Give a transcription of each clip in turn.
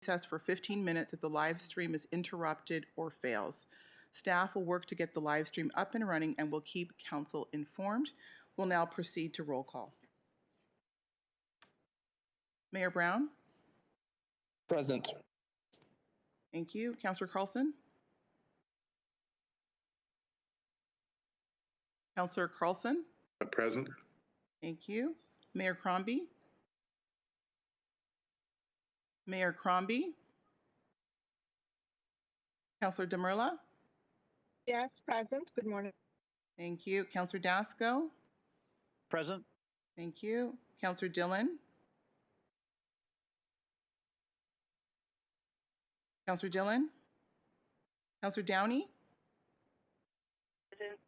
recess for 15 minutes if the live stream is interrupted or fails. Staff will work to get the live stream up and running and will keep council informed. We'll now proceed to roll call. Mayor Brown? Present. Thank you. Councillor Carlson? Councillor Carlson? Present. Thank you. Mayor Crombie? Mayor Crombie? Councillor Demerla? Yes, present. Good morning. Thank you. Councillor Dasco? Present. Thank you. Councillor Dillon? Councillor Dillon? Councillor Downey? Present.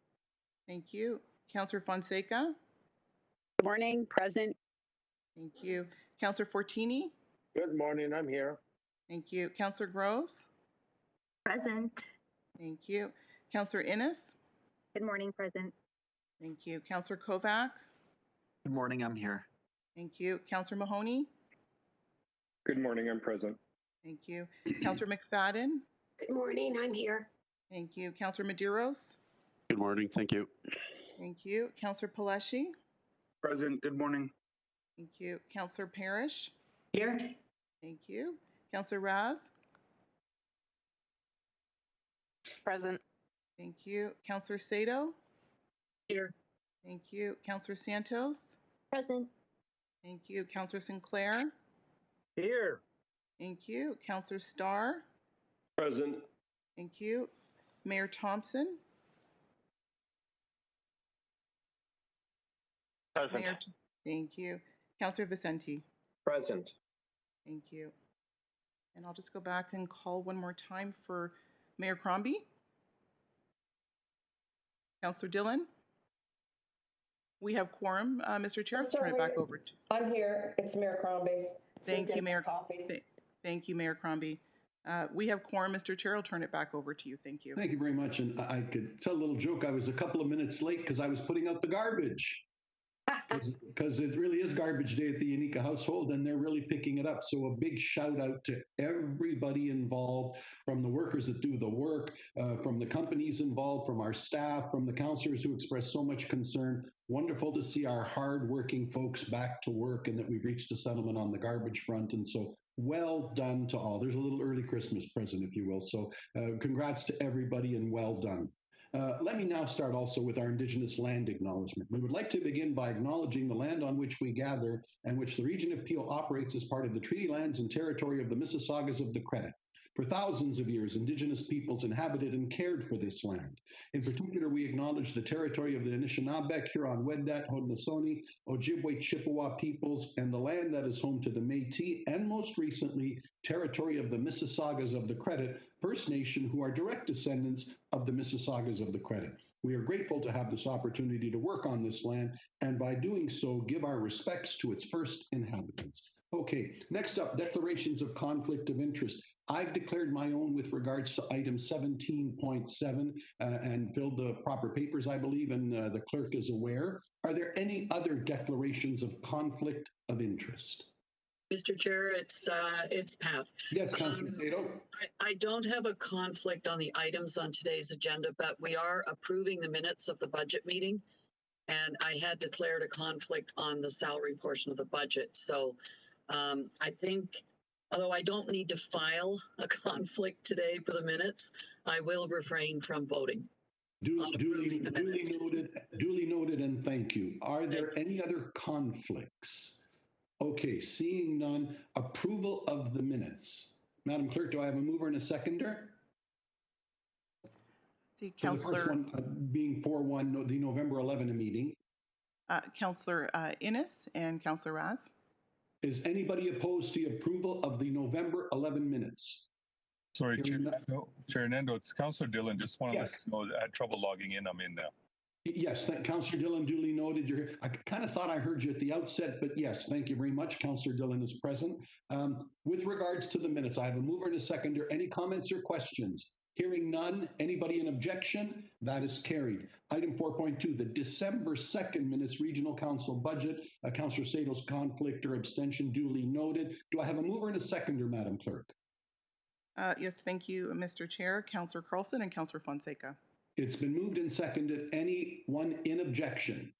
Thank you. Councillor Fonseca? Good morning, present. Thank you. Councillor Fortini? Good morning. I'm here. Thank you. Councillor Groves? Present. Thank you. Councillor Innes? Good morning, present. Thank you. Councillor Kovac? Good morning, I'm here. Thank you. Councillor Mahoney? Good morning. I'm present. Thank you. Councillor McFadden? Good morning. I'm here. Thank you. Councillor Medeiros? Good morning. Thank you. Thank you. Councillor Paleshi? Present. Good morning. Thank you. Councillor Parrish? Here. Thank you. Councillor Raz? Present. Thank you. Councillor Sato? Here. Thank you. Councillor Santos? Present. Thank you. Councillor Sinclair? Here. Thank you. Councillor Starr? Present. Thank you. Mayor Thompson? Present. Thank you. Councillor Vicente? Present. Thank you. And I'll just go back and call one more time for Mayor Crombie. Councillor Dillon? We have quorum. Mr. Chair, I'll turn it back over to. I'm here. It's Mayor Crombie. Thank you, Mayor. Coffee. Thank you, Mayor Crombie. We have quorum, Mr. Chair. I'll turn it back over to you. Thank you. Thank you very much. And I could tell a little joke. I was a couple of minutes late because I was putting out the garbage. Because it really is garbage day at the Unica household and they're really picking it up. So a big shout out to everybody involved, from the workers that do the work, from the companies involved, from our staff, from the councillors who express so much concern. Wonderful to see our hardworking folks back to work and that we've reached a settlement on the garbage front. And so well done to all. There's a little early Christmas present, if you will. So congrats to everybody and well done. Let me now start also with our Indigenous land acknowledgement. We would like to begin by acknowledging the land on which we gather and which the region of Peel operates as part of the treaty lands and territory of the Mississaugas of the Credit. For thousands of years, Indigenous peoples inhabited and cared for this land. In particular, we acknowledge the territory of the Anishinaabe, Huron-Wendat, Haudenosaunee, Ojibwe, Chippewa peoples, and the land that is home to the Métis, and most recently, territory of the Mississaugas of the Credit, First Nation, who are direct descendants of the Mississaugas of the Credit. We are grateful to have this opportunity to work on this land, and by doing so, give our respects to its first inhabitants. Okay, next up, declarations of conflict of interest. I've declared my own with regards to item 17.7 and filled the proper papers, I believe, and the clerk is aware. Are there any other declarations of conflict of interest? Mr. Chair, it's Pat. Yes, Councillor Sato. I don't have a conflict on the items on today's agenda, but we are approving the minutes of the budget meeting. And I had declared a conflict on the salary portion of the budget. So I think, although I don't need to file a conflict today for the minutes, I will refrain from voting. Duly noted, and thank you. Are there any other conflicts? Okay, seeing none, approval of the minutes. Madam Clerk, do I have a mover and a seconder? See, So the first one being 4-1, the November 11 meeting. Councillor Innes and Councillor Raz. Is anybody opposed to the approval of the November 11 minutes? Sorry, Chair Nando, it's Councillor Dillon. Just want to let Yes. you know that I had trouble logging in. I'm in now. Yes, Councillor Dillon, duly noted. You're here. I kind of thought I heard you at the outset, but yes, thank you very much. Councillor Dillon is present. With regards to the minutes, I have a mover and a seconder. Any comments or questions? Hearing none. Anybody in objection? That is carried. Item 4.2, the December 2nd minutes regional council budget. Councillor Sato's conflict or abstention duly noted. Do I have a mover and a seconder, Madam Clerk? Yes, thank you, Mr. Chair. Councillor Carlson and Councillor Fonseca. It's been moved and seconded. Anyone in objection?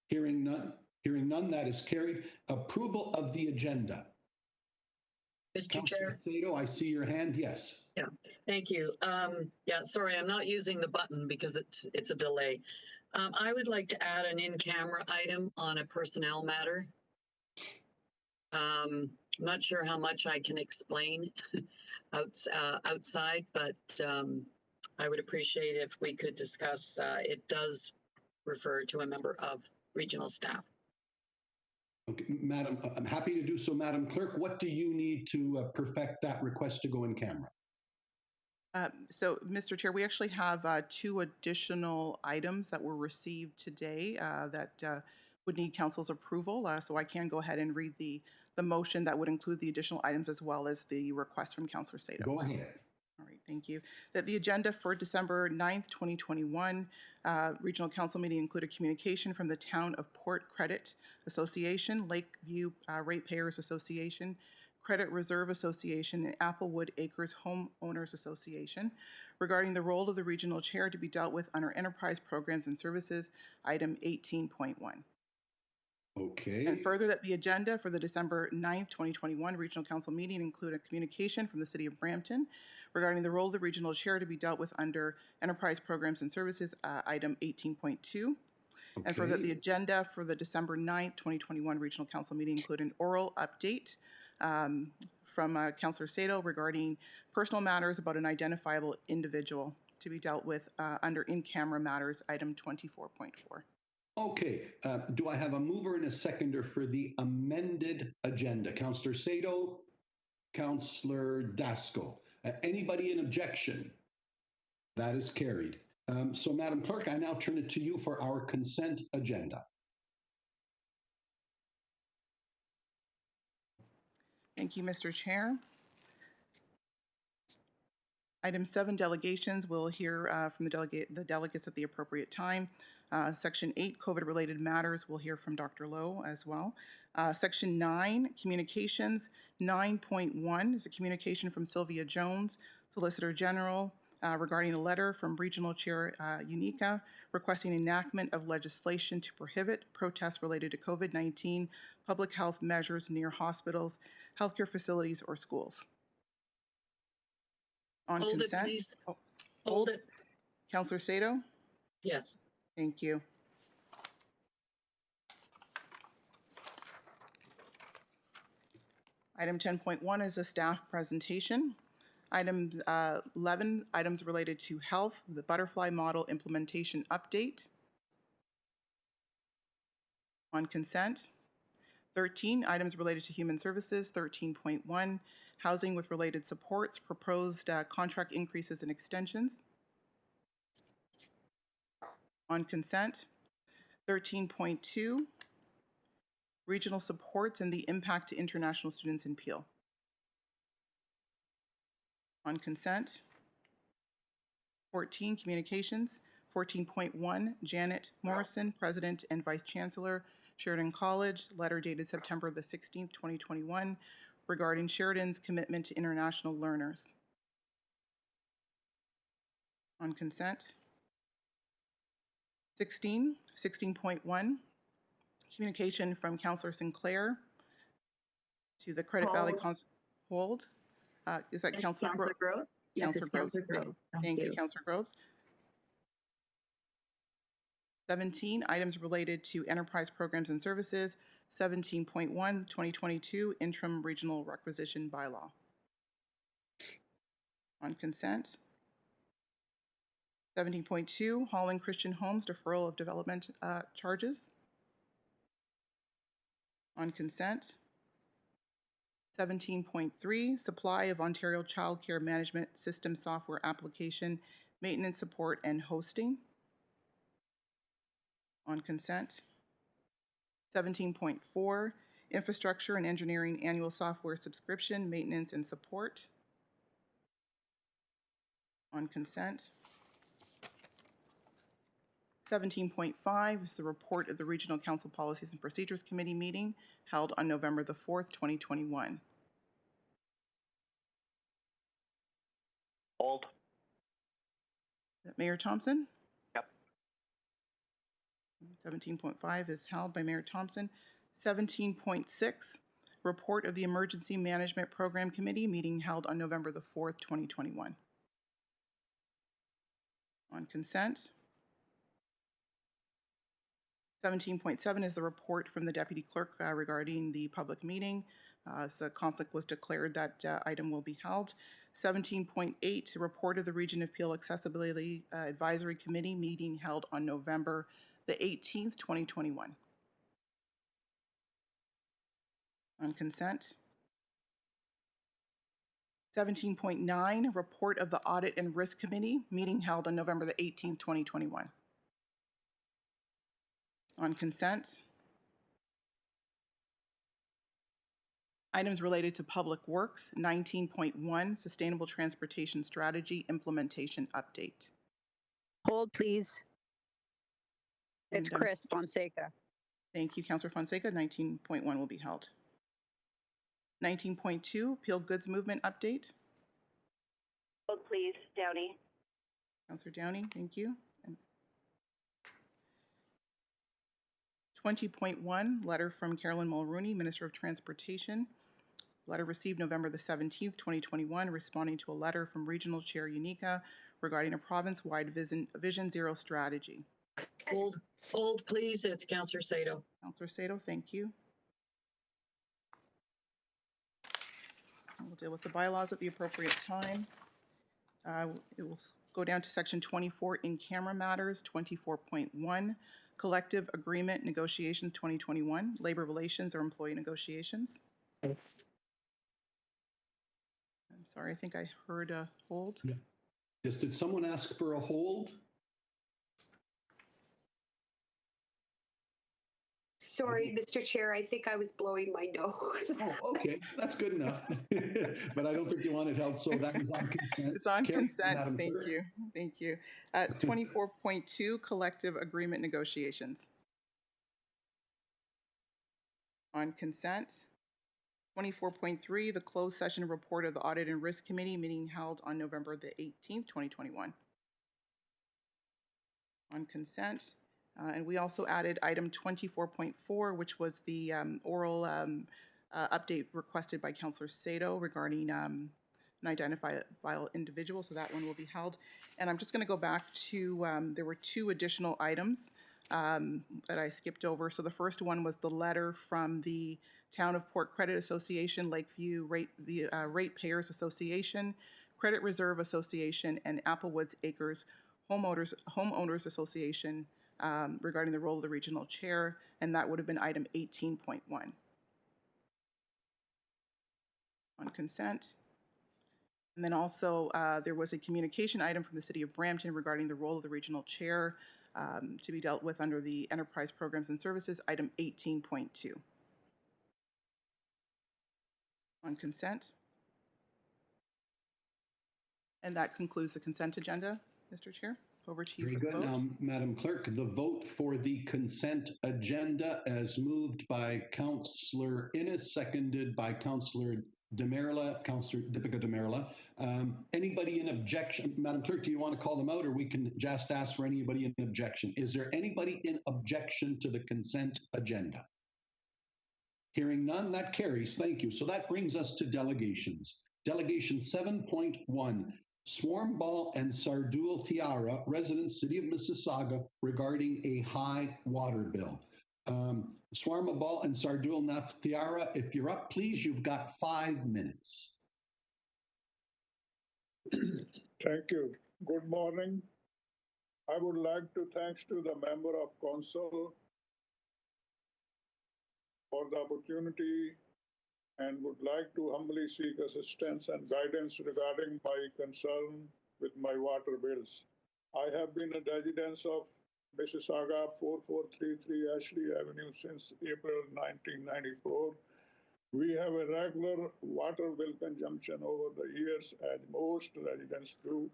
Hearing none, that is carried. Approval of the agenda. Mr. Chair. Councillor Sato, I see your hand. Yes. Yeah, thank you. Yeah, sorry, I'm not using the button because it's a delay. I would like to add an in-camera item on a personnel matter. I'm not sure how much I can explain outside, but I would appreciate if we could discuss. It does refer to a member of regional staff. Okay, Madam, I'm happy to do so, Madam Clerk. What do you need to perfect that request to go in camera? So, Mr. Chair, we actually have 2 additional items that were received today that would need council's approval. So I can go ahead and read the motion that would include the additional items as well as the request from Councillor Sato. Go ahead. All right, thank you. That the agenda for December 9th, 2021 Regional Council meeting included communication from the Town of Port Credit Association, Lakeview Ratepayers Association, Credit Reserve Association, and Applewood Acres Homeowners Association regarding the role of the regional chair to be dealt with under Enterprise Programs and Services, item 18.1. Okay. And further, that the agenda for the December 9th, 2021 Regional Council meeting include a communication from the City of Brampton regarding the role of the regional chair to be dealt with under Enterprise Programs and Services, item 18.2. Okay. And further, that the agenda for the December 9th, 2021 Regional Council meeting include an oral update from Councillor Sato regarding personal matters about an identifiable individual to be dealt with under in-camera matters, item 24.4. Okay, do I have a mover and a seconder for the amended agenda? Councillor Sato, Councillor Dasco. Anybody in objection? That is carried. So, Madam Clerk, I now turn it to you for our consent agenda. Thank you, Mr. Chair. Item 7, delegations. We'll hear from the delegates at the appropriate time. Section 8, COVID-related matters. We'll hear from Dr. Lowe as well. Section 9, communications. 9.1 is a communication from Sylvia Jones, Solicitor General, regarding a letter from Regional Chair Unica requesting enactment of legislation to prohibit protests related to COVID-19 public health measures near hospitals, healthcare facilities, or schools. On Hold consent. it, please. Oh, Hold it. Councillor Sato? Yes. Thank you. Item 10.1 is a staff presentation. Item 11, items related to health, the butterfly model implementation update. On consent. 13, items related to human services. 13.1, housing with related supports, proposed contract increases and extensions. On consent. 13.2, regional supports and the impact to international students in Peel. On consent. 14, communications. 14.1, Janet Morrison, President and Vice Chancellor, Sheridan College, letter dated September the 16th, 2021, regarding Sheridan's commitment to international learners. On consent. 16.1, communication from Councillor Sinclair to the Credit Valley Hold. Is that Councillor Groves? Yes, it's Councillor Groves. Thank you, Councillor Groves. 17, items related to enterprise programs and services. 17.1, 2022 interim regional requisition bylaw. On consent. 17.2, Holland Christian Homes deferral of development charges. On consent. 17.3, supply of Ontario Child Care Management System software application, maintenance support and hosting. On consent. 17.4, infrastructure and engineering annual software subscription, maintenance and support. On consent. 17.5 is the report of the Regional Council Policies and Procedures Committee meeting held on November the 4th, 2021. Hold. Mayor Thompson? Yep. 17.5 is held by Mayor Thompson. 17.6, report of the Emergency Management Program Committee meeting held on November the 4th, 2021. On consent. 17.7 is the report from the Deputy Clerk regarding the public meeting. So conflict was declared, that item will be held. 17.8, report of the Region of Peel Accessibility Advisory Committee meeting held on November the 18th, 2021. On consent. 17.9, report of the Audit and Risk Committee meeting held on November the 18th, 2021. On consent. Items related to Public Works, 19.1, Sustainable Transportation Strategy Implementation Update. Hold, please. It's And, Chris Fonseca. Thank you, Councillor Fonseca. 19.1 will be held. 19.2, Peel Goods Movement Update. Hold, please. Downey. Councillor Downey, thank you. And 20.1, letter from Carolyn Mulrooney, Minister of Transportation. Letter received November the 17th, 2021, responding to a letter from Regional Chair Unica regarding a province-wide Vision Zero strategy. Hold, please. It's Councillor Sato. Councillor Sato, thank you. We'll deal with the bylaws at the appropriate time. It will go down to section 24, in-camera matters, 24.1, collective agreement negotiations 2021, labor relations or employee negotiations. I'm sorry, I think I heard a hold. Yeah. Yes, did someone ask for a hold? Sorry, Mr. Chair, I think I was blowing my nose. Oh, okay, that's good enough. But I don't think you want it held, so that is on consent. It's on Carry, consent, Madam thank Clerk. you, thank you. 24.2, collective agreement negotiations. On consent. 24.3, the closed session report of the Audit and Risk Committee meeting held on November the 18th, 2021. On consent. And we also added item 24.4, which was the oral update requested by Councillor Sato regarding an identifiable individual, so that one will be held. And I'm just going to go back to, there were two additional items that I skipped over. So the first one was the letter from the Town of Port Credit Association, Lakeview Ratepayers Association, Credit Reserve Association, and Applewoods Acres Homeowners Association regarding the role of the regional chair, and that would have been item 18.1. On consent. And then also there was a communication item from the City of Brampton regarding the role of the regional chair to be dealt with under the Enterprise Programs and Services, item 18.2. On consent. And that concludes the consent agenda, Mr. Chair. Over to you Very for the good. vote. Now, Madam Clerk, the vote for the consent agenda as moved by Councillor Innes, seconded by Councillor Demerla, Councillor Deepica Demerla. Anybody in objection? Madam Clerk, do you want to call them out, or we can just ask for anybody in objection? Is there anybody in objection to the consent agenda? Hearing none, that carries. Thank you. So that brings us to delegations. Delegation 7.1. Swarm Ball and Sardul Tiara, residents, City of Mississauga, regarding a high water bill. Swarm Ball and Sardul Tiara, if you're up, please, you've got 5 minutes. Thank you. Good morning. I would like to thanks to the member of council for the opportunity and would like to humbly seek assistance and guidance regarding my concern with my water bills. I have been a resident of Mississauga 4433 Ashley Avenue since April 1994. We have a regular water bill consumption over the years, as most residents do.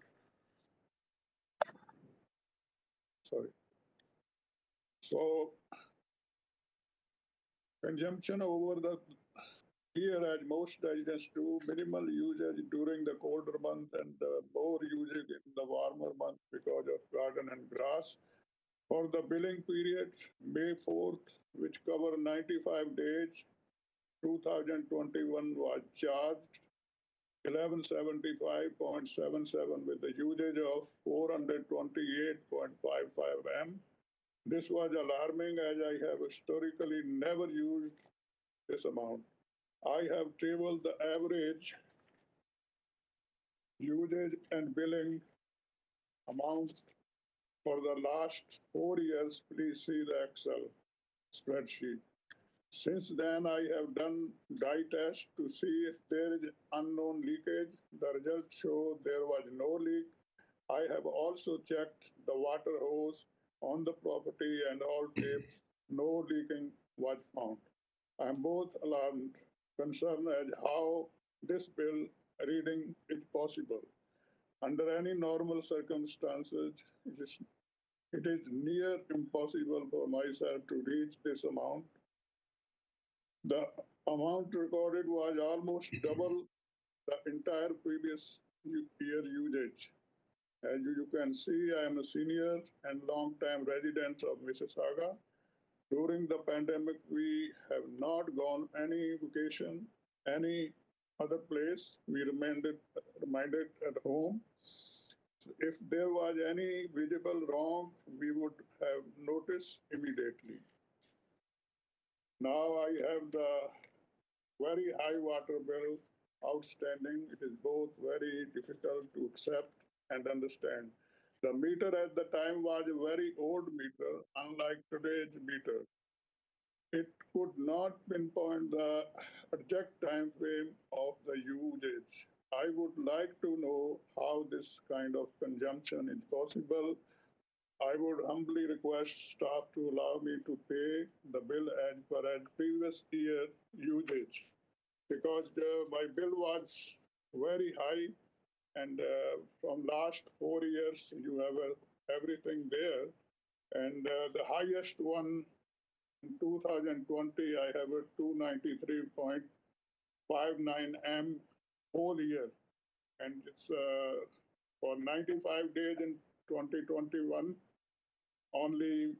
So consumption over the Here, as most residents do, minimal usage during the colder month and more usage in the warmer month because of garden and grass. For the billing period, May 4th, which cover 95 days, 2021 was charged 1175.77 with the usage of 428.55 M. This was alarming as I have historically never used this amount. I have tabled the average usage and billing amount for the last 4 years. Please see the Excel spreadsheet. Since then, I have done dye test to see if there is unknown leakage. The results show there was no leak. I have also checked the water hose on the property and all tapes. No leaking was found. I am both alarmed, concerned as how this bill reading is possible. Under any normal circumstances, it is near impossible for myself to reach this amount. The amount recorded was almost double the entire previous year usage. As you can see, I am a senior and long-time resident of Mississauga. During the pandemic, we have not gone any vacation, any other place. We remained at home. If there was any visible wrong, we would have noticed immediately. Now I have the very high water bill outstanding. It is both very difficult to accept and understand. The meter at the time was a very old meter, unlike today's meter. It could not pinpoint the exact time frame of the usage. I would like to know how this kind of consumption is possible. I would humbly request staff to allow me to pay the bill as per as previous year usage, because my bill was very high, and from last 4 years you have everything there, and the highest one in 2020 I have a 293.59 M whole year, and it's for 95 days in 2021, only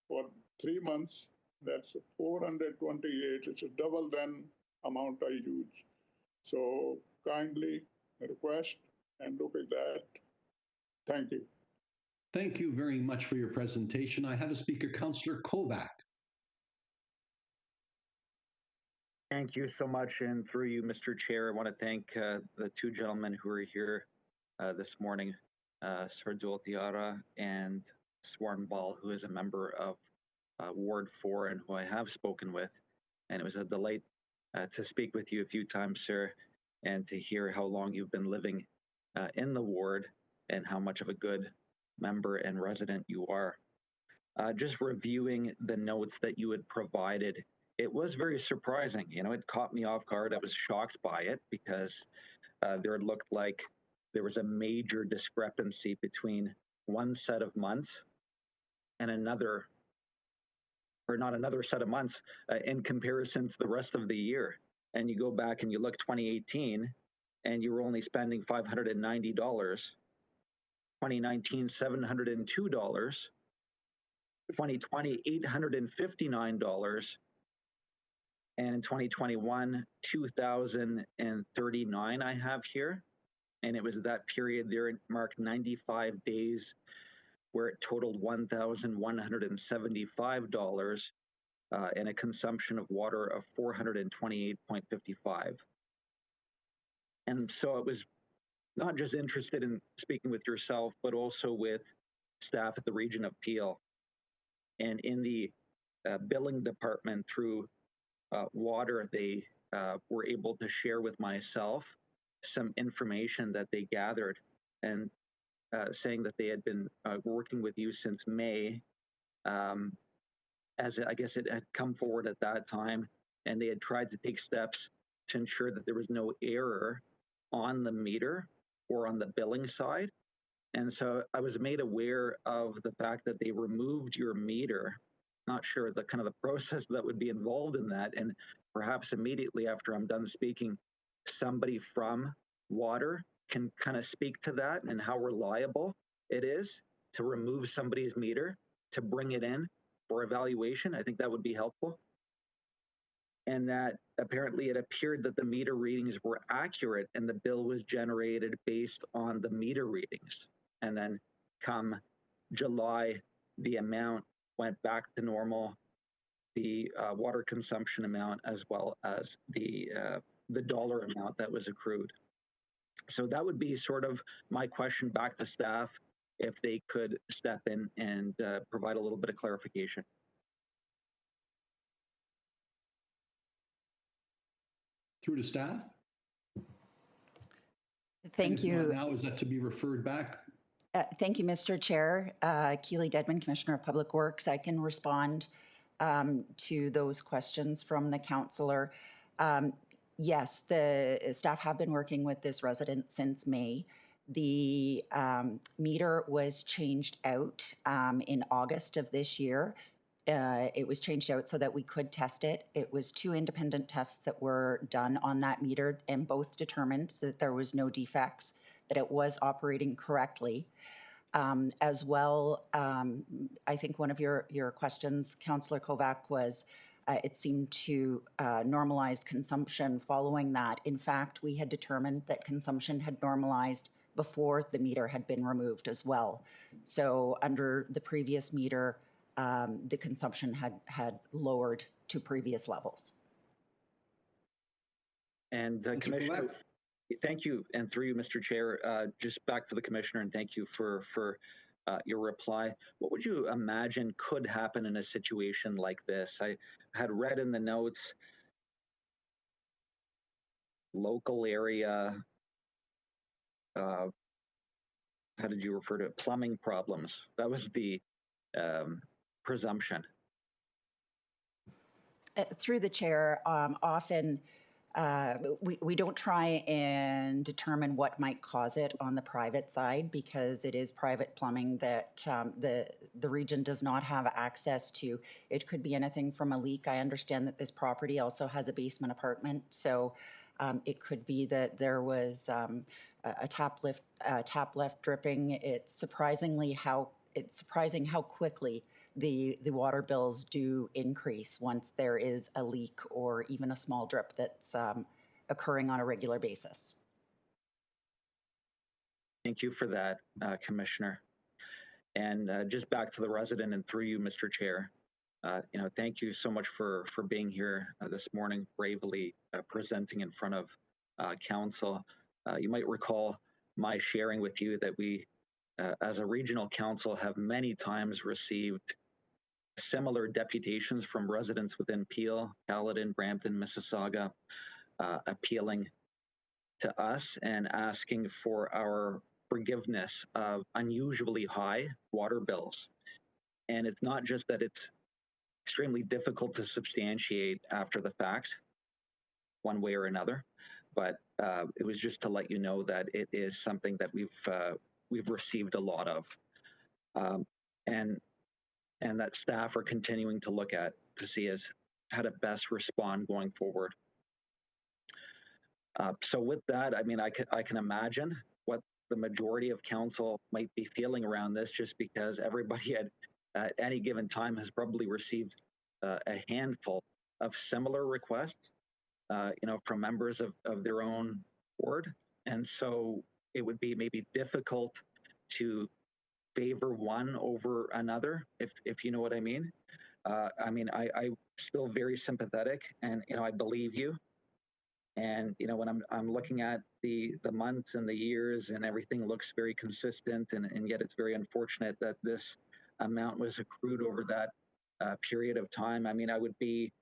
for 3 months, that's 428. It's a double than amount I use. So kindly request and look at that. Thank you. Thank you very much for your presentation. I have a speaker, Councillor Kovac. Thank you so much. And through you, Mr. Chair, I want to thank the two gentlemen who are here this morning, Sardul Tiara and Swarn Ball, who is a member of Ward 4 and who I have spoken with. And it was a delight to speak with you a few times, sir, and to hear how long you've been living in the ward and how much of a good member and resident you are. Just reviewing the notes that you had provided, it was very surprising. You know, it caught me off guard. I was shocked by it because there looked like there was a major discrepancy between one set of months and another, or not another set of months in comparison to the rest of the year. And you go back and you look 2018 and you were only spending $590, 2019, $702, 2020, $859, and in 2021, 2,039 I have here. And it was that period there, it marked 95 days where it totaled $1,175 and a consumption of water of 428.55. And so it was not just interested in speaking with yourself, but also with staff at the region of Peel and in the billing department through water. They were able to share with myself some information that they gathered, and saying that they had been working with you since May, as I guess it had come forward at that time, and they had tried to take steps to ensure that there was no error on the meter or on the billing side. And so I was made aware of the fact that they removed your meter. Not sure the kind of the process that would be involved in that. And perhaps immediately after I'm done speaking, somebody from water can kind of speak to that and how reliable it is to remove somebody's meter, to bring it in for evaluation. I think that would be helpful. And that apparently it appeared that the meter readings were accurate and the bill was generated based on the meter readings. And then come July, the amount went back to normal, the water consumption amount, as well as the dollar amount that was accrued. So that would be sort of my question back to staff, if they could step in and provide a little bit of clarification. Through to staff? Thank And if you. not now, is that to be referred back? Thank you, Mr. Chair. Keely Dedman, Commissioner of Public Works. I can respond to those questions from the councillor. Yes, the staff have been working with this resident since May. The meter was changed out in August of this year. It was changed out so that we could test it. It was 2 independent tests that were done on that meter, and both determined that there was no defects, that it was operating correctly. As well, I think one of your questions, Councillor Kovac, was it seemed to normalize consumption following that. In fact, we had determined that consumption had normalized before the meter had been removed as well. So under the previous meter, the consumption had lowered to previous levels. And Commissioner, thank you, and through you, Mr. Chair, just back to the Commissioner, and thank you for your reply. What would you imagine could happen in a situation like this? I had read in the notes, local area, how did you refer to it? Plumbing problems. That was the presumption. Through the chair, often we don't try and determine what might cause it on the private side, because it is private plumbing that the region does not have access to. It could be anything from a leak. I understand that this property also has a basement apartment, so it could be that there was a tap left dripping. It's surprising how quickly the water bills do increase once there is a leak or even a small drip that's occurring on a regular basis. Thank you for that, Commissioner. And just back to the resident, and through you, Mr. Chair, thank you so much for being here this morning, bravely presenting in front of council. You might recall my sharing with you that we, as a regional council, have many times received similar deputations from residents within Peel, Caledon, Brampton, Mississauga, appealing to us and asking for our forgiveness of unusually high water bills. And it's not just that it's extremely difficult to substantiate after the fact, one way or another, but it was just to let you know that it is something that we've received a lot of, and that staff are continuing to look at to see how to best respond going forward. So with that, I mean, I can imagine what the majority of council might be feeling around this, just because everybody at any given time has probably received a handful of similar requests, from members of their own ward. And so it would be maybe difficult to favor one over another, if you know what I mean. I'm still very sympathetic, and I believe you. And when I'm looking at the months and the years, and everything looks very consistent, and yet it's very unfortunate that this amount was accrued over that period of time. I mean, I would be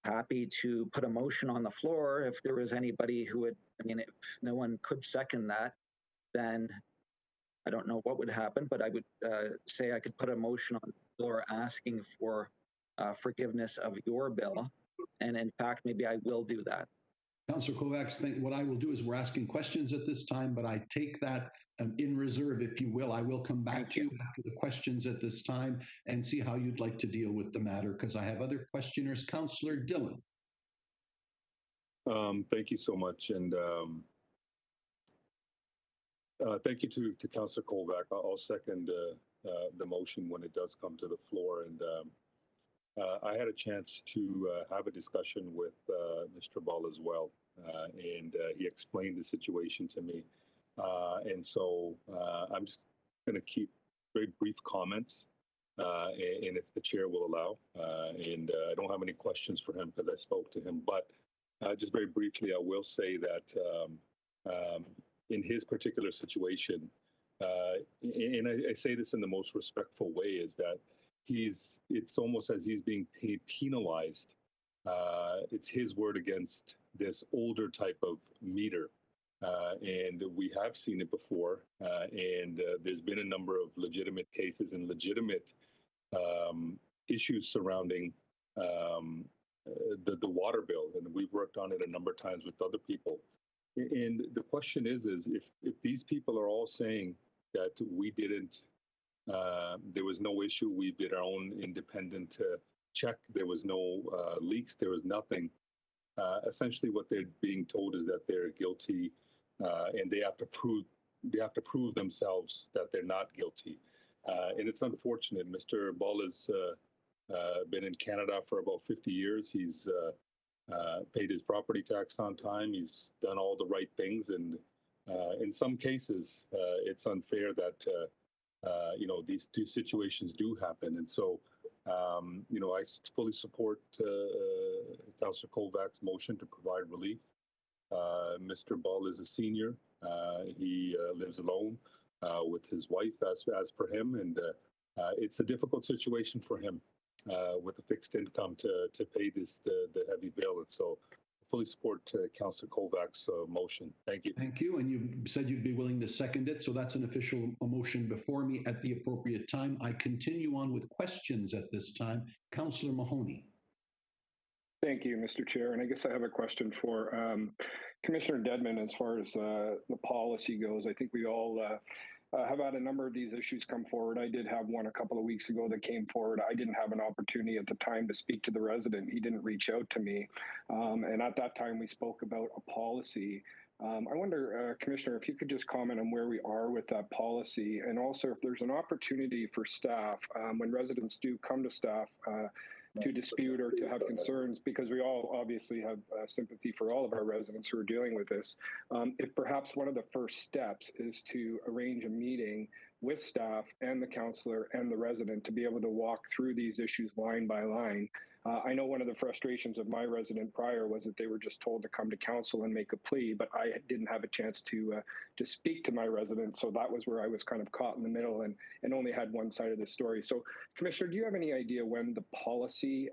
happy to put a motion on the floor if there was anybody who would. I mean, if no one could second that, then I don't know what would happen, but I would say I could put a motion on the floor asking for forgiveness of your bill. And in fact, maybe I will do that. Councillor Kovacs, what I will do is we're asking questions at this time, but I take that in reserve, if you will. I will come back to you after the questions at this time and see how you'd like to deal with the matter, because I have other questioners. Councillor Dillon. Thank you so much. And thank you to Councillor Kovac. I'll second the motion when it does come to the floor. And I had a chance to have a discussion with Mr. Ball as well. And he explained the situation to me. And so I'm just going to keep very brief comments, and if the chair will allow. And I don't have any questions for him because I spoke to him. But just very briefly, I will say that in his particular situation, and I say this in the most respectful way, is that it's almost as he's being penalized. It's his word against this older type of meter. And we have seen it before. And there's been a number of legitimate cases and legitimate issues surrounding the water bill. And we've worked on it a number of times with other people. And the question is if these people are all saying that we didn't, there was no issue, we did our own independent check, there was no leaks, there was nothing. Essentially, what they're being told is that they're guilty, and they have to prove themselves that they're not guilty. And it's unfortunate. Mr. Ball has been in Canada for about 50 years. He's paid his property tax on time. He's done all the right things, and in some cases, it's unfair that these two situations do happen. And so, I fully support Councillor Kovac's motion to provide relief. Mr. Ball is a senior. He lives alone with his wife, as per him, and it's a difficult situation for him with a fixed income to pay the heavy bill. And so, I fully support Councillor Kovac's motion. Thank you. Thank you. And you said you'd be willing to second it, so that's an official motion before me at the appropriate time. I continue on with questions at this time. Councillor Mahoney. Thank you, Mr. Chair. And I guess I have a question for Commissioner Dedman as far as the policy goes. I think we all have had a number of these issues come forward. I did have one a couple of weeks ago that came forward. I didn't have an opportunity at the time to speak to the resident. He didn't reach out to me. And at that time, we spoke about a policy. I wonder, Commissioner, if you could just comment on where we are with that policy, and also if there's an opportunity for staff, when residents do come to staff to dispute or to have concerns, because we all obviously have sympathy for all of our residents who are dealing with this. If perhaps one of the first steps is to arrange a meeting with staff and the councillor and the resident to be able to walk through these issues line by line. I know one of the frustrations of my resident prior was that they were just told to come to council and make a plea, but I didn't have a chance to speak to my resident, so that was where I was kind of caught in the middle and only had one side of the story. So, Commissioner, do you have any idea when the policy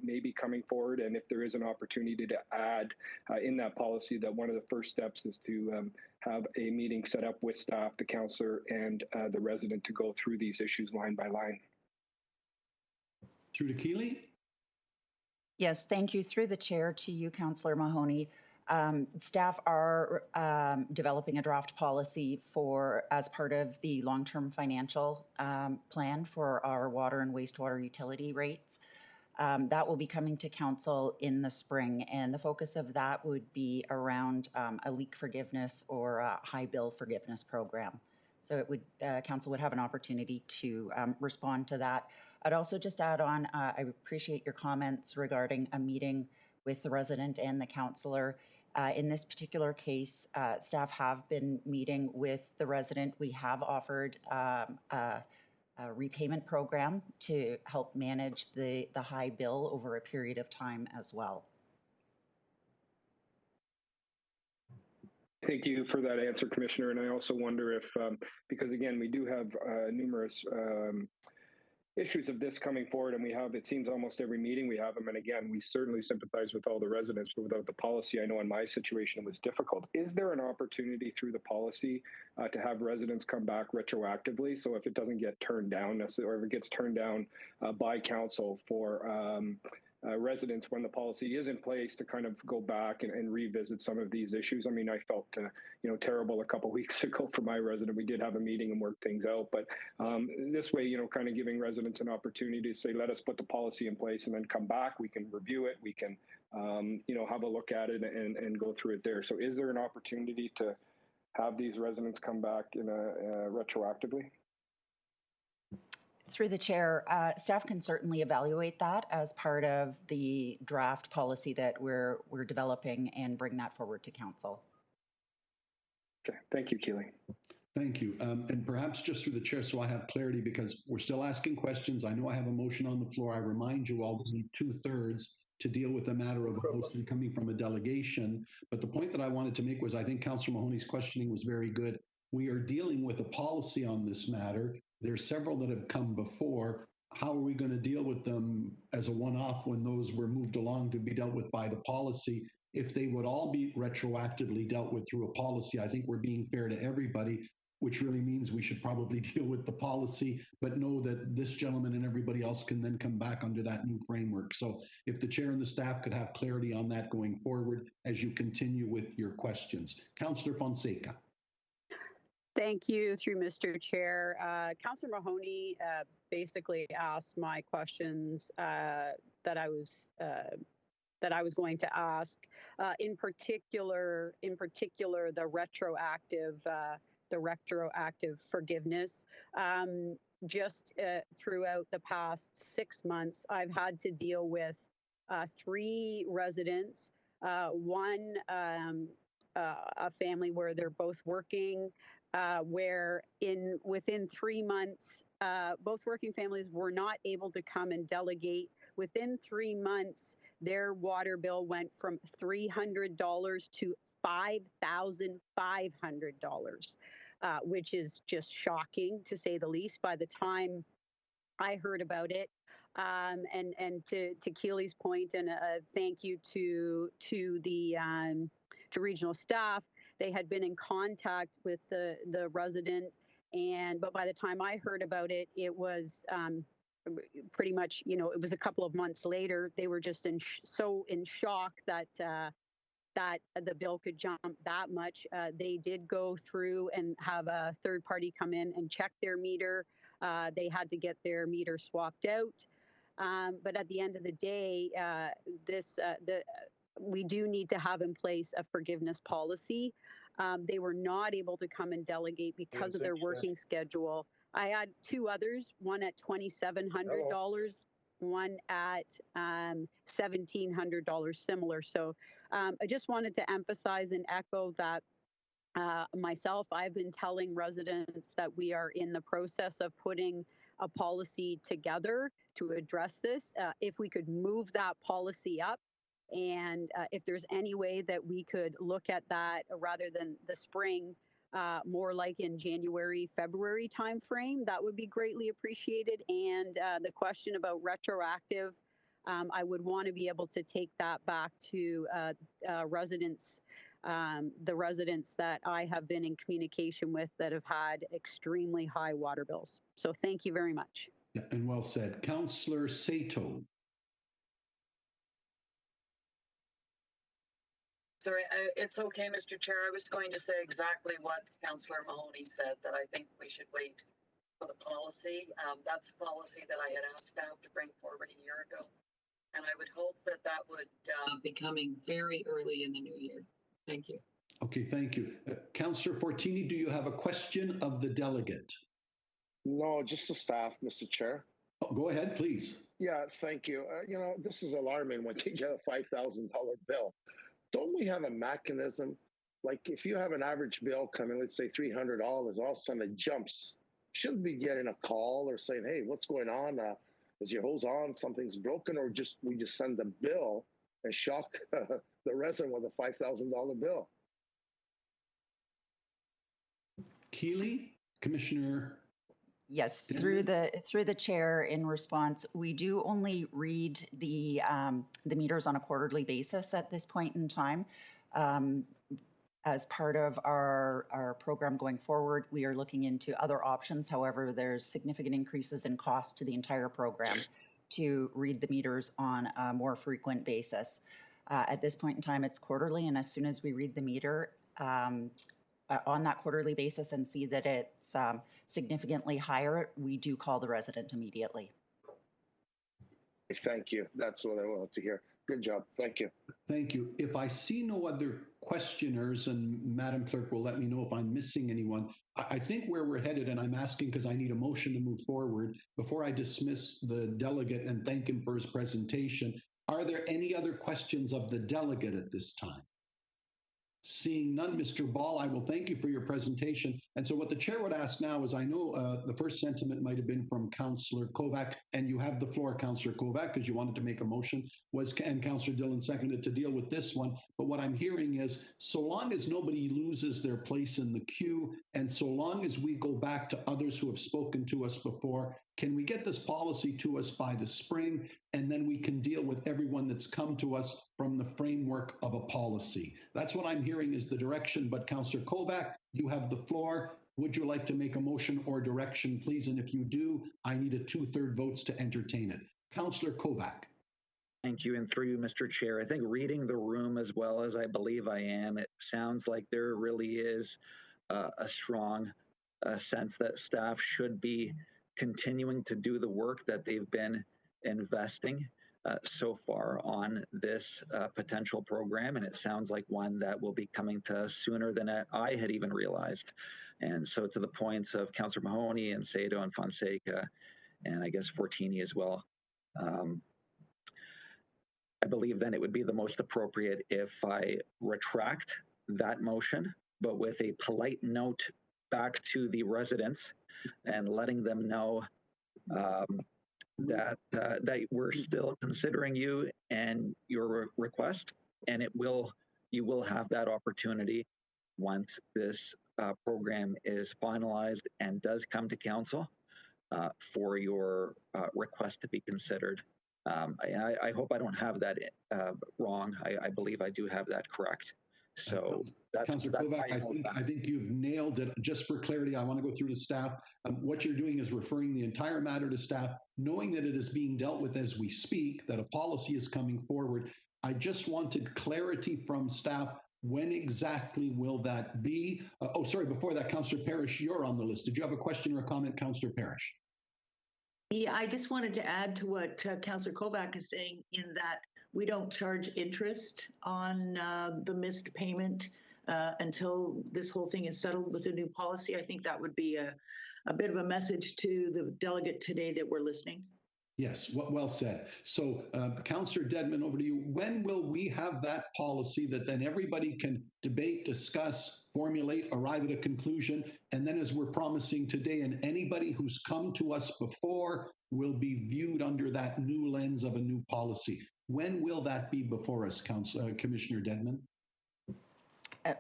may be coming forward, and if there is an opportunity to add in that policy that one of the first steps is to have a meeting set up with staff, the councillor, and the resident to go through these issues line by line? Through to Keely. Yes, thank you. Through the chair to you, Councillor Mahoney. Staff are developing a draft policy as part of the long-term financial plan for our water and wastewater utility rates. That will be coming to council in the spring, and the focus of that would be around a leak forgiveness or a high bill forgiveness program. So it would council would have an opportunity to respond to that. I'd also just add on, I appreciate your comments regarding a meeting with the resident and the councillor. In this particular case, staff have been meeting with the resident. We have offered a repayment program to help manage the high bill over a period of time as well. Thank you for that answer, Commissioner. And I also wonder if, because again, we do have numerous issues of this coming forward, and we have, it seems almost every meeting we have them. And again, we certainly sympathize with all the residents, but without the policy, I know in my situation it was difficult. Is there an opportunity through the policy to have residents come back retroactively? So if it doesn't get turned down necessarily, or if it gets turned down by council for residents when the policy is in place to kind of go back and revisit some of these issues. I mean, I felt, terrible a couple weeks ago for my resident. We did have a meeting and work things out, but this way, kind of giving residents an opportunity to say, let us put the policy in place and then come back. We can review it. We can, have a look at it and go through it there. So is there an opportunity to have these residents come back retroactively? Through the chair, staff can certainly evaluate that as part of the draft policy that we're developing and bring that forward to council. Okay, thank you, Keely. Thank you. And perhaps just through the chair, so I have clarity, because we're still asking questions. I know I have a motion on the floor. I remind you all we need 2/3 to deal with the matter of a motion coming from a delegation. But the point that I wanted to make was, I think Councillor Mahoney's questioning was very good. We are dealing with a policy on this matter. There's several that have come before. How are we going to deal with them as a one-off when those were moved along to be dealt with by the policy? If they would all be retroactively dealt with through a policy, I think we're being fair to everybody, which really means we should probably deal with the policy, but know that this gentleman and everybody else can then come back under that new framework. So if the chair and the staff could have clarity on that going forward as you continue with your questions. Councillor Fonseca. Thank you, through Mr. Chair. Councillor Mahoney basically asked my questions that I was going to ask. In particular, the retroactive forgiveness. Just throughout the past 6 months, I've had to deal with 3 residents. One, a family where they're both working, where within 3 months, both working families were not able to come and delegate. Within 3 months, their water bill went from $300 to $5,500, which is just shocking, to say the least, by the time I heard about it. And to Keely's point, and thank you to regional staff, they had been in contact with the resident, but by the time I heard about it, it was pretty much, it was a couple of months later. They were just so in shock that the bill could jump that much. They did go through and have a third party come in and check their meter. They had to get their meter swapped out. But at the end of the day, we do need to have in place a forgiveness policy. They were not able to come and delegate because of their working schedule. I had 2 others, one at $2,700, one at $1,700, similar. So I just wanted to emphasize and echo that myself, I've been telling residents that we are in the process of putting a policy together to address this. If we could move that policy up, and if there's any way that we could look at that rather than the spring, more like in January, February timeframe, that would be greatly appreciated. And the question about retroactive, I would want to be able to take that back to residents, the residents that I have been in communication with that have had extremely high water bills. So thank you very much. Yeah, and well said. Councillor Sato. Sorry, it's okay, Mr. Chair. I was going to say exactly what Councillor Mahoney said, that I think we should wait for the policy. That's a policy that I had asked staff to bring forward a year ago. And I would hope that that would be coming very early in the new year. Thank you. Okay, thank you. Councillor Fortini, do you have a question of the delegate? No, just the staff, Mr. Chair. Oh, go ahead, please. Yeah, thank you. This is alarming when you get a $5,000 bill. Don't we have a mechanism? Like if you have an average bill coming, let's say $300, all of a sudden it jumps. Shouldn't be getting a call or saying, hey, what's going on? Is your hose on? Something's broken? Or we just send the bill and shock the resident with a $5,000 bill. Keely, Commissioner. Yes, through the chair, in response, we do only read the meters on a quarterly basis at this point in time. As part of our program going forward, we are looking into other options. However, there's significant increases in cost to the entire program. to read the meters on a more frequent basis. At this point in time, it's quarterly, and as soon as we read the meter on that quarterly basis and see that it's significantly higher, we do call the resident immediately. Thank you. That's what I wanted to hear. Good job. Thank you. Thank you. If I see no other questioners, and Madam Clerk will let me know if I'm missing anyone, I think where we're headed, and I'm asking because I need a motion to move forward, before I dismiss the delegate and thank him for his presentation, are there any other questions of the delegate at this time? Seeing none, Mr. Ball, I will thank you for your presentation. And so what the chair would ask now is, I know the first sentiment might have been from Councillor Kovac, and you have the floor, Councillor Kovac, because you wanted to make a motion, and Councillor Dillon seconded to deal with this one. But what I'm hearing is, so long as nobody loses their place in the queue, and so long as we go back to others who have spoken to us before, can we get this policy to us by the spring, and then we can deal with everyone that's come to us from the framework of a policy? That's what I'm hearing is the direction. But Councillor Kovac, you have the floor. Would you like to make a motion or direction, please? And if you do, I need a 2/3 votes to entertain it. Councillor Kovac. Thank you. And through you, Mr. Chair, I think reading the room as well as I believe I am, it sounds like there really is a strong sense that staff should be continuing to do the work that they've been investing so far on this potential program. And it sounds like one that will be coming to us sooner than I had even realized. And so to the points of Councillor Mahoney and Sado and Fonseca, and I guess Fortini as well, I believe then it would be the most appropriate if I retract that motion, but with a polite note back to the residents and letting them know that we're still considering you and your request, and you will have that opportunity once this program is finalized and does come to council for your request to be considered. I hope I don't have that wrong. I believe I do have that correct. So Councillor Kovac, I think you've nailed it. Just for clarity, I want to go through to staff. What you're doing is referring the entire matter to staff, knowing that it is being dealt with as we speak, that a policy is coming forward. I just wanted clarity from staff. When exactly will that be? Oh, sorry, before that, Councillor Parrish, you're on the list. Did you have a question or a comment, Councillor Parrish? Yeah, I just wanted to add to what Councillor Kovac is saying, in that we don't charge interest on the missed payment until this whole thing is settled with a new policy. I think that would be a bit of a message to the delegate today that we're listening. Yes, well said. So, Councillor Dedman, over to you. When will we have that policy that then everybody can debate, discuss, formulate, arrive at a conclusion? And then, as we're promising today, and anybody who's come to us before will be viewed under that new lens of a new policy. When will that be before us, Commissioner Dedman?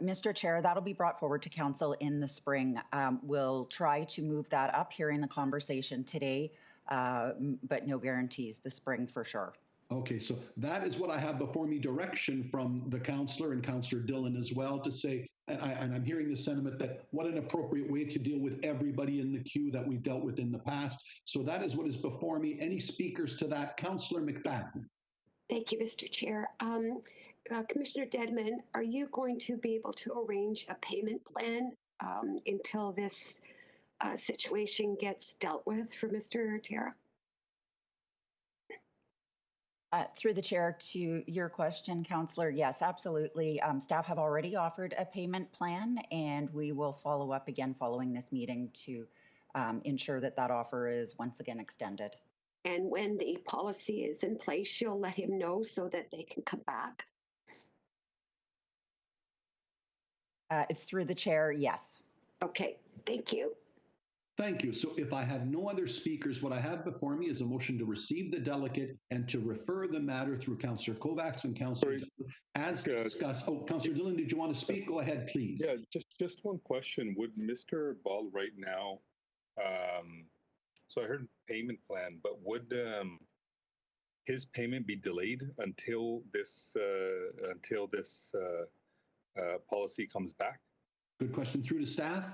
Mr. Chair, that'll be brought forward to council in the spring. We'll try to move that up here in the conversation today. But no guarantees, the spring for sure. Okay, so that is what I have before me, direction from the councillor and Councillor Dillon as well to say, and I'm hearing the sentiment that what an appropriate way to deal with everybody in the queue that we've dealt with in the past. So that is what is before me. Any speakers to that? Councillor McFadden. Thank you, Mr. Chair. Commissioner Dedman, are you going to be able to arrange a payment plan until this situation gets dealt with for Mr. Terra? Through the chair to your question, Councillor, yes, absolutely. Staff have already offered a payment plan, and we will follow up again following this meeting to ensure that that offer is once again extended. And when the policy is in place, you'll let him know so that they can come back? Through the chair, yes. Okay, thank you. Thank you. So if I have no other speakers, what I have before me is a motion to receive the delegate and to refer the matter through Councillor Kovacs and Councillor Dillon as discussed. Oh, Councillor Dillon, did you want to speak? Go ahead, please. Yeah, just one question. Would Mr. Ball right now, so I heard payment plan, but would his payment be delayed until this policy comes back? Good question. Through to staff.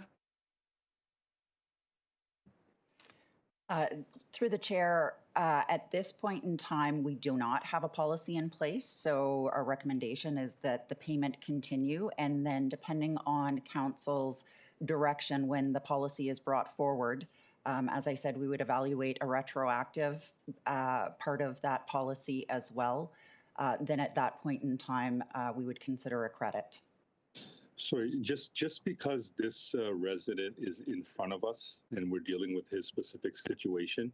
Through the chair, at this point in time, we do not have a policy in place. So our recommendation is that the payment continue. And then depending on council's direction when the policy is brought forward, as I said, we would evaluate a retroactive part of that policy as well. Then at that point in time, we would consider a credit. Sorry, just because this resident is in front of us and we're dealing with his specific situation,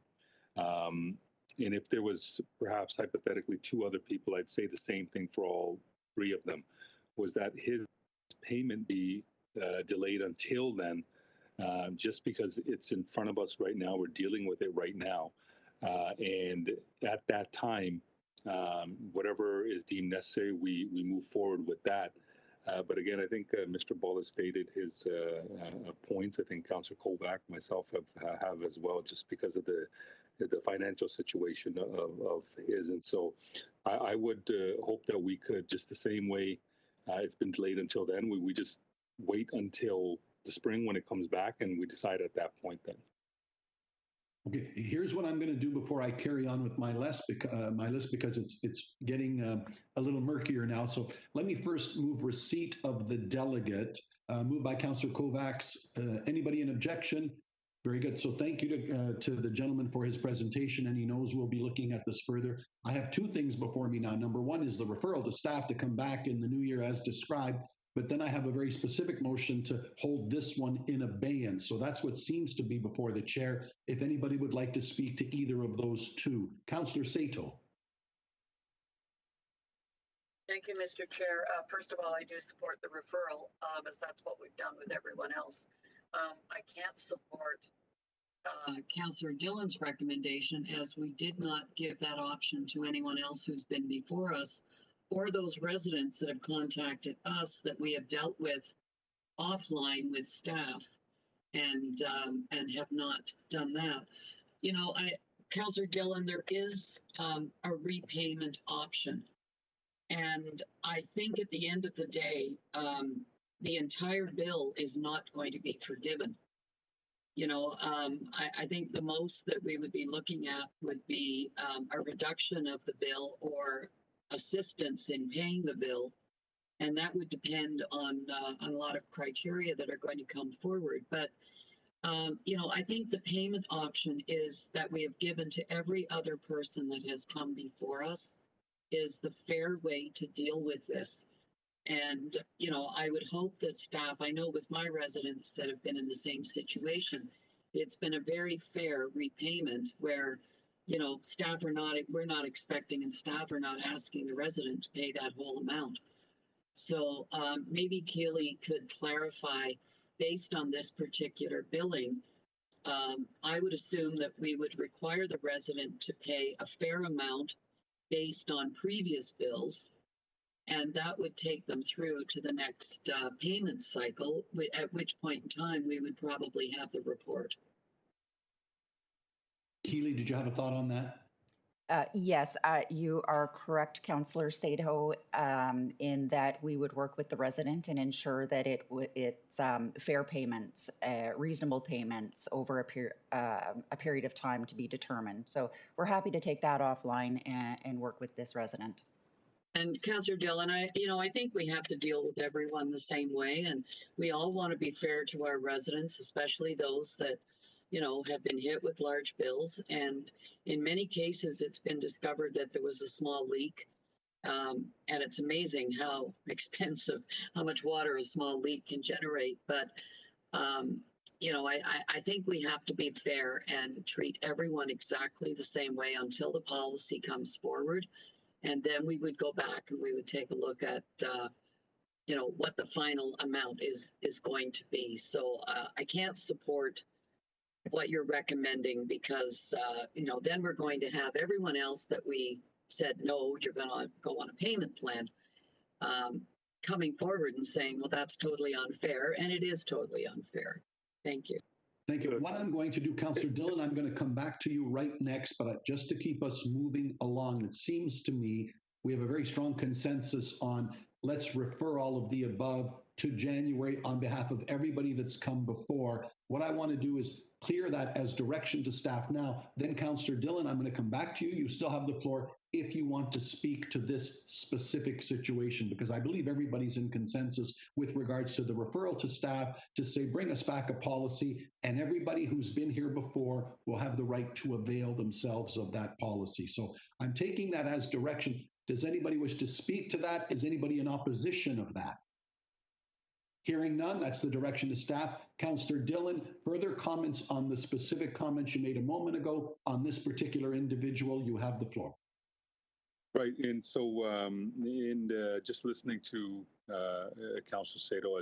and if there was perhaps hypothetically two other people, I'd say the same thing for all three of them, was that his payment be delayed until then, just because it's in front of us right now, we're dealing with it right now, and at that time, whatever is deemed necessary, we move forward with that. But again, I think Mr. Ball has stated his points. I think Councillor Kovac, myself have as well, just because of the financial situation of his. And so I would hope that we could, just the same way it's been delayed until then, we just wait until the spring when it comes back and we decide at that point then. Okay, here's what I'm going to do before I carry on with my list because it's getting a little murkier now. So let me first move receipt of the delegate, moved by Councillor Kovacs. Anybody in objection? Very good. So thank you to the gentleman for his presentation, and he knows we'll be looking at this further. I have two things before me now. Number one is the referral to staff to come back in the new year as described. But then I have a very specific motion to hold this one in abeyance. So that's what seems to be before the chair. If anybody would like to speak to either of those two. Councillor Sato. Thank you, Mr. Chair. First of all, I do support the referral, as that's what we've done with everyone else. I can't support Councillor Dillon's recommendation, as we did not give that option to anyone else who's been before us, or those residents that have contacted us that we have dealt with offline with staff and have not done that. You know, Councillor Dillon, there is a repayment option. And I think at the end of the day, the entire bill is not going to be forgiven. You know, I think the most that we would be looking at would be a reduction of the bill or assistance in paying the bill, and that would depend on a lot of criteria that are going to come forward. But you know, I think the payment option is that we have given to every other person that has come before us is the fair way to deal with this. And you know, I would hope that staff, I know with my residents that have been in the same situation, it's been a very fair repayment where, you know, staff are not, we're not expecting and staff are not asking the resident to pay that whole amount. So maybe Keely could clarify based on this particular billing. I would assume that we would require the resident to pay a fair amount based on previous bills, and that would take them through to the next payment cycle, at which point in time we would probably have the report. Keely, did you have a thought on that? Yes, you are correct, Councillor Sato, in that we would work with the resident and ensure that it's fair payments, reasonable payments over a period of time to be determined. So we're happy to take that offline and work with this resident. And Councillor Dillon, I think we have to deal with everyone the same way, and we all want to be fair to our residents, especially those that, you know, have been hit with large bills. And in many cases, it's been discovered that there was a small leak. And it's amazing how expensive, how much water a small leak can generate. But, you know, I think we have to be fair and treat everyone exactly the same way until the policy comes forward. And then we would go back and we would take a look at, you know, what the final amount is going to be. So I can't support what you're recommending because, you know, then we're going to have everyone else that we said, no, you're going to go on a payment plan, coming forward and saying, well, that's totally unfair. And it is totally unfair. Thank you. Thank you. What I'm going to do, Councillor Dillon, I'm going to come back to you right next, but just to keep us moving along, it seems to me we have a very strong consensus on let's refer all of the above to January on behalf of everybody that's come before. What I want to do is clear that as direction to staff now. Then Councillor Dillon, I'm going to come back to you. You still have the floor if you want to speak to this specific situation, because I believe everybody's in consensus with regards to the referral to staff to say, bring us back a policy, and everybody who's been here before will have the right to avail themselves of that policy. So I'm taking that as direction. Does anybody wish to speak to that? Is anybody in opposition of that? Hearing none, that's the direction to staff. Councillor Dillon, further comments on the specific comments you made a moment ago on this particular individual? You have the floor. Right, and so just listening to Councillor Sato,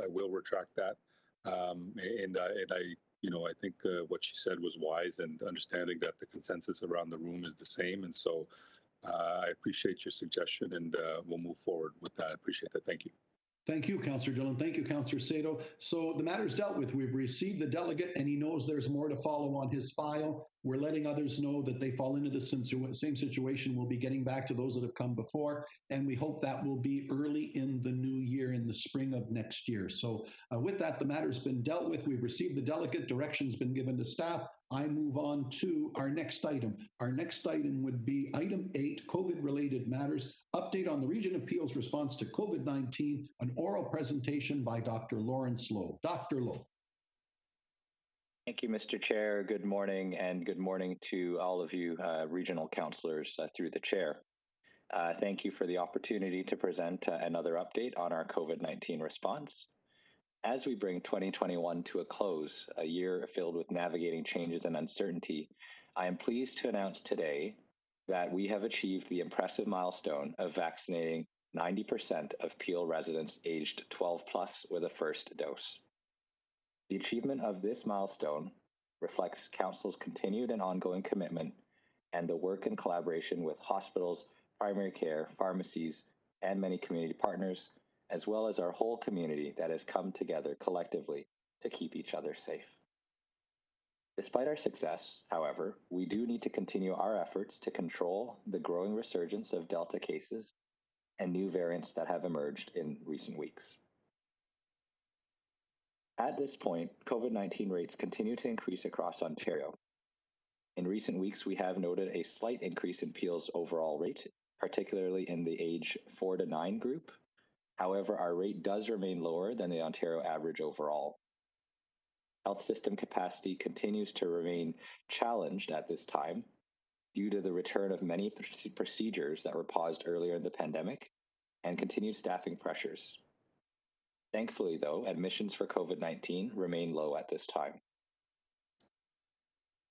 I will retract that, and I, you know, I think what she said was wise, and understanding that the consensus around the room is the same, and so I appreciate your suggestion, and we'll move forward with that. I appreciate that. Thank you. Thank you, Councillor Dillon. Thank you, Councillor Sato. So the matter's dealt with. We've received the delegate, and he knows there's more to follow on his file. We're letting others know that they fall into the same situation. We'll be getting back to those that have come before, and we hope that will be early in the new year, in the spring of next year. So with that, the matter's been dealt with. We've received the delegate. Direction's been given to staff. I move on to our next item. Our next item would be item 8, COVID-related matters, update on the Region of Peel's response to COVID-19, an oral presentation by Dr. Lawrence Lowe. Dr. Lowe. Thank you, Mr. Chair. Good morning, and good morning to all of you regional councillors through the chair. Thank you for the opportunity to present another update on our COVID-19 response. As we bring 2021 to a close, a year filled with navigating changes and uncertainty, I am pleased to announce today that we have achieved the impressive milestone of vaccinating 90% of Peel residents aged 12 plus with a first dose. The achievement of this milestone reflects Council's continued and ongoing commitment and the work and collaboration with hospitals, primary care, pharmacies, and many community partners, as well as our whole community that has come together collectively to keep each other safe. Despite our success, however, we do need to continue our efforts to control the growing resurgence of Delta cases and new variants that have emerged in recent weeks. At this point, COVID-19 rates continue to increase across Ontario. In recent weeks, we have noted a slight increase in Peel's overall rate, particularly in the age 4 to 9 group. However, our rate does remain lower than the Ontario average overall. Health system capacity continues to remain challenged at this time due to the return of many procedures that were paused earlier in the pandemic and continued staffing pressures. Thankfully, though, admissions for COVID-19 remain low at this time.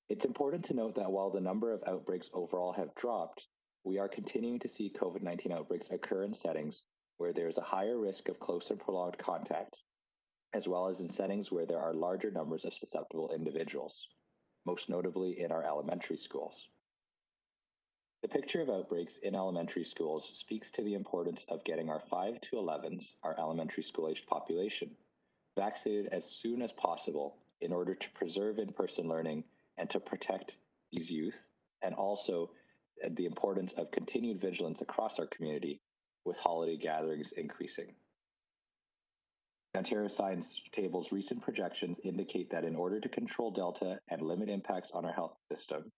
It's important to note that while the number of outbreaks overall have dropped, we are continuing to see COVID-19 outbreaks occur in settings where there is a higher risk of close and prolonged contact, as well as in settings where there are larger numbers of susceptible individuals, most notably in our elementary schools. The picture of outbreaks in elementary schools speaks to the importance of getting our 5 to 11s, our elementary school-aged population, vaccinated as soon as possible in order to preserve in-person learning and to protect these youth, and also the importance of continued vigilance across our community with holiday gatherings increasing. The Ontario Science Table's recent projections indicate that in order to control Delta and limit impacts on our health system,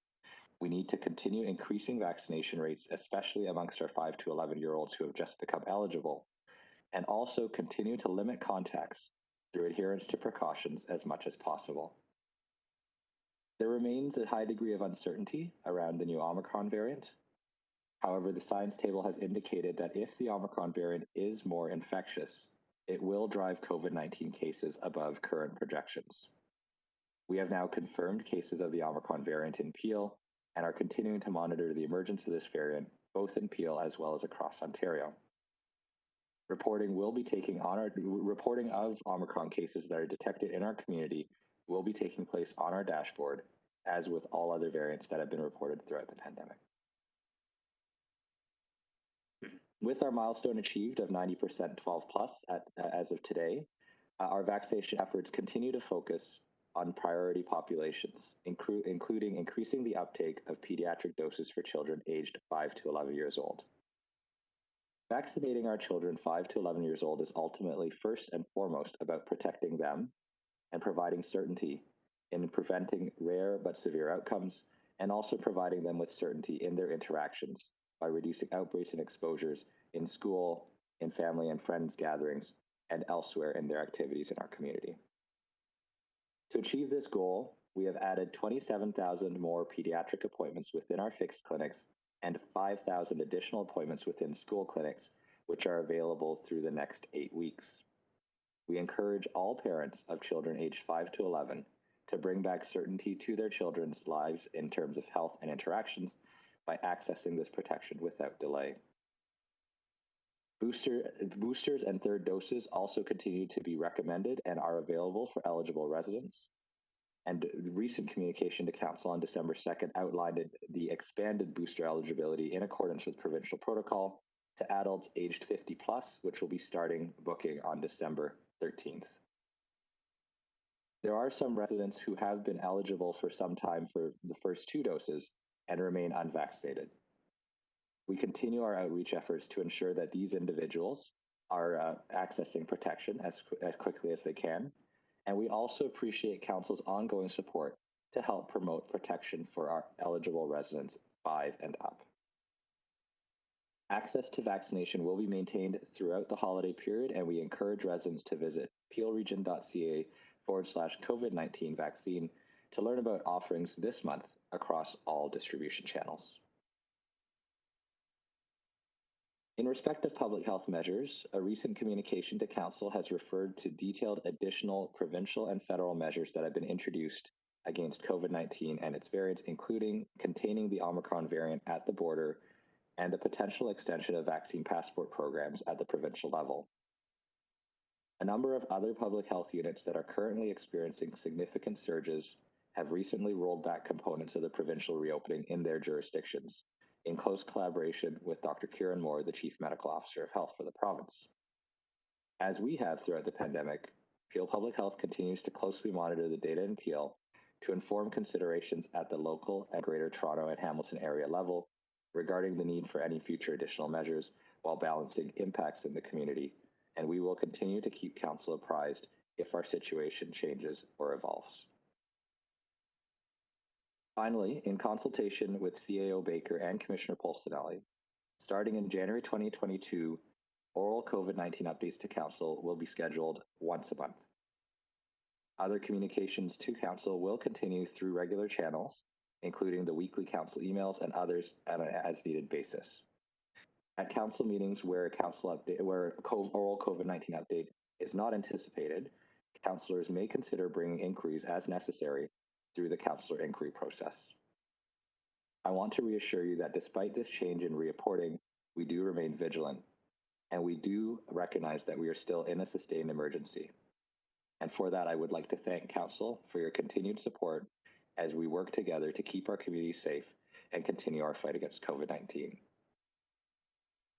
we need to continue increasing vaccination rates, especially amongst our 5 to 11-year-olds who have just become eligible, and also continue to limit contacts through adherence to precautions as much as possible. There remains a high degree of uncertainty around the new Omicron variant. However, the Science Table has indicated that if the Omicron variant is more infectious, it will drive COVID-19 cases above current projections. We have now confirmed cases of the Omicron variant in Peel and are continuing to monitor the emergence of this variant, both in Peel as well as across Ontario. Reporting of Omicron cases that are detected in our community will be taking place on our dashboard, as with all other variants that have been reported throughout the pandemic. With our milestone achieved of 90% 12 plus as of today, our vaccination efforts continue to focus on priority populations, including increasing the uptake of pediatric doses for children aged 5 to 11 years old. Vaccinating our children 5 to 11 years old is ultimately first and foremost about protecting them and providing certainty in preventing rare but severe outcomes, and also providing them with certainty in their interactions by reducing outbreaks and exposures in school, in family and friends gatherings, and elsewhere in their activities in our community. To achieve this goal, we have added 27,000 more pediatric appointments within our fixed clinics and 5,000 additional appointments within school clinics, which are available through the next 8 weeks. We encourage all parents of children aged 5 to 11 to bring back certainty to their children's lives in terms of health and interactions by accessing this protection without delay. Boosters and third doses also continue to be recommended and are available for eligible residents. And recent communication to Council on December 2nd outlined the expanded booster eligibility in accordance with provincial protocol to adults aged 50 plus, which will be starting booking on December 13th. There are some residents who have been eligible for some time for the first 2 doses and remain unvaccinated. We continue our outreach efforts to ensure that these individuals are accessing protection as quickly as they can. And we also appreciate Council's ongoing support to help promote protection for our eligible residents 5 and up. Access to vaccination will be maintained throughout the holiday period, and we encourage residents to visit peelregion.ca/COVID-19 vaccine to learn about offerings this month across all distribution channels. In respect of public health measures, a recent communication to Council has referred to detailed additional provincial and federal measures that have been introduced against COVID-19 and its variants, including containing the Omicron variant at the border and the potential extension of vaccine passport programs at the provincial level. A number of other public health units that are currently experiencing significant surges have recently rolled back components of the provincial reopening in their jurisdictions, in close collaboration with Dr. Kieran Moore, the Chief Medical Officer of Health for the province. As we have throughout the pandemic, Peel Public Health continues to closely monitor the data in Peel to inform considerations at the local and Greater Toronto and Hamilton area level regarding the need for any future additional measures while balancing impacts in the community, and we will continue to keep Council apprised if our situation changes or evolves. Finally, in consultation with CAO Baker and Commissioner Polsinelli, starting in January 2022, oral COVID-19 updates to Council will be scheduled once a month. Other communications to Council will continue through regular channels, including the weekly Council emails and others on an as-needed basis. At Council meetings where oral COVID-19 update is not anticipated, Councillors may consider bringing inquiries as necessary through the Councillor inquiry process. I want to reassure you that despite this change in reporting, we do remain vigilant, and we do recognize that we are still in a sustained emergency. And for that, I would like to thank Council for your continued support as we work together to keep our community safe and continue our fight against COVID-19.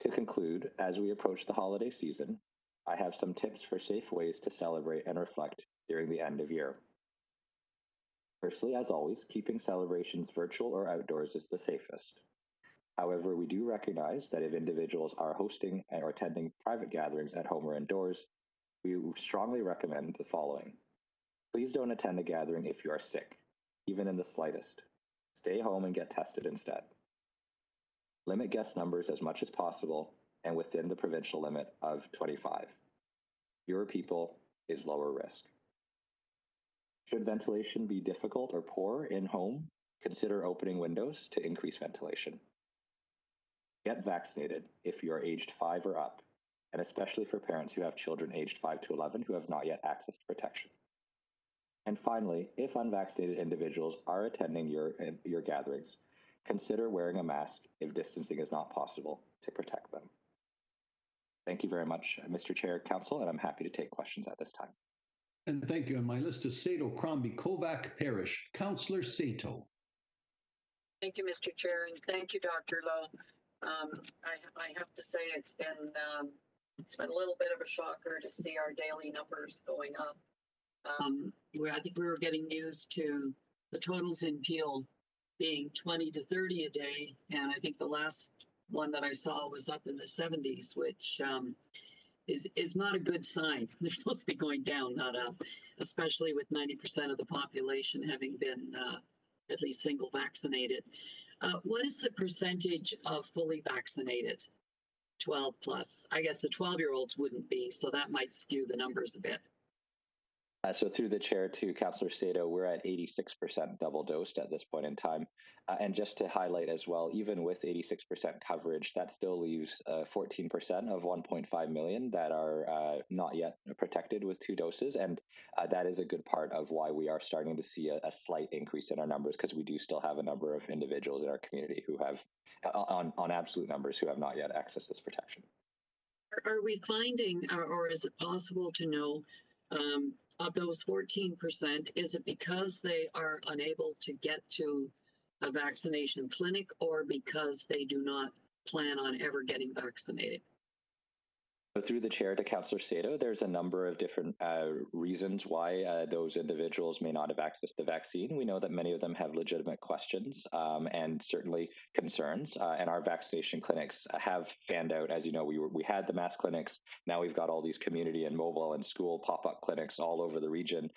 To conclude, as we approach the holiday season, I have some tips for safe ways to celebrate and reflect during the end of year. Firstly, as always, keeping celebrations virtual or outdoors is the safest. However, we do recognize that if individuals are hosting or attending private gatherings at home or indoors, we strongly recommend the following. Please don't attend a gathering if you are sick, even in the slightest. Stay home and get tested instead. Limit guest numbers as much as possible and within the provincial limit of 25. Fewer people is lower risk. Should ventilation be difficult or poor in home, consider opening windows to increase ventilation. Get vaccinated if you are aged 5 or up, and especially for parents who have children aged 5 to 11 who have not yet accessed protection. And finally, if unvaccinated individuals are attending your gatherings, consider wearing a mask if distancing is not possible to protect them. Thank you very much, Mr. Chair, Council, and I'm happy to take questions at this time. And thank you. On my list is Sato, Crombie, Kovac, Parrish. Councillor Sato. Thank you, Mr. Chair, and thank you, Dr. Lowe. I have to say it's been a little bit of a shocker to see our daily numbers going up. I think we were getting used to the totals in Peel being 20 to 30 a day, and I think the last one that I saw was up in the 70s, which is not a good sign. They're supposed to be going down, not up, especially with 90% of the population having been at least single vaccinated. What is the percentage of fully vaccinated 12 plus? I guess the 12-year-olds wouldn't be, so that might skew the numbers a bit. So through the chair to Councillor Sato, we're at 86% double dosed at this point in time. And just to highlight as well, even with 86% coverage, that still leaves 14% of 1.5 million that are not yet protected with 2 doses. And that is a good part of why we are starting to see a slight increase in our numbers, because we do still have a number of individuals in our community who have, on absolute numbers, who have not yet accessed this protection. Are we finding, or is it possible to know, of those 14%, is it because they are unable to get to a vaccination clinic, or because they do not plan on ever getting vaccinated? So through the chair to Councillor Sato, there's a number of different reasons why those individuals may not have accessed the vaccine. We know that many of them have legitimate questions and certainly concerns. And our vaccination clinics have fanned out. As you know, we had the mass clinics. Now we've got all these community and mobile and school pop-up clinics all over the region.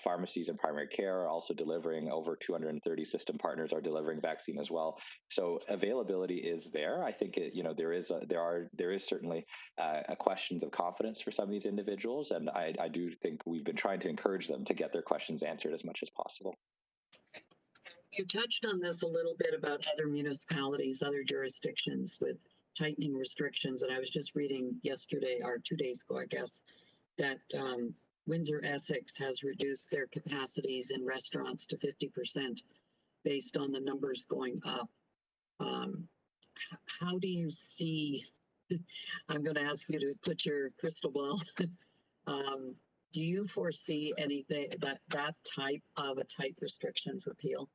Pharmacies and primary care are also delivering. Over 230 system partners are delivering vaccine as well. So availability is there. I think there is certainly questions of confidence for some of these individuals, and I do think we've been trying to encourage them to get their questions answered as much as possible. You touched on this a little bit about other municipalities, other jurisdictions with tightening restrictions, and I was just reading yesterday, or 2 days ago, I guess, that Windsor-Essex has reduced their capacities in restaurants to 50% based on the numbers going up. How do you see, I'm going to ask you to put your crystal ball, do you foresee anything, that type of a tight restriction for Peel?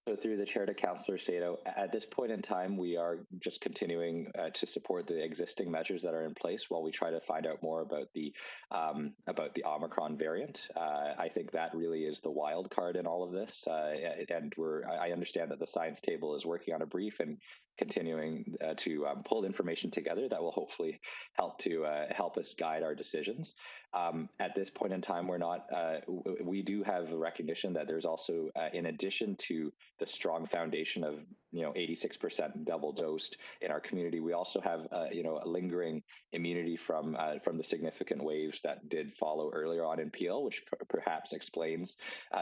So through the chair to Councillor Sato, at this point in time, we are just continuing to support the existing measures that are in place while we try to find out more about the Omicron variant. I think that really is the wild card in all of this, and I understand that the science table is working on a brief and continuing to pull information together that will hopefully help us guide our decisions. At this point in time, we do have a recognition that there's also, in addition to the strong foundation of 86% double dosed in our community, we also have a lingering immunity from the significant waves that did follow earlier on in Peel, which perhaps explains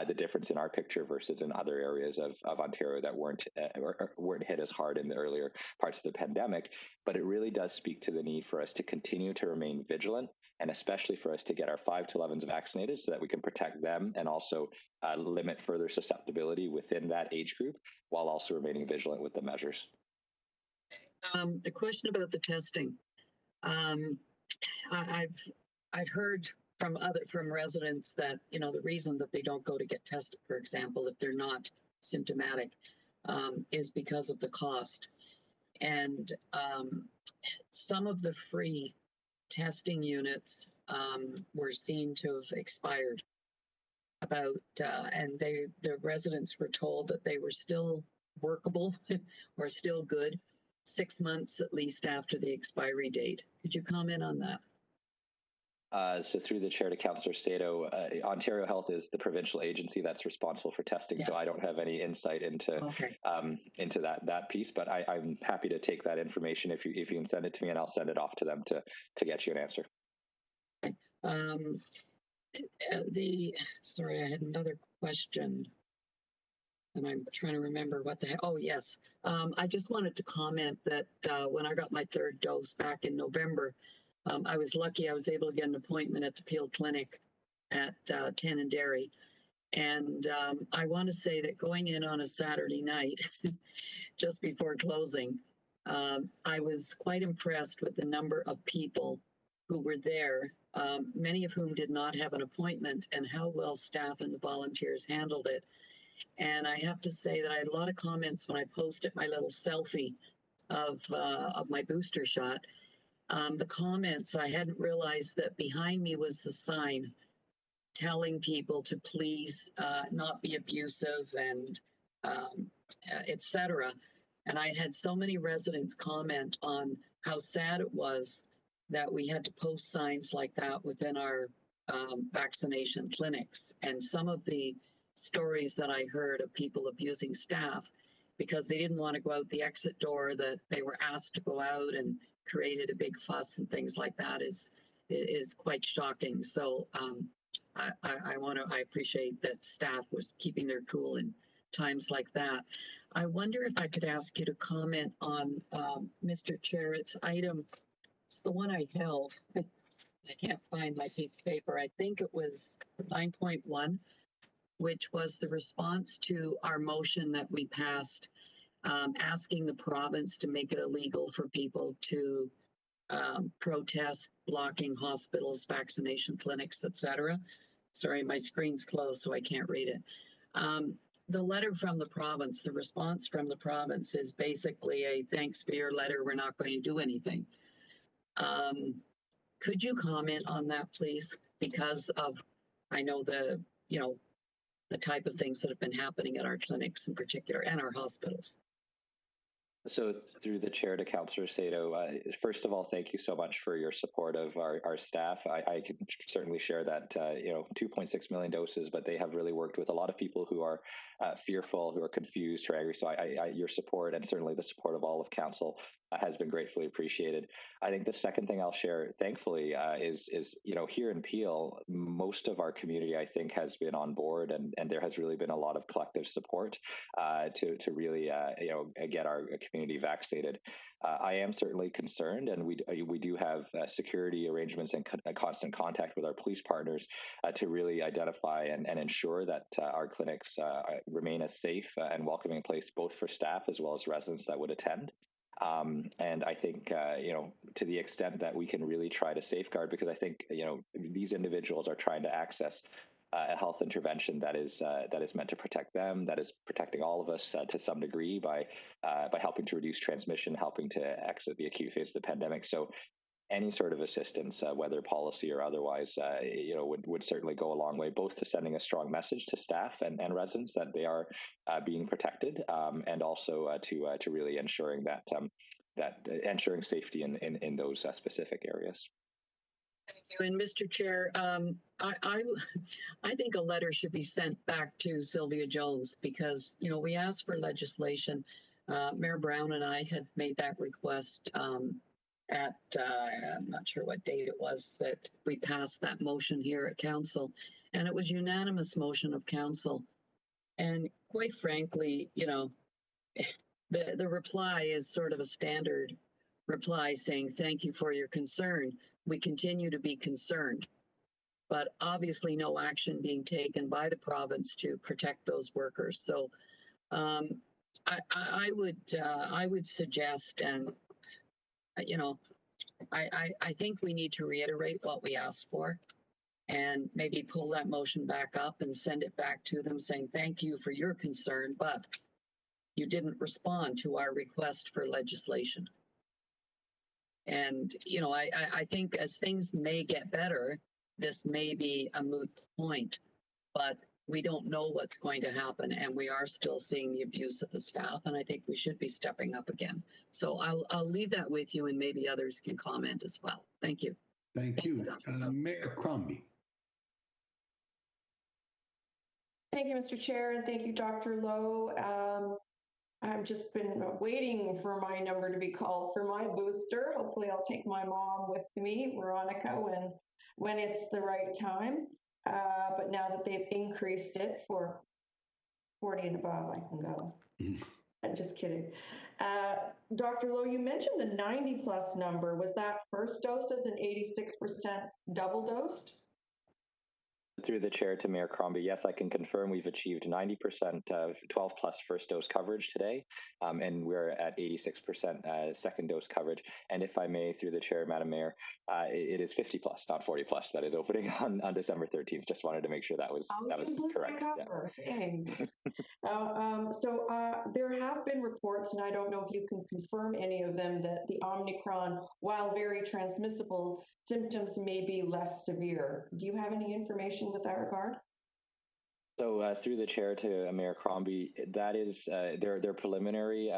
the difference in our picture versus in other areas of Ontario that weren't hit as hard in the earlier parts of the pandemic. But it really does speak to the need for us to continue to remain vigilant, and especially for us to get our 5 to 11s vaccinated so that we can protect them and also limit further susceptibility within that age group, while also remaining vigilant with the measures. A question about the testing. I've heard from residents that the reason that they don't go to get tested, for example, if they're not symptomatic, is because of the cost. And some of the free testing units were seen to have expired and the residents were told that they were still workable or still good 6 months at least after the expiry date. Could you comment on that? So through the chair to Councillor Sato, Ontario Health is the provincial agency that's responsible for testing, so I don't have any insight into that piece, but I'm happy to take that information if you can send it to me, and I'll send it off to them to get you an answer. Sorry, I had another question, and I'm trying to remember what the heck. Oh, yes. I just wanted to comment that when I got my 3rd dose back in November, I was lucky I was able to get an appointment at the Peel Clinic at 10 and Derry. And I want to say that going in on a Saturday night, just before closing, I was quite impressed with the number of people who were there, many of whom did not have an appointment, and how well staff and the volunteers handled it. And I have to say that I had a lot of comments when I posted my little selfie of my booster shot. The comments, I hadn't realized that behind me was the sign telling people to please not be abusive and etc. And I had so many residents comment on how sad it was that we had to post signs like that within our vaccination clinics. And some of the stories that I heard of people abusing staff because they didn't want to go out the exit door that they were asked to go out and created a big fuss and things like that is quite shocking. So I appreciate that staff was keeping their cool in times like that. I wonder if I could ask you to comment on, Mr. Chair, it's the one I held. I can't find my piece of paper. I think it was 9.1, which was the response to our motion that we passed, asking the province to make it illegal for people to protest blocking hospitals, vaccination clinics, etc. Sorry, my screen's closed, so I can't read it. The letter from the province, the response from the province is basically a thanks for your letter, we're not going to do anything. Could you comment on that, please? Because of, I know the type of things that have been happening at our clinics in particular and our hospitals. So through the chair to Councillor Sato, first of all, thank you so much for your support of our staff. I can certainly share that, 2.6 million doses, but they have really worked with a lot of people who are fearful, who are confused, who are angry. So your support and certainly the support of all of Council has been gratefully appreciated. I think the second thing I'll share, thankfully, is here in Peel, most of our community, I think, has been on board, and there has really been a lot of collective support to really get our community vaccinated. I am certainly concerned, and we do have security arrangements and constant contact with our police partners to really identify and ensure that our clinics remain a safe and welcoming place both for staff as well as residents that would attend. And I think, to the extent that we can really try to safeguard, because I think, these individuals are trying to access a health intervention that is meant to protect them, that is protecting all of us to some degree by helping to reduce transmission, helping to exit the acute phase of the pandemic. So any sort of assistance, whether policy or otherwise, would certainly go a long way, both to sending a strong message to staff and residents that they are being protected, and also to really ensuring that ensuring safety in those specific areas. Thank you. And Mr. Chair, I think a letter should be sent back to Sylvia Jones because, we asked for legislation. Mayor Brown and I had made that request at, I'm not sure what date it was that we passed that motion here at council, and it was unanimous motion of council. And quite frankly, the reply is sort of a standard reply saying, thank you for your concern. We continue to be concerned, but obviously no action being taken by the province to protect those workers. So I would suggest, and I think we need to reiterate what we asked for and maybe pull that motion back up and send it back to them saying, thank you for your concern, but you didn't respond to our request for legislation. And, I think as things may get better, this may be a moot point, but we don't know what's going to happen. And we are still seeing the abuse of the staff. And I think we should be stepping up again. So I'll leave that with you and maybe others can comment as well. Thank you. Thank you. Mayor Crombie. Thank you, Mr. Chair, and thank you, Dr. Lowe. I've just been waiting for my number to be called for my booster. Hopefully I'll take my mom with me, Veronica, when it's the right time. But now that they've increased it for 40 and above, I can go. I'm just kidding. Dr. Lowe, you mentioned a 90 plus number. Was that first doses and 86% double dosed? Through the chair to Mayor Crombie, yes, I can confirm we've achieved 90% of 12 plus first dose coverage today, and we're at 86% second dose coverage. And if I may, through the chair, Madam Mayor, it is 50 plus, not 40 plus. That is opening on December 13th. Just wanted to make sure that was correct. Yeah. Thanks. So there have been reports, and I don't know if you can confirm any of them, that the Omicron, while very transmissible, symptoms may be less severe. Do you have any information with that regard? So through the chair to Mayor Crombie, that is there are preliminary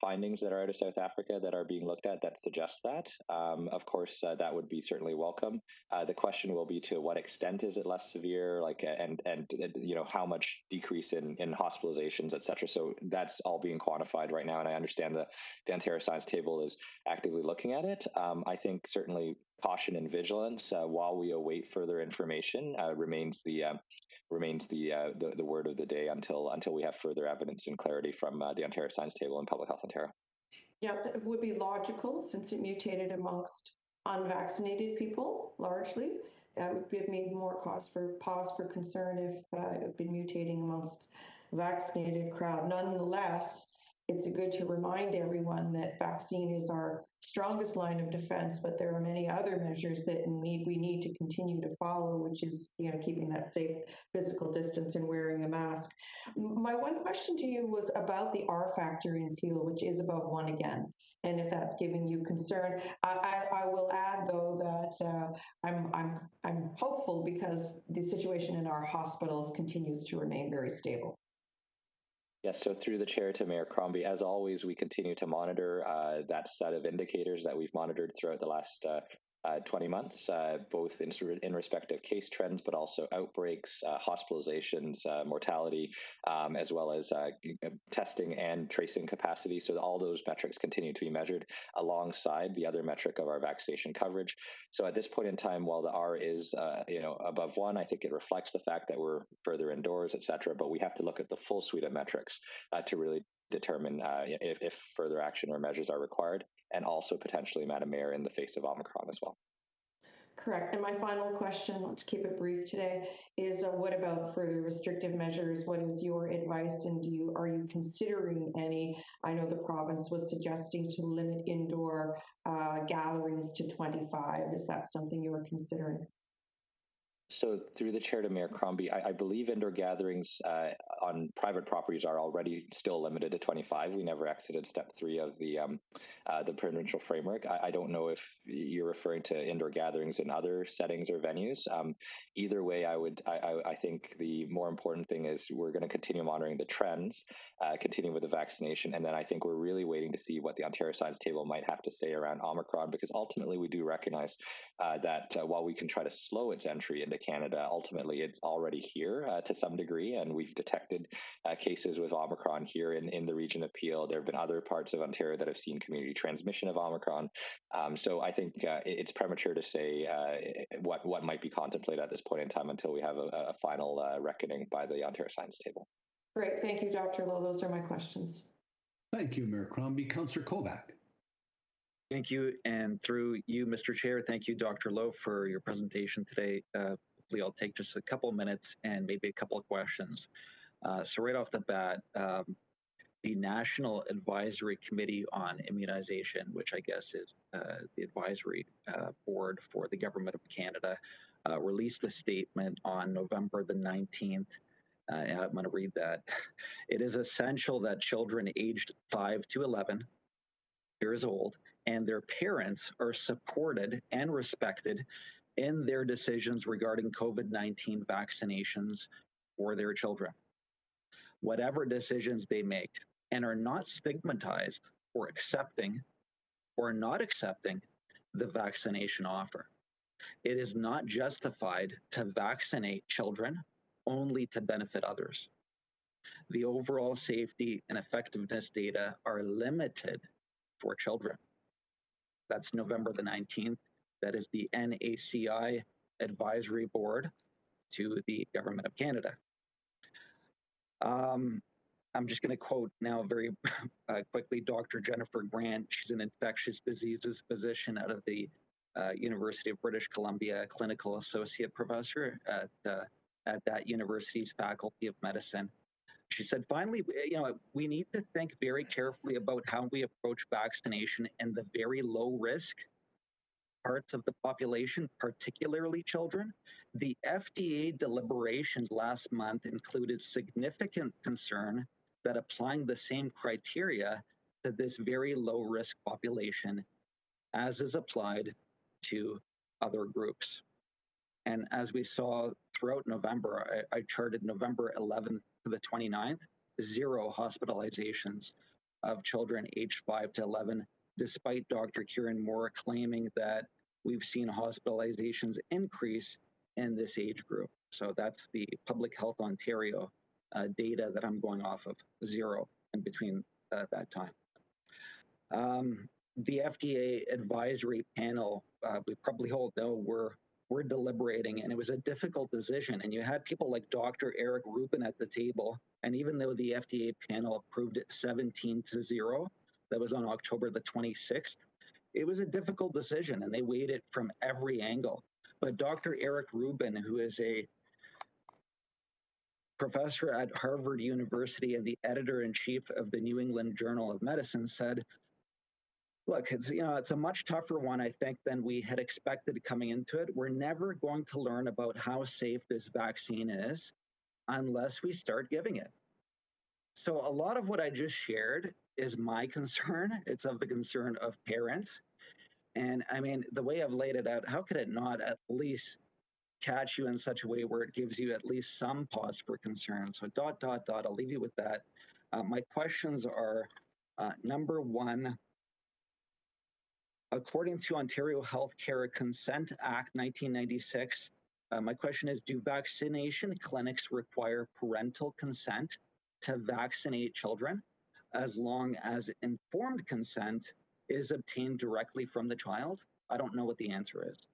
findings that are out of South Africa that are being looked at that suggest that. Of course, that would be certainly welcome. The question will be to what extent is it less severe, like and you know how much decrease in hospitalizations, et cetera. So that's all being quantified right now, and I understand the Ontario Science Table is actively looking at it. I think certainly caution and vigilance while we await further information remains the word of the day until we have further evidence and clarity from the Ontario Science Table and Public Health Ontario. Yeah, it would be logical since it mutated amongst unvaccinated people largely. That would give me more pause for concern if it had been mutating amongst vaccinated crowd. Nonetheless, it's good to remind everyone that vaccine is our strongest line of defense, but there are many other measures that we need to continue to follow, which is keeping that safe physical distance and wearing a mask. My one question to you was about the R factor in Peel, which is above 1 again, and if that's giving you concern. I will add though that I'm hopeful because the situation in our hospitals continues to remain very stable. Yes, so through the chair to Mayor Crombie, as always, we continue to monitor that set of indicators that we've monitored throughout the last 20 months, both in respect of case trends, but also outbreaks, hospitalizations, mortality, as well as testing and tracing capacity. So all those metrics continue to be measured alongside the other metric of our vaccination coverage. So at this point in time, while the R is above 1, I think it reflects the fact that we're further indoors, et cetera, but we have to look at the full suite of metrics to really determine if further action or measures are required, and also potentially, Madam Mayor, in the face of Omicron as well. Correct. And my final question, let's keep it brief today, is what about further restrictive measures? What is your advice, and are you considering any? I know the province was suggesting to limit indoor gatherings to 25. Is that something you are considering? So through the chair to Mayor Crombie, I believe indoor gatherings on private properties are already still limited to 25. We never exited step 3 of the provincial framework. I don't know if you're referring to indoor gatherings in other settings or venues. Either way, I think the more important thing is we're going to continue monitoring the trends, continue with the vaccination, and then I think we're really waiting to see what the Ontario Science Table might have to say around Omicron, because ultimately we do recognize that while we can try to slow its entry into Canada, ultimately it's already here to some degree, and we've detected cases with Omicron here in the region of Peel. There have been other parts of Ontario that have seen community transmission of Omicron. So I think it's premature to say what might be contemplated at this point in time until we have a final reckoning by the Ontario Science Table. Great. Thank you, Dr. Lowe. Those are my questions. Thank you, Mayor Crombie. Councillor Kovac. Thank you. And through you, Mr. Chair, thank you, Dr. Lowe, for your presentation today. Hopefully I'll take just a couple of minutes and maybe a couple of questions. So right off the bat, the National Advisory Committee on Immunization, which I guess is the advisory board for the Government of Canada, released a statement on November the 19th. I'm going to read that. It is essential that children aged 5 to 11 years old and their parents are supported and respected in their decisions regarding COVID-19 vaccinations for their children. Whatever decisions they make, and are not stigmatized for accepting or not accepting the vaccination offer. It is not justified to vaccinate children only to benefit others. The overall safety and effectiveness data are limited for children. That's November the 19th. That is the NACI Advisory Board to the Government of Canada. I'm just going to quote now very quickly Dr. Jennifer Grant. She's an infectious diseases physician out of the University of British Columbia, clinical associate professor at that university's Faculty of Medicine. She said, finally, we need to think very carefully about how we approach vaccination in the very low risk parts of the population, particularly children. The FDA deliberations last month included significant concern that applying the same criteria to this very low risk population as is applied to other groups. And as we saw throughout November, I charted November 11th to the 29th, 0 hospitalizations of children aged 5 to 11, despite Dr. Kieran Moore claiming that we've seen hospitalizations increase in this age group. So that's the Public Health Ontario data that I'm going off of, 0 in between that time. The FDA advisory panel, we probably all know, we're deliberating, and it was a difficult decision. And you had people like Dr. Eric Rubin at the table, and even though the FDA panel approved it 17-0, that was on October the 26th, it was a difficult decision, and they weighed it from every angle. But Dr. Eric Rubin, who is a professor at Harvard University and the editor-in-chief of the New England Journal of Medicine, said, look, it's a much tougher one, I think, than we had expected coming into it. We're never going to learn about how safe this vaccine is unless we start giving it. So a lot of what I just shared is my concern. It's of the concern of parents. And I mean, the way I've laid it out, how could it not at least catch you in such a way where it gives you at least some pause for concern? So ... I'll leave you with that. My questions are, number one, according to Ontario Healthcare Consent Act 1996, my question is, do vaccination clinics require parental consent to vaccinate children as long as informed consent is obtained directly from the child? I don't know what the answer is.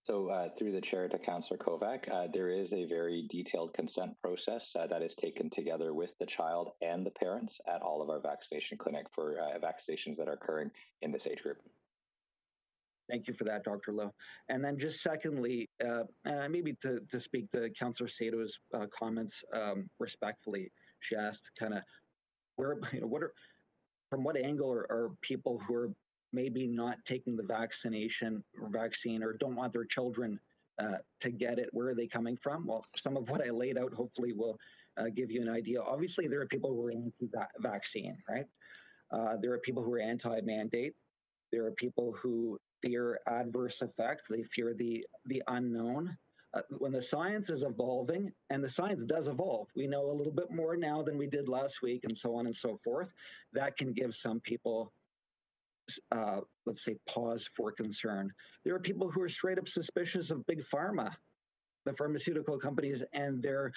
So through the chair to Councillor Kovac, there is a very detailed consent process that is taken together with the child and the parents at all of our vaccination clinic for vaccinations that are occurring in this age group. Thank you for that, Dr. Lowe. And then just secondly, maybe to speak to Councillor Sato's comments respectfully, she asked kind of from what angle are people who are maybe not taking the vaccine or don't want their children to get it, where are they coming from? Well, some of what I laid out hopefully will give you an idea. Obviously, there are people who are anti-vaccine, right? There are people who are anti-mandate. There are people who fear adverse effects. They fear the unknown. When the science is evolving, and the science does evolve, we know a little bit more now than we did last week, and so on and so forth. That can give some people, let's say, pause for concern. There are people who are straight up suspicious of big pharma, the pharmaceutical companies, and their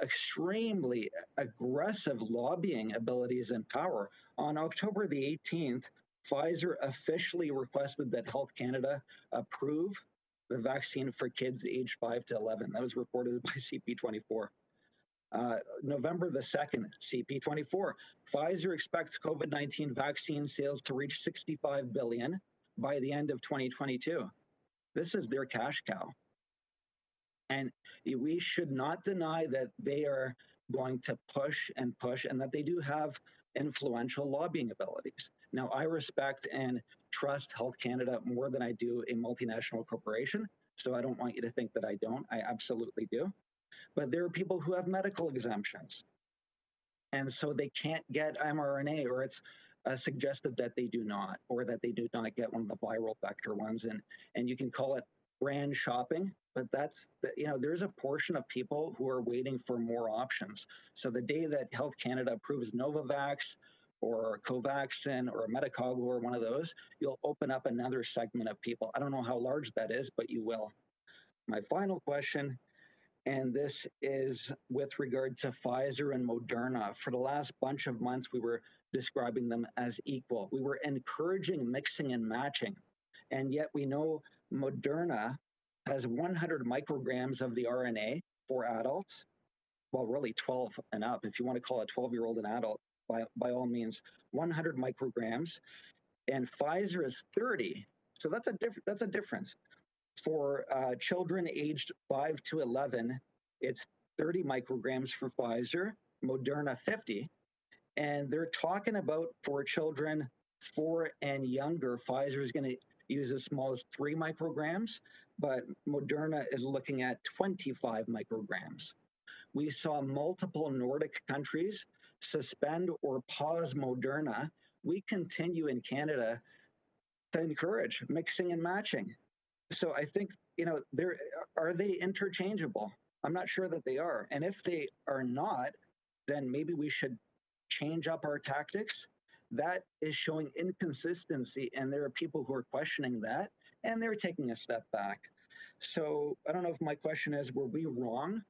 extremely aggressive lobbying abilities and power. On October the 18th, Pfizer officially requested that Health Canada approve the vaccine for kids aged 5 to 11. That was reported by CP24. November the 2nd, CP24. Pfizer expects COVID-19 vaccine sales to reach $65 billion by the end of 2022. This is their cash cow. And we should not deny that they are going to push and that they do have influential lobbying abilities. Now, I respect and trust Health Canada more than I do a multinational corporation, so I don't want you to think that I don't. I absolutely do. But there are people who have medical exemptions, and so they can't get mRNA, or it's suggested that they do not, or that they do not get one of the viral vector ones. And you can call it brand shopping, but that's, there's a portion of people who are waiting for more options. So the day that Health Canada approves Novavax or Covaxin or Medicago or one of those, you'll open up another segment of people. I don't know how large that is, but you will. My final question, and this is with regard to Pfizer and Moderna. For the last bunch of months, we were describing them as equal. We were encouraging mixing and matching. And yet we know Moderna has 100 micrograms of the RNA for adults. Well, really 12 and up. If you want to call a 12-year-old an adult, by all means, 100 micrograms. And Pfizer is 30. So that's a difference. For children aged 5 to 11, it's 30 micrograms for Pfizer, Moderna 50. And they're talking about for children 4 and younger, Pfizer is going to use as small as 3 micrograms, but Moderna is looking at 25 micrograms. We saw multiple Nordic countries suspend or pause Moderna. We continue in Canada to encourage mixing and matching. So I think are they interchangeable? I'm not sure that they are. And if they are not, then maybe we should change up our tactics. That is showing inconsistency, and there are people who are questioning that, and they're taking a step back. So I don't know if my question is, were we wrong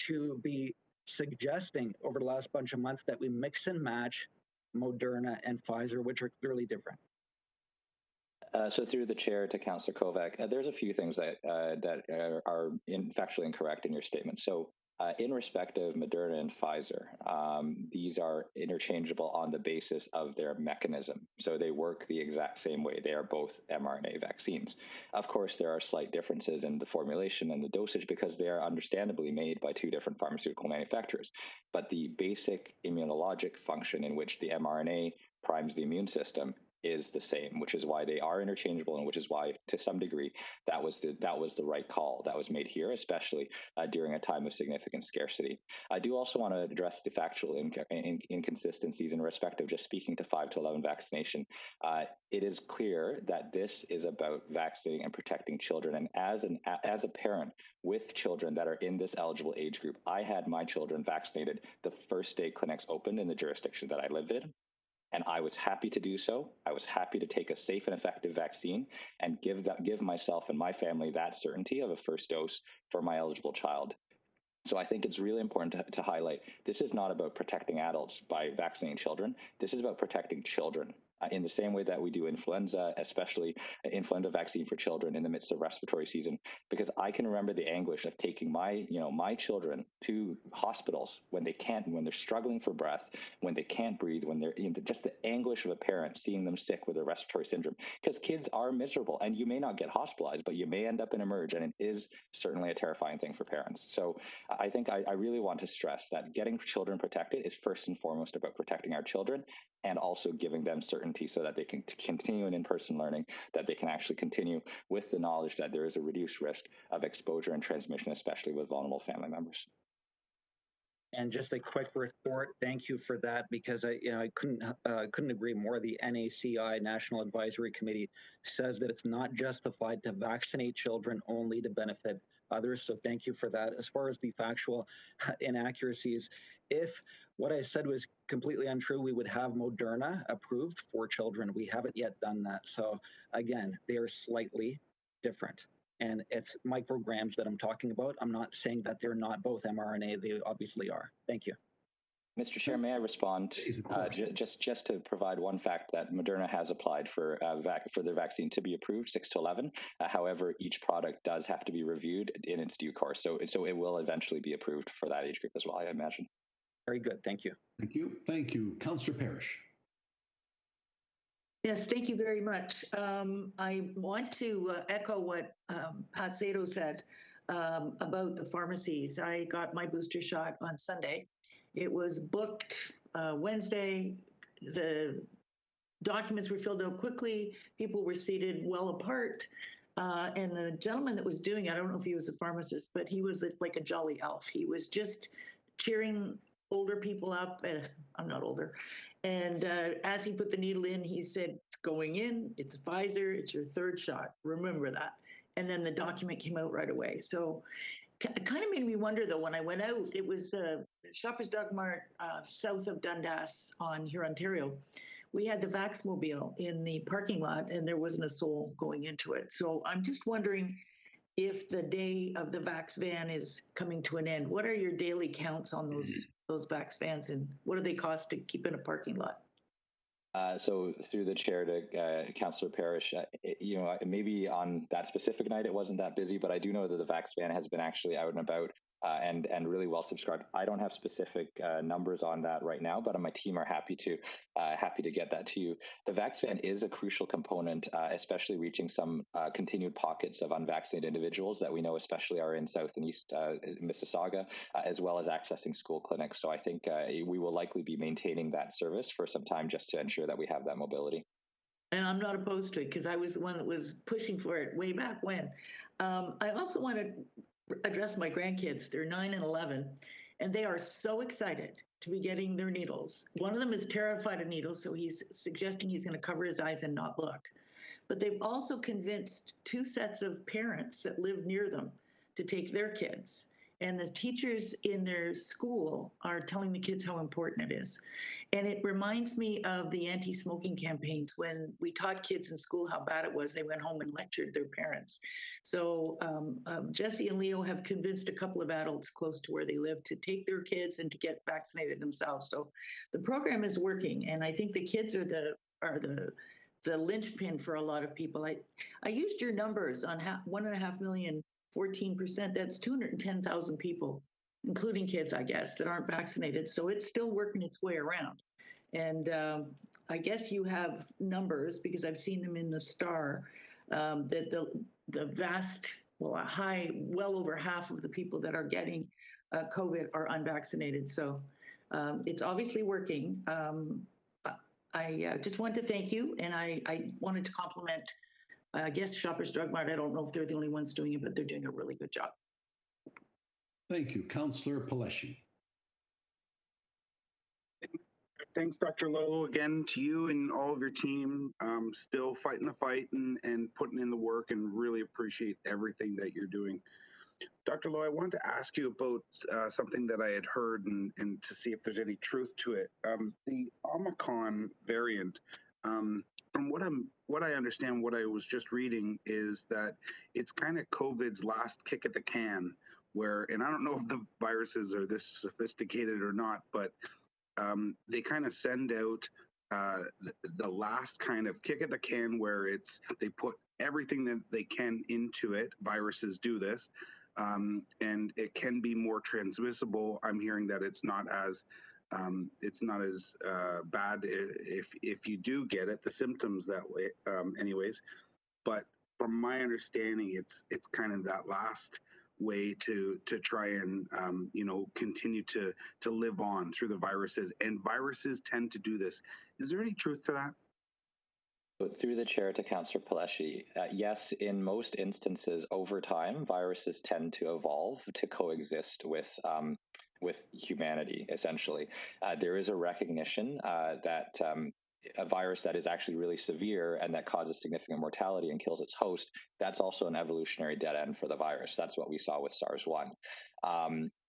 to be suggesting over the last bunch of months that we mix and match Moderna and Pfizer, which are clearly different? So through the chair to Councillor Kovac, there's a few things that are factually incorrect in your statement. So in respect of Moderna and Pfizer, these are interchangeable on the basis of their mechanism. So they work the exact same way. They are both mRNA vaccines. Of course, there are slight differences in the formulation and the dosage because they are understandably made by two different pharmaceutical manufacturers. But the basic immunologic function in which the mRNA primes the immune system is the same, which is why they are interchangeable, and which is why, to some degree, that was the right call that was made here, especially during a time of significant scarcity. I do also want to address the factual inconsistencies in respect of just speaking to 5 to 11 vaccination. It is clear that this is about vaccinating and protecting children, and as a parent with children that are in this eligible age group, I had my children vaccinated the first day clinics opened in the jurisdiction that I lived in. And I was happy to do so. I was happy to take a safe and effective vaccine and give myself and my family that certainty of a first dose for my eligible child. So I think it's really important to highlight, this is not about protecting adults by vaccinating children. This is about protecting children in the same way that we do influenza, especially influenza vaccine for children in the midst of respiratory season. Because I can remember the anguish of taking my children to hospitals when they're struggling for breath, when they can't breathe, when they're just the anguish of a parent seeing them sick with a respiratory syndrome. Because kids are miserable, and you may not get hospitalized, but you may end up in emerge, and it is certainly a terrifying thing for parents. So I think I really want to stress that getting children protected is first and foremost about protecting our children, and also giving them certainty so that they can continue in in-person learning, that they can actually continue with the knowledge that there is a reduced risk of exposure and transmission, especially with vulnerable family members. And just a quick report, thank you for that, because I couldn't agree more. The NACI, National Advisory Committee, says that it's not justified to vaccinate children only to benefit others. So thank you for that. As far as the factual inaccuracies, if what I said was completely untrue, we would have Moderna approved for children. We haven't yet done that. So again, they are slightly different. And it's micrograms that I'm talking about. I'm not saying that they're not both mRNA. They obviously are. Thank you. Mr. Chair, may I respond? Just to provide one fact that Moderna has applied for their vaccine to be approved, 6 to 11. However, each product does have to be reviewed in its due course. So it will eventually be approved for that age group as well, I imagine. Very good. Thank you. Thank you. Thank you. Councillor Parrish. Yes, thank you very much. I want to echo what Pat Sato said about the pharmacies. I got my booster shot on Sunday. It was booked Wednesday. The documents were filled out quickly. People were seated well apart. And the gentleman that was doing it, I don't know if he was a pharmacist, but he was like a jolly elf. He was just cheering older people up. I'm not older. And as he put the needle in, he said, it's going in, it's Pfizer, it's your third shot. Remember that. And then the document came out right away. So it kind of made me wonder, though, when I went out, it was Shoppers Drug Mart south of Dundas on Hurontario. We had the Vaxmobile in the parking lot, and there wasn't a soul going into it. So I'm just wondering if the day of the Vax van is coming to an end. What are your daily counts on those Vax vans, and what do they cost to keep in a parking lot? So through the chair to Councillor Parrish, maybe on that specific night it wasn't that busy, but I do know that the Vax van has been actually out and about and really well subscribed. I don't have specific numbers on that right now, but my team are happy to get that to you. The Vax van is a crucial component, especially reaching some continued pockets of unvaccinated individuals that we know especially are in South and East Mississauga, as well as accessing school clinics. So I think we will likely be maintaining that service for some time just to ensure that we have that mobility. And I'm not opposed to it because I was the one that was pushing for it way back when. I also want to address my grandkids. They're 9 and 11, and they are so excited to be getting their needles. One of them is terrified of needles, so he's suggesting he's going to cover his eyes and not look. but they've also convinced 2 sets of parents that live near them to take their kids. And the teachers in their school are telling the kids how important it is. And it reminds me of the anti-smoking campaigns when we taught kids in school how bad it was. They went home and lectured their parents. So Jesse and Leo have convinced a couple of adults close to where they live to take their kids and to get vaccinated themselves. So the program is working, and I think the kids are the linchpin for a lot of people. I used your numbers on 1.5 million. 14%, that's 210,000 people, including kids, I guess, that aren't vaccinated. So it's still working its way around. And I guess you have numbers, because I've seen them in the Star, that the vast, well over half of the people that are getting COVID are unvaccinated. So it's obviously working. I just want to thank you, and I wanted to compliment I guess Shoppers Drug Mart, I don't know if they're the only ones doing it, but they're doing a really good job. Thank you. Councillor Paleshi. Thanks, Dr. Lowe, again to you and all of your team. Still fighting the fight and putting in the work, and really appreciate everything that you're doing. Dr. Lowe, I wanted to ask you about something that I had heard and to see if there's any truth to it. The Omicron variant, from what I understand, what I was just reading is that it's kind of COVID's last kick at the can, where, and I don't know if the viruses are this sophisticated or not, but they kind of send out the last kind of kick at the can, where they put everything that they can into it. Viruses do this, and it can be more transmissible. I'm hearing that it's not as bad if you do get it, the symptoms that way, anyways. But from my understanding, it's kind of that last way to try and continue to live on through the viruses, and viruses tend to do this. Is there any truth to that? Through the chair to Councillor Paleshi, yes, in most instances, over time, viruses tend to evolve to coexist with humanity. Essentially, there is a recognition that a virus that is actually really severe and that causes significant mortality and kills its host, that's also an evolutionary dead end for the virus. That's what we saw with SARS-1.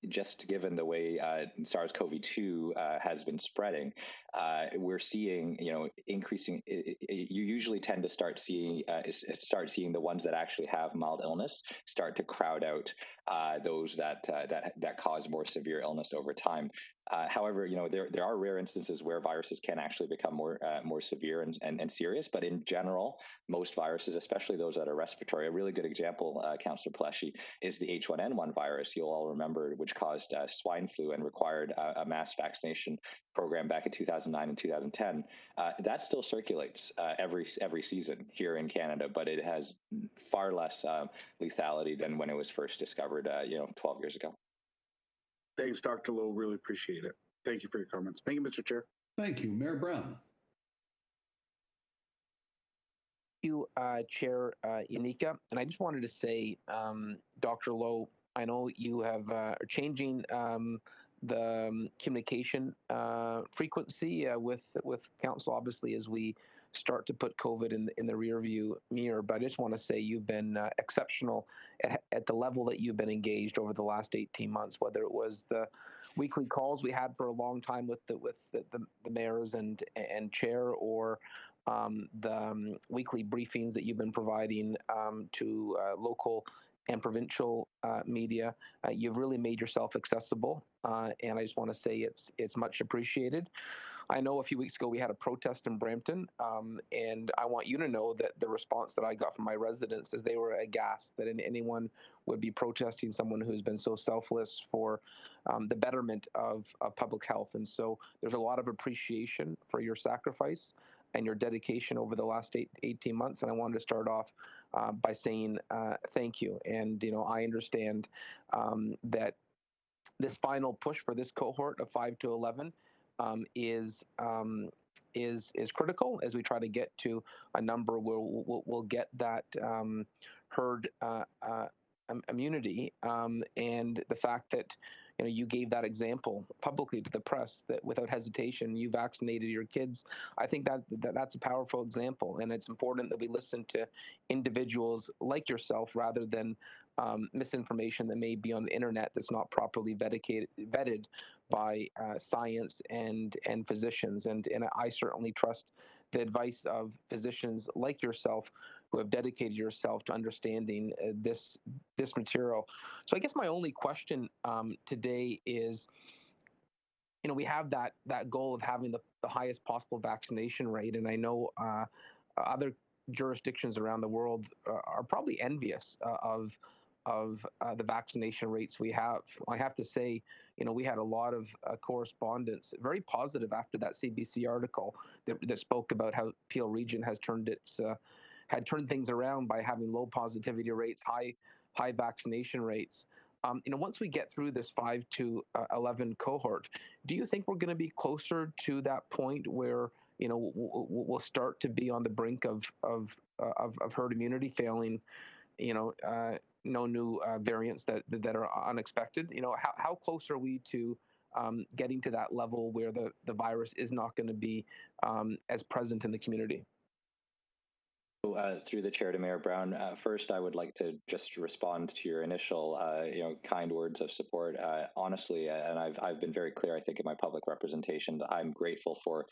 Just given the way SARS-CoV-2 has been spreading, we're seeing, increasing. You usually tend to start seeing the ones that actually have mild illness start to crowd out those that cause more severe illness over time. However, there are rare instances where viruses can actually become more severe and serious. But in general, most viruses, especially those that are respiratory, a really good example, Councillor Paleshi, is the H1N1 virus. You'll all remember, which caused swine flu and required a mass vaccination program back in 2009 and 2010. That still circulates every season here in Canada, but it has far less lethality than when it was first discovered, 12 years ago. Thanks, Dr. Lowe. Really appreciate it. Thank you for your comments. Thank you, Mr. Chair. Thank you. Mayor Brown. You, Chair Yanika, and I just wanted to say, Dr. Lowe, I know you are changing the communication frequency with council, obviously, as we start to put COVID in the rearview mirror. But I just want to say you've been exceptional at the level that you've been engaged over the last 18 months, whether it was the weekly calls we had for a long time with the mayors and chair, or the weekly briefings that you've been providing to local and provincial media. You've really made yourself accessible, and I just want to say it's much appreciated. I know a few weeks ago we had a protest in Brampton, and I want you to know that the response that I got from my residents is they were aghast that anyone would be protesting someone who's been so selfless for the betterment of public health. And so there's a lot of appreciation for your sacrifice and your dedication over the last 18 months. And I wanted to start off by saying thank you. And, I understand that this final push for this cohort of 5 to 11 is critical as we try to get to a number where we'll get that herd immunity, and the fact that you gave that example publicly to the press that without hesitation you vaccinated your kids. I think that's a powerful example, and it's important that we listen to individuals like yourself rather than misinformation that may be on the internet that's not properly vetted by science and physicians. And I certainly trust the advice of physicians like yourself who have dedicated yourself to understanding this material. So I guess my only question today is, we have that goal of having the highest possible vaccination rate, and I know other jurisdictions around the world are probably envious of the vaccination rates we have. I have to say, we had a lot of correspondence, very positive after that CBC article that spoke about how Peel Region has turned things around by having low positivity rates, high vaccination rates. Once we get through this 5 to 11 cohort, do you think we're going to be closer to that point where we'll start to be on the brink of herd immunity, failing no new variants that are unexpected? How close are we to getting to that level where the virus is not going to be as present in the community? Through the chair to Mayor Brown, first I would like to just respond to your initial, kind words of support. Honestly, and I've been very clear, I think, in my public representation, that I'm grateful for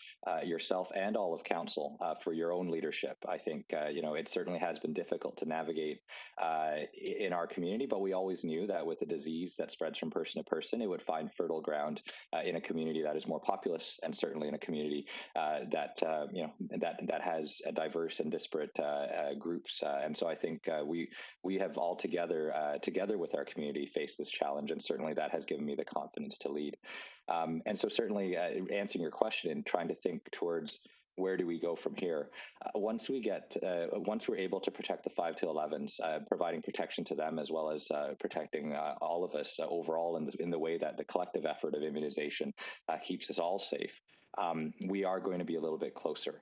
yourself and all of council for your own leadership. I think, it certainly has been difficult to navigate in our community, but we always knew that with a disease that spreads from person to person, it would find fertile ground in a community that is more populous, and certainly in a community that has a diverse and disparate groups, and so I think we have all together with our community faced this challenge, and certainly that has given me the confidence to lead. And so certainly answering your question and trying to think towards where do we go from here? Once we're able to protect the 5 to 11s, providing protection to them as well as protecting all of us overall in the way that the collective effort of immunization keeps us all safe. We are going to be a little bit closer.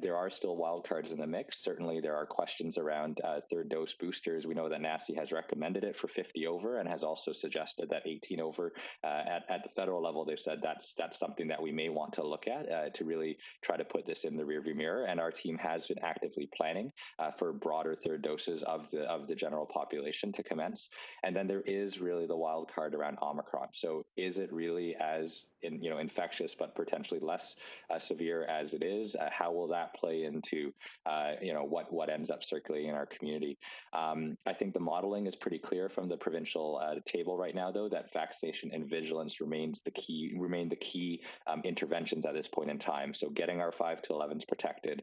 There are still wild cards in the mix. Certainly, there are questions around third dose boosters. We know that NACI has recommended it for 50 over and has also suggested that 18 over. At the federal level, they've said that's something that we may want to look at to really try to put this in the rearview mirror. And our team has been actively planning for broader third doses of the general population to commence. And then there is really the wild card around Omicron. So is it really as infectious but potentially less severe as it is? How will that play into what ends up circulating in our community? I think the modeling is pretty clear from the provincial table right now, though, that vaccination and vigilance remain the key interventions at this point in time. So getting our 5 to 11s protected,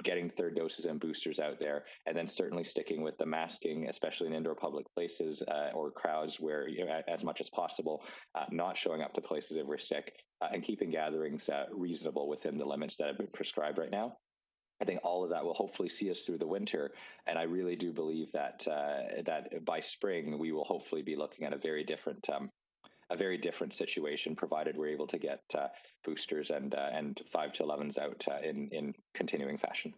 getting third doses and boosters out there, and then certainly sticking with the masking, especially in indoor public places or crowds where, as much as possible, not showing up to places if we're sick, and keeping gatherings reasonable within the limits that have been prescribed right now. I think all of that will hopefully see us through the winter, and I really do believe that that by spring we will hopefully be looking at a very different situation, provided we're able to get boosters and 5 to 11s out in continuing fashion.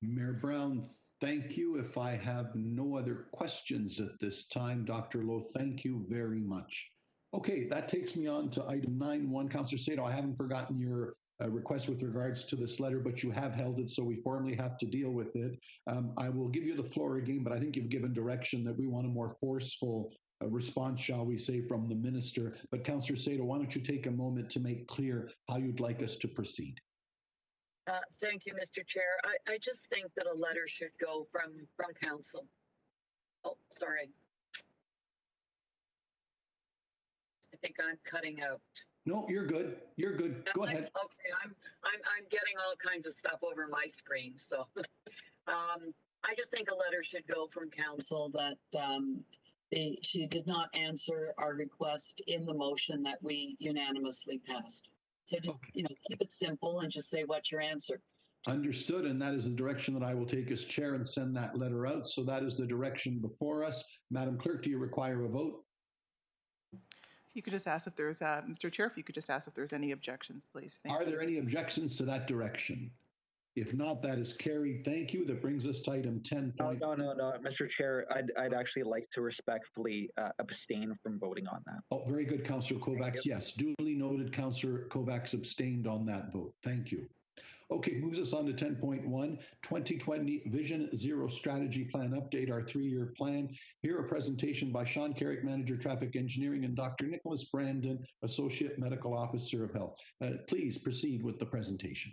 Mayor Brown, thank you. If I have no other questions at this time, Dr. Lowe, thank you very much. Okay, that takes me on to item 9.1. Councillor Sato, I haven't forgotten your request with regards to this letter, but you have held it, so we formally have to deal with it. I will give you the floor again, but I think you've given direction that we want a more forceful response, shall we say, from the minister. But Councillor Sato, why don't you take a moment to make clear how you'd like us to proceed? Thank you, Mr. Chair. I just think that a letter should go from council. Oh, sorry. I think I'm cutting out. No, you're good. You're good. Go ahead. Okay, I'm getting all kinds of stuff over my screen. So I just think a letter should go from council that she did not answer our request in the motion that we unanimously passed. So just, keep it simple and just say what's your answer. Understood, and that is the direction that I will take as chair and send that letter out. So that is the direction before us. Madam Clerk, do you require a vote? You could just ask if there's, Mr. Chair, if you could just ask if there's any objections, please. Are there any objections to that direction? If not, that is carried. Thank you. That brings us to item 10. No, Mr. Chair, I'd actually like to respectfully abstain from voting on that. Oh, very good, Councillor Kovacs. Yes, duly noted. Councillor Kovacs abstained on that vote. Thank you. Okay, moves us on to 10.1, 2020 Vision Zero Strategy Plan Update, our 3-year plan. Here, a presentation by Sean Carrick, Manager, Traffic Engineering, and Dr. Nicholas Brandon, Associate Medical Officer of Health. Please proceed with the presentation.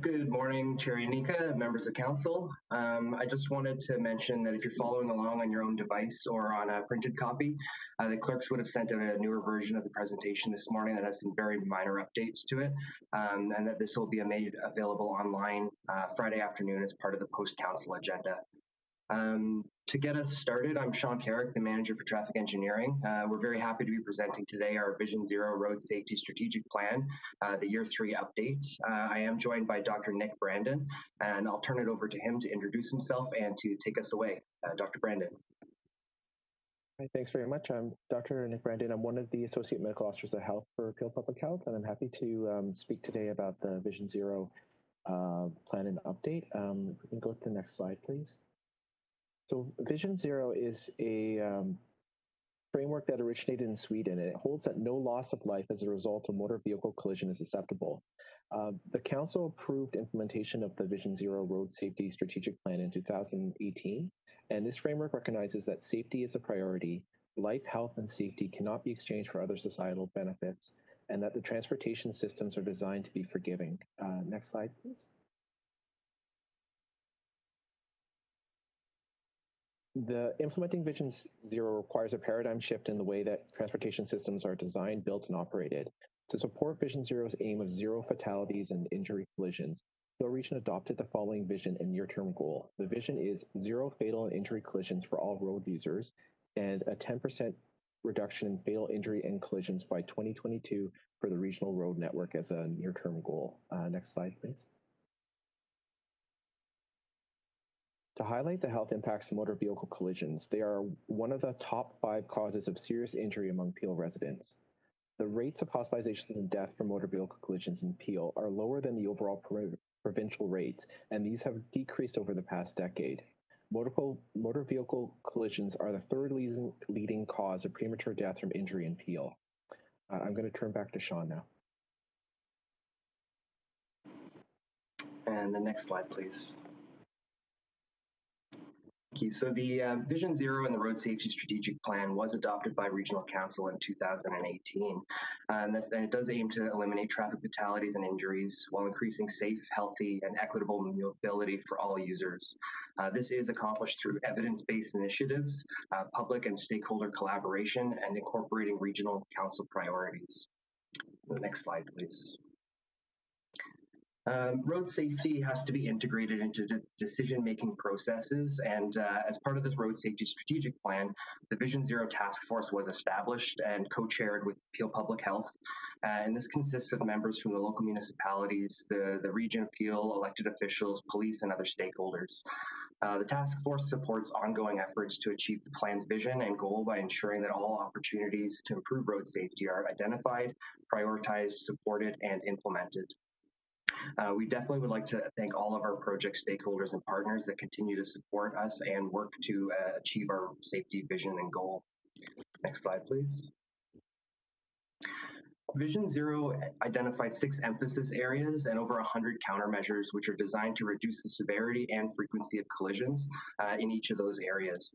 Good morning, Chair Yanika, members of council. I just wanted to mention that if you're following along on your own device or on a printed copy, the clerks would have sent out a newer version of the presentation this morning that has some very minor updates to it, and that this will be made available online Friday afternoon as part of the post-council agenda. To get us started, I'm Sean Carrick, the Manager for Traffic Engineering. We're very happy to be presenting today our Vision Zero Road Safety Strategic Plan, the Year 3 update. I am joined by Dr. Nick Brandon, and I'll turn it over to him to introduce himself and to take us away. Dr. Brandon. Hi, thanks very much. I'm Dr. Nick Brandon. I'm one of the Associate Medical Officers of Health for Peel Public Health, and I'm happy to speak today about the Vision Zero plan and update. If we can go to the next slide, please. So Vision Zero is a framework that originated in Sweden, and it holds that no loss of life as a result of motor vehicle collision is acceptable. The council approved implementation of the Vision Zero Road Safety Strategic Plan in 2018, and this framework recognizes that safety is a priority, life, health, and safety cannot be exchanged for other societal benefits, and that the transportation systems are designed to be forgiving. Next slide, please. The implementing Vision Zero requires a paradigm shift in the way that transportation systems are designed, built, and operated. To support Vision Zero's aim of zero fatalities and injury collisions, Peel Region adopted the following vision and near-term goal. The vision is zero fatal and injury collisions for all road users and a 10% reduction in fatal injury and collisions by 2022 for the regional road network as a near-term goal. Next slide, please. To highlight the health impacts of motor vehicle collisions, they are one of the top 5 causes of serious injury among Peel residents. The rates of hospitalizations and death from motor vehicle collisions in Peel are lower than the overall provincial rates, and these have decreased over the past decade. Motor vehicle collisions are the 3rd leading cause of premature death from injury in Peel. I'm going to turn back to Sean now. And the next slide, please. Thank you. So the Vision Zero and the Road Safety Strategic Plan was adopted by Regional Council in 2018. And it does aim to eliminate traffic fatalities and injuries while increasing safe, healthy, and equitable mobility for all users. This is accomplished through evidence-based initiatives, public and stakeholder collaboration, and incorporating regional council priorities. The next slide, please. Road safety has to be integrated into decision-making processes, and as part of this Road Safety Strategic Plan, the Vision Zero Task Force was established and co-chaired with Peel Public Health, and this consists of members from the local municipalities, the Region of Peel, elected officials, police, and other stakeholders. The task force supports ongoing efforts to achieve the plan's vision and goal by ensuring that all opportunities to improve road safety are identified, prioritized, supported, and implemented. We definitely would like to thank all of our project stakeholders and partners that continue to support us and work to achieve our safety vision and goal. Next slide, please. Vision Zero identified 6 emphasis areas and over 100 countermeasures, which are designed to reduce the severity and frequency of collisions in each of those areas.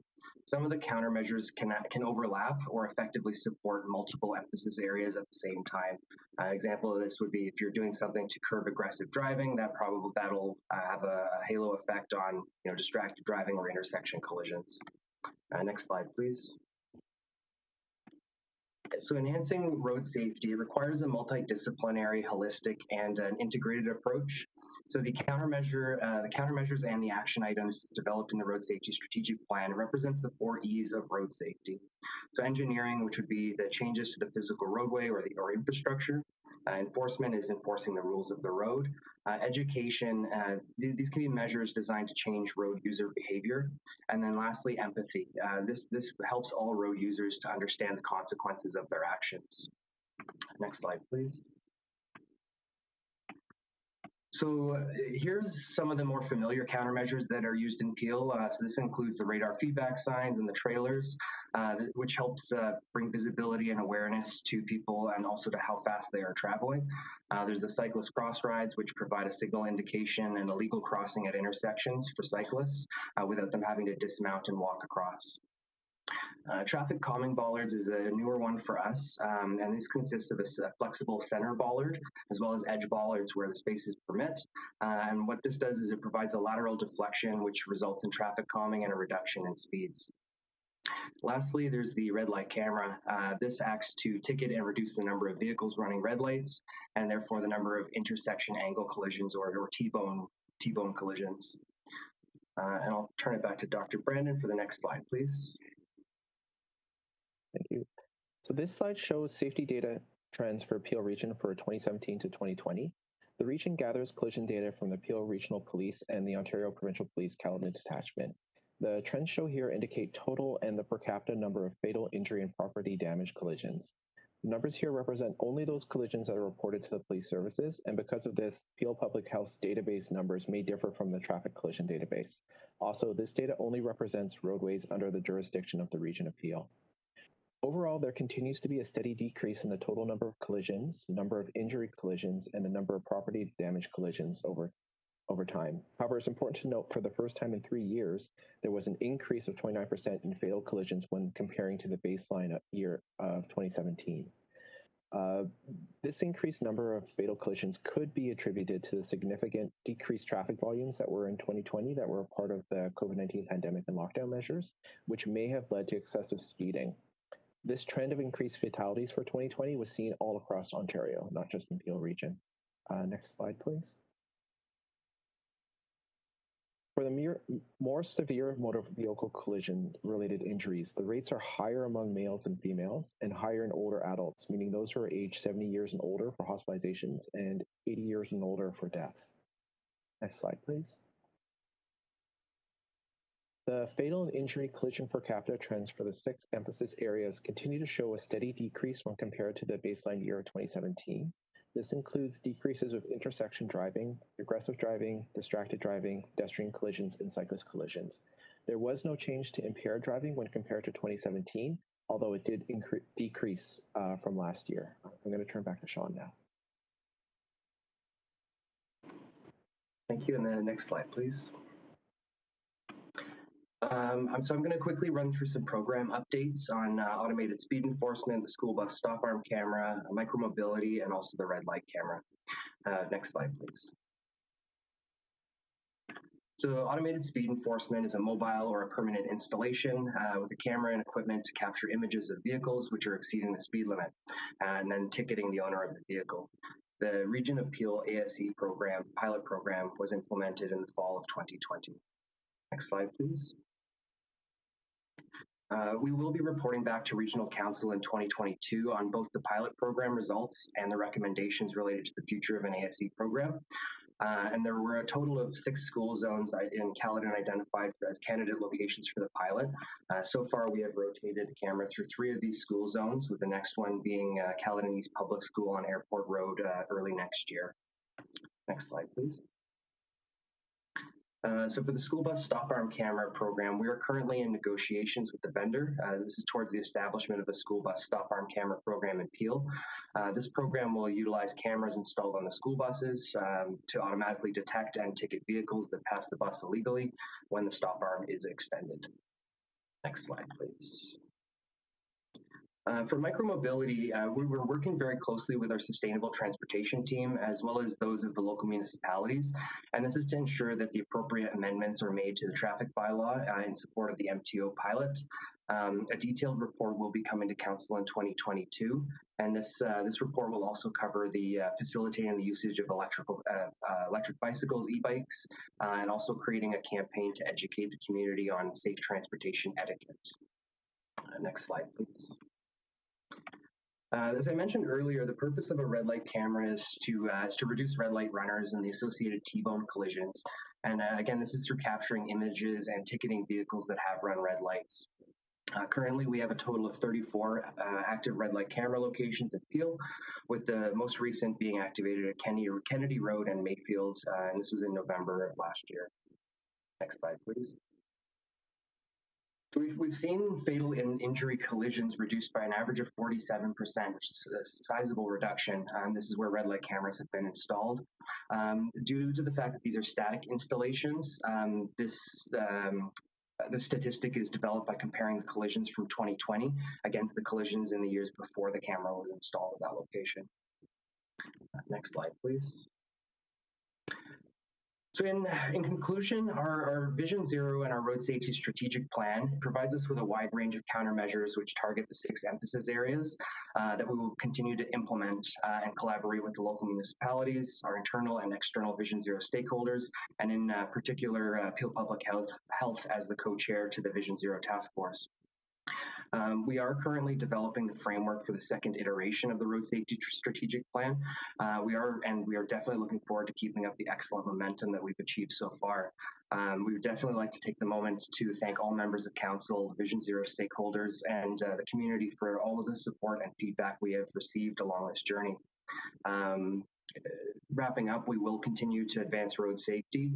Some of the countermeasures can overlap or effectively support multiple emphasis areas at the same time. Example of this would be if you're doing something to curb aggressive driving, that'll have a halo effect on distracted driving or intersection collisions. Next slide, please. So enhancing road safety requires a multidisciplinary, holistic, and an integrated approach. So the countermeasures and the action items developed in the Road Safety Strategic Plan represents the 4 E's of road safety. So engineering, which would be the changes to the physical roadway or infrastructure. Enforcement is enforcing the rules of the road. Education, these can be measures designed to change road user behavior. And then lastly, empathy. This helps all road users to understand the consequences of their actions. Next slide, please. So here's some of the more familiar countermeasures that are used in Peel. So this includes the radar feedback signs and the trailers, which helps bring visibility and awareness to people and also to how fast they are traveling. There's the cyclist cross rides, which provide a signal indication and a legal crossing at intersections for cyclists without them having to dismount and walk across. Traffic calming bollards is a newer one for us, and this consists of a flexible center bollard as well as edge bollards where the spaces permit. And what this does is it provides a lateral deflection, which results in traffic calming and a reduction in speeds. Lastly, there's the red light camera. This acts to ticket and reduce the number of vehicles running red lights, and therefore the number of intersection angle collisions or T-bone collisions. And I'll turn it back to Dr. Brandon for the next slide, please. Thank you. So this slide shows safety data trends for Peel Region for 2017 to 2020. The region gathers collision data from the Peel Regional Police and the Ontario Provincial Police Caledon Detachment. The trends shown here indicate total and the per capita number of fatal injury and property damage collisions. The numbers here represent only those collisions that are reported to the police services, and because of this, Peel Public Health's database numbers may differ from the traffic collision database. Also, this data only represents roadways under the jurisdiction of the Region of Peel. Overall, there continues to be a steady decrease in the total number of collisions, number of injury collisions, and the number of property damage collisions over time. However, it's important to note for the first time in 3 years, there was an increase of 29% in fatal collisions when comparing to the baseline year of 2017. This increased number of fatal collisions could be attributed to the significant decreased traffic volumes that were in 2020 that were a part of the COVID-19 pandemic and lockdown measures, which may have led to excessive speeding. This trend of increased fatalities for 2020 was seen all across Ontario, not just in Peel Region. Next slide, please. For the more severe motor vehicle collision-related injuries, the rates are higher among males and females and higher in older adults, meaning those who are aged 70 years and older for hospitalizations and 80 years and older for deaths. Next slide, please. The fatal and injury collision per capita trends for the 6 emphasis areas continue to show a steady decrease when compared to the baseline year of 2017. This includes decreases of intersection driving, aggressive driving, distracted driving, pedestrian collisions, and cyclist collisions. There was no change to impaired driving when compared to 2017, although it did decrease from last year. I'm going to turn back to Sean now. Thank you. And the next slide, please. So I'm going to quickly run through some program updates on automated speed enforcement, the school bus stop arm camera, micromobility, and also the red light camera. Next slide, please. So automated speed enforcement is a mobile or a permanent installation with a camera and equipment to capture images of vehicles which are exceeding the speed limit, and then ticketing the owner of the vehicle. The Region of Peel ASE program, pilot program, was implemented in the fall of 2020. Next slide, please. We will be reporting back to Regional Council in 2022 on both the pilot program results and the recommendations related to the future of an ASE program. And there were a total of 6 school zones in Caledon identified as candidate locations for the pilot. So far, we have rotated the camera through 3 of these school zones, with the next one being Caledon East Public School on Airport Road early next year. Next slide, please. So for the school bus stop arm camera program, we are currently in negotiations with the vendor. This is towards the establishment of a school bus stop arm camera program in Peel. This program will utilize cameras installed on the school buses to automatically detect and ticket vehicles that pass the bus illegally when the stop arm is extended. Next slide, please. For micromobility, we were working very closely with our sustainable transportation team, as well as those of the local municipalities. And this is to ensure that the appropriate amendments are made to the traffic bylaw in support of the MTO pilot. A detailed report will be coming to council in 2022. And this report will also cover the facilitating the usage of electric bicycles, e-bikes, and also creating a campaign to educate the community on safe transportation etiquette. Next slide, please. As I mentioned earlier, the purpose of a red light camera is to reduce red light runners and the associated T-bone collisions. And again, this is through capturing images and ticketing vehicles that have run red lights. Currently, we have a total of 34 active red light camera locations at Peel, with the most recent being activated at Kennedy Road and Mayfield, and this was in November of last year. Next slide, please. So we've seen fatal injury collisions reduced by an average of 47%, which is a sizable reduction. This is where red light cameras have been installed. Due to the fact that these are static installations, the statistic is developed by comparing the collisions from 2020 against the collisions in the years before the camera was installed at that location. Next slide, please. So in conclusion, our Vision Zero and our road safety strategic plan provides us with a wide range of countermeasures which target the 6 emphasis areas that we will continue to implement and collaborate with the local municipalities, our internal and external Vision Zero stakeholders, and in particular, Peel Public Health as the co-chair to the Vision Zero Task Force. We are currently developing the framework for the second iteration of the road safety strategic plan. We are definitely looking forward to keeping up the excellent momentum that we've achieved so far. We would definitely like to take the moment to thank all members of council, Vision Zero stakeholders, and the community for all of the support and feedback we have received along this journey. Wrapping up, we will continue to advance road safety,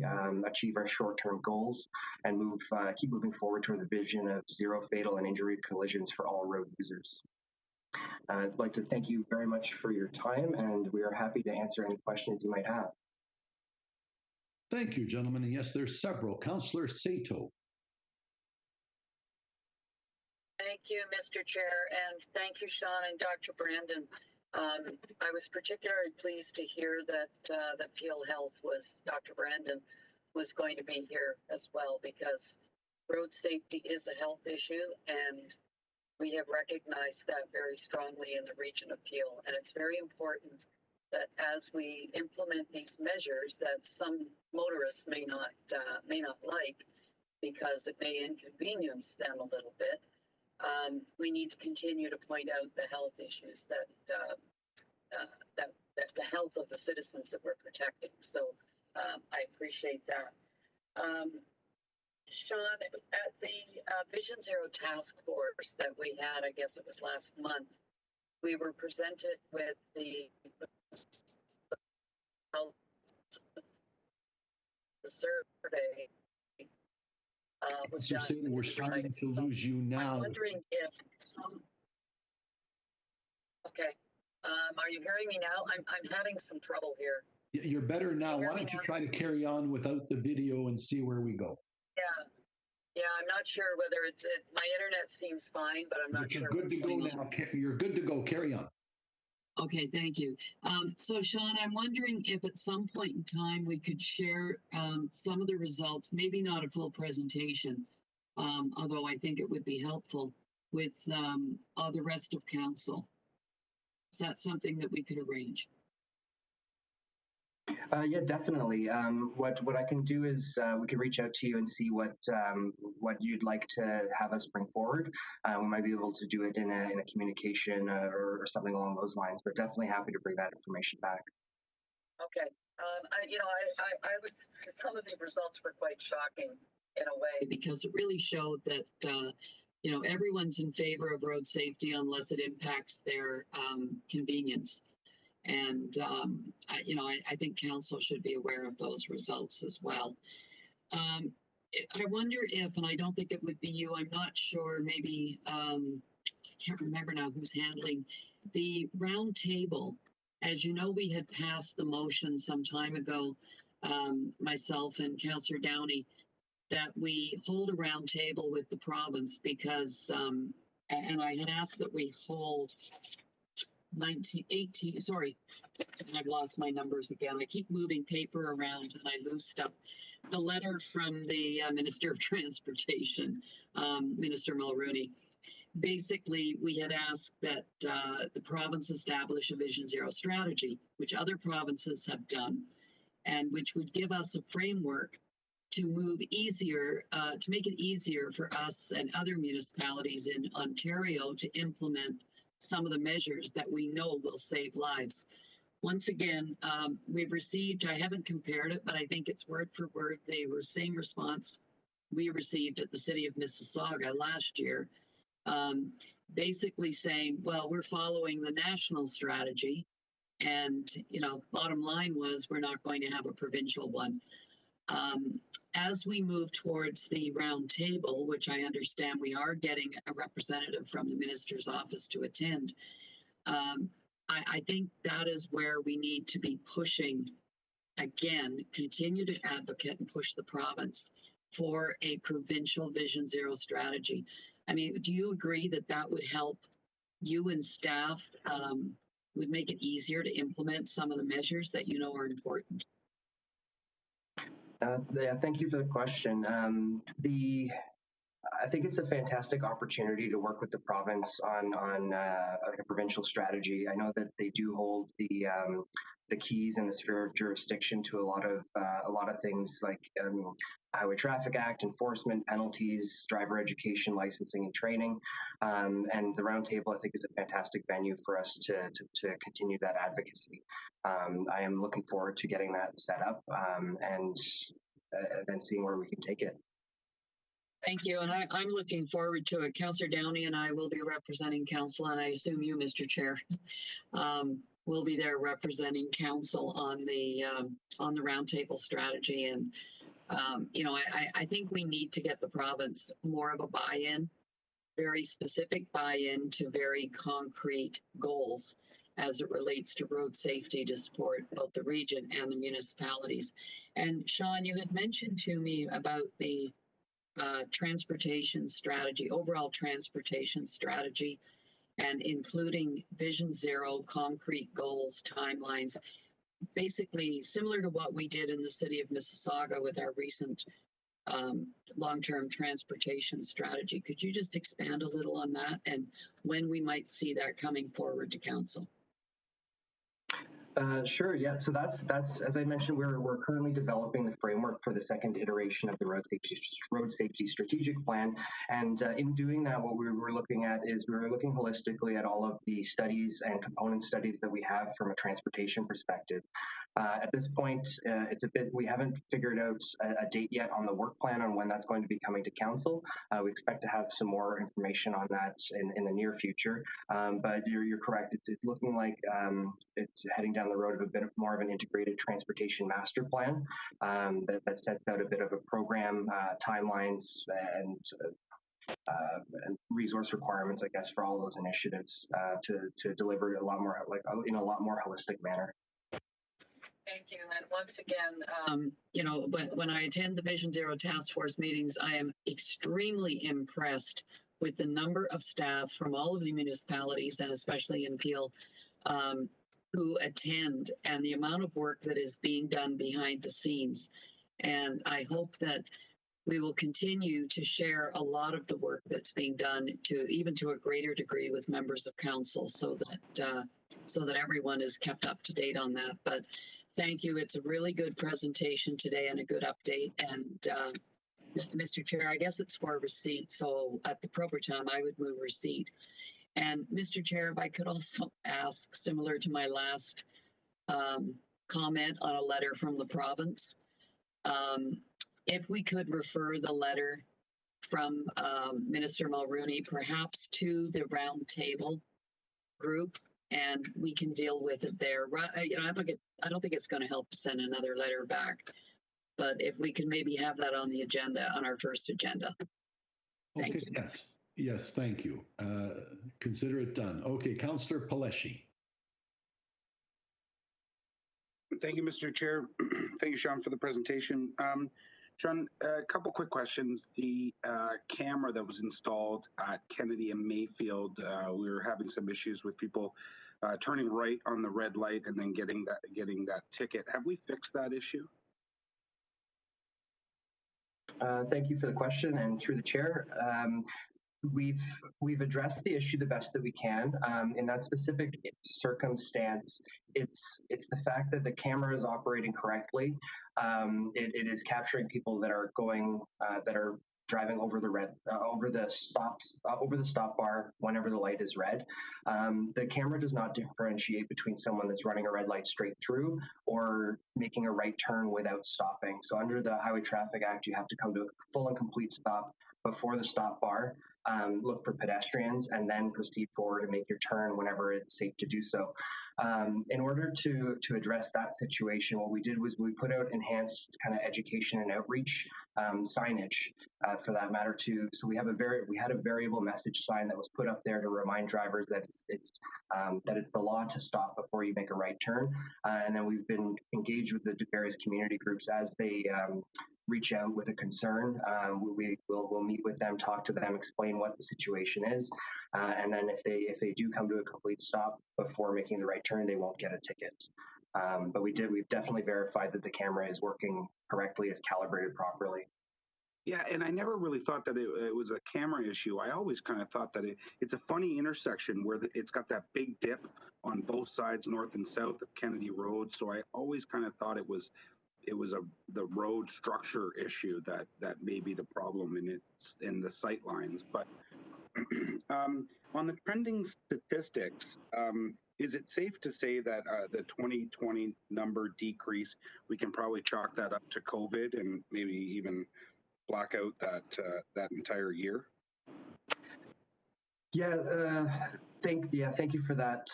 achieve our short-term goals, and keep moving forward toward the vision of zero fatal and injury collisions for all road users. I'd like to thank you very much for your time, and we are happy to answer any questions you might have. Thank you, gentlemen. And yes, there's several. Councillor Sato. Thank you, Mr. Chair, and thank you, Sean and Dr. Brandon. I was particularly pleased to hear that that Peel Health Dr. Brandon was going to be here as well, because road safety is a health issue, and we have recognized that very strongly in the region of Peel. And it's very important that as we implement these measures that some motorists may not like, because it may inconvenience them a little bit, we need to continue to point out the health issues that the health of the citizens that we're protecting. So I appreciate that. Sean, at the Vision Zero Task Force that we had, I guess it was last month, we were presented with the survey. We're starting to lose you now. I'm wondering if okay. Are you hearing me now? I'm having some trouble here. You're better now. Why don't you try to carry on without the video and see where we go? Yeah, I'm not sure whether my internet seems fine, but I'm not sure. You're good to go now. You're good to go. Carry on. Okay, thank you. So Sean, I'm wondering if at some point in time we could share some of the results, maybe not a full presentation, although I think it would be helpful, with the rest of council. Is that something that we could arrange? Yeah, definitely. What I can do is we can reach out to you and see what you'd like to have us bring forward. We might be able to do it in a communication or something along those lines. But definitely happy to bring that information back. Okay. I was some of the results were quite shocking in a way, because it really showed that everyone's in favor of road safety unless it impacts their convenience. And, I think council should be aware of those results as well. I wonder if, and I don't think it would be you, I'm not sure, maybe, I can't remember now who's handling the round table. As you know, we had passed the motion some time ago, myself and Councillor Downey, that we hold a round table with the province because, and I had asked that we hold 1918, sorry, I've lost my numbers again. I keep moving paper around and I lose stuff. The letter from the Minister of Transportation, Minister Mulrooney. Basically, we had asked that the province establish a Vision Zero strategy, which other provinces have done, and which would give us a framework to move easier, to make it easier for us and other municipalities in Ontario to implement some of the measures that we know will save lives. Once again, we've received, I haven't compared it, but I think it's word for word, the same response we received at the City of Mississauga last year. basically saying, well, we're following the national strategy. And, bottom line was we're not going to have a provincial one. As we move towards the round table, which I understand we are getting a representative from the minister's office to attend, I think that is where we need to be pushing, again, continue to advocate and push the province for a provincial Vision Zero strategy. I mean, do you agree that that would help you and staff, would make it easier to implement some of the measures that are important? Yeah, thank you for the question. I think it's a fantastic opportunity to work with the province on like a provincial strategy. I know that they do hold the keys and the sphere of jurisdiction to a lot of things like Highway Traffic Act, enforcement, penalties, driver education, licensing, and training. And the roundtable, I think, is a fantastic venue for us to continue that advocacy. I am looking forward to getting that set up and then seeing where we can take it. Thank you, and I'm looking forward to it. Councillor Downey and I will be representing council, and I assume you, Mr. Chair, will be there representing council on the roundtable strategy. And I think we need to get the province more of a buy-in, very specific buy-in to very concrete goals as it relates to road safety to support both the region and the municipalities. And Sean, you had mentioned to me about the transportation strategy, overall transportation strategy, and including Vision Zero, concrete goals, timelines, basically similar to what we did in the city of Mississauga with our recent long-term transportation strategy. Could you just expand a little on that and when we might see that coming forward to council? Sure. Yeah. So that's as I mentioned, we're currently developing the framework for the second iteration of the road safety strategic plan. And in doing that, what we're looking at is we're looking holistically at all of the studies and component studies that we have from a transportation perspective. At this point, we haven't figured out a date yet on the work plan on when that's going to be coming to council. We expect to have some more information on that in the near future. But you're correct. It's looking like it's heading down the road of a bit more of an integrated transportation master plan that sets out a bit of a program, timelines, and resource requirements, I guess, for all those initiatives to deliver a lot more in a lot more holistic manner. Thank you. And once again, when I attend the Vision Zero Task Force meetings, I am extremely impressed with the number of staff from all of the municipalities and especially in Peel who attend and the amount of work that is being done behind the scenes. And I hope that we will continue to share a lot of the work that's being done to a greater degree with members of council so that everyone is kept up to date on that. But thank you. It's a really good presentation today and a good update. And Mr. Chair, I guess it's for receipt. So at the proper time, I would move receipt. And Mr. Chair, if I could also ask, similar to my last comment on a letter from the province, if we could refer the letter from Minister Mulrooney perhaps to the roundtable group, and we can deal with it there. I don't think it's going to help to send another letter back, but if we can maybe have that on the agenda, on our first agenda. Thank you. Yes, thank you. Consider it done. Okay, Councillor Paleshi. Thank you, Mr. Chair. Thank you, Sean, for the presentation. Sean, a couple quick questions. The camera that was installed at Kennedy and Mayfield, we were having some issues with people turning right on the red light and then getting that ticket. Have we fixed that issue? Thank you for the question, and through the chair. We've addressed the issue the best that we can. In that specific circumstance, it's the fact that the camera is operating correctly. It is capturing people that are driving over the stop bar whenever the light is red. The camera does not differentiate between someone that's running a red light straight through or making a right turn without stopping. So under the Highway Traffic Act, you have to come to a full and complete stop before the stop bar, look for pedestrians, and then proceed forward and make your turn whenever it's safe to do so. In order to address that situation, what we did was we put out enhanced kind of education and outreach signage for that matter too. So we had a variable message sign that was put up there to remind drivers that it's the law to stop before you make a right turn. And then we've been engaged with the various community groups as they reach out with a concern. We'll meet with them, talk to them, explain what the situation is, and then if they do come to a complete stop before making the right turn, they won't get a ticket. But we've definitely verified that the camera is working correctly, is calibrated properly. Yeah, and I never really thought that it was a camera issue. I always kind of thought that it's a funny intersection where it's got that big dip on both sides, north and south of Kennedy Road. So I always kind of thought it was the road structure issue that may be the problem in the sight lines. But on the trending statistics, is it safe to say that the 2020 number decrease, we can probably chalk that up to COVID and maybe even black out that entire year? Thank you for that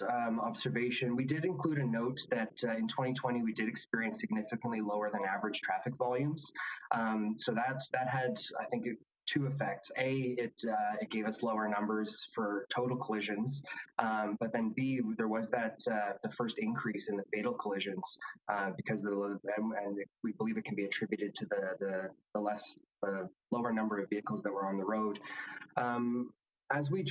observation. We did include a note that in 2020 we did experience significantly lower than average traffic volumes. So that had, I think, two effects. A, it gave us lower numbers for total collisions, but then B, there was that the first increase in the fatal collisions because and we believe it can be attributed to the lower number of vehicles that were on the road. As we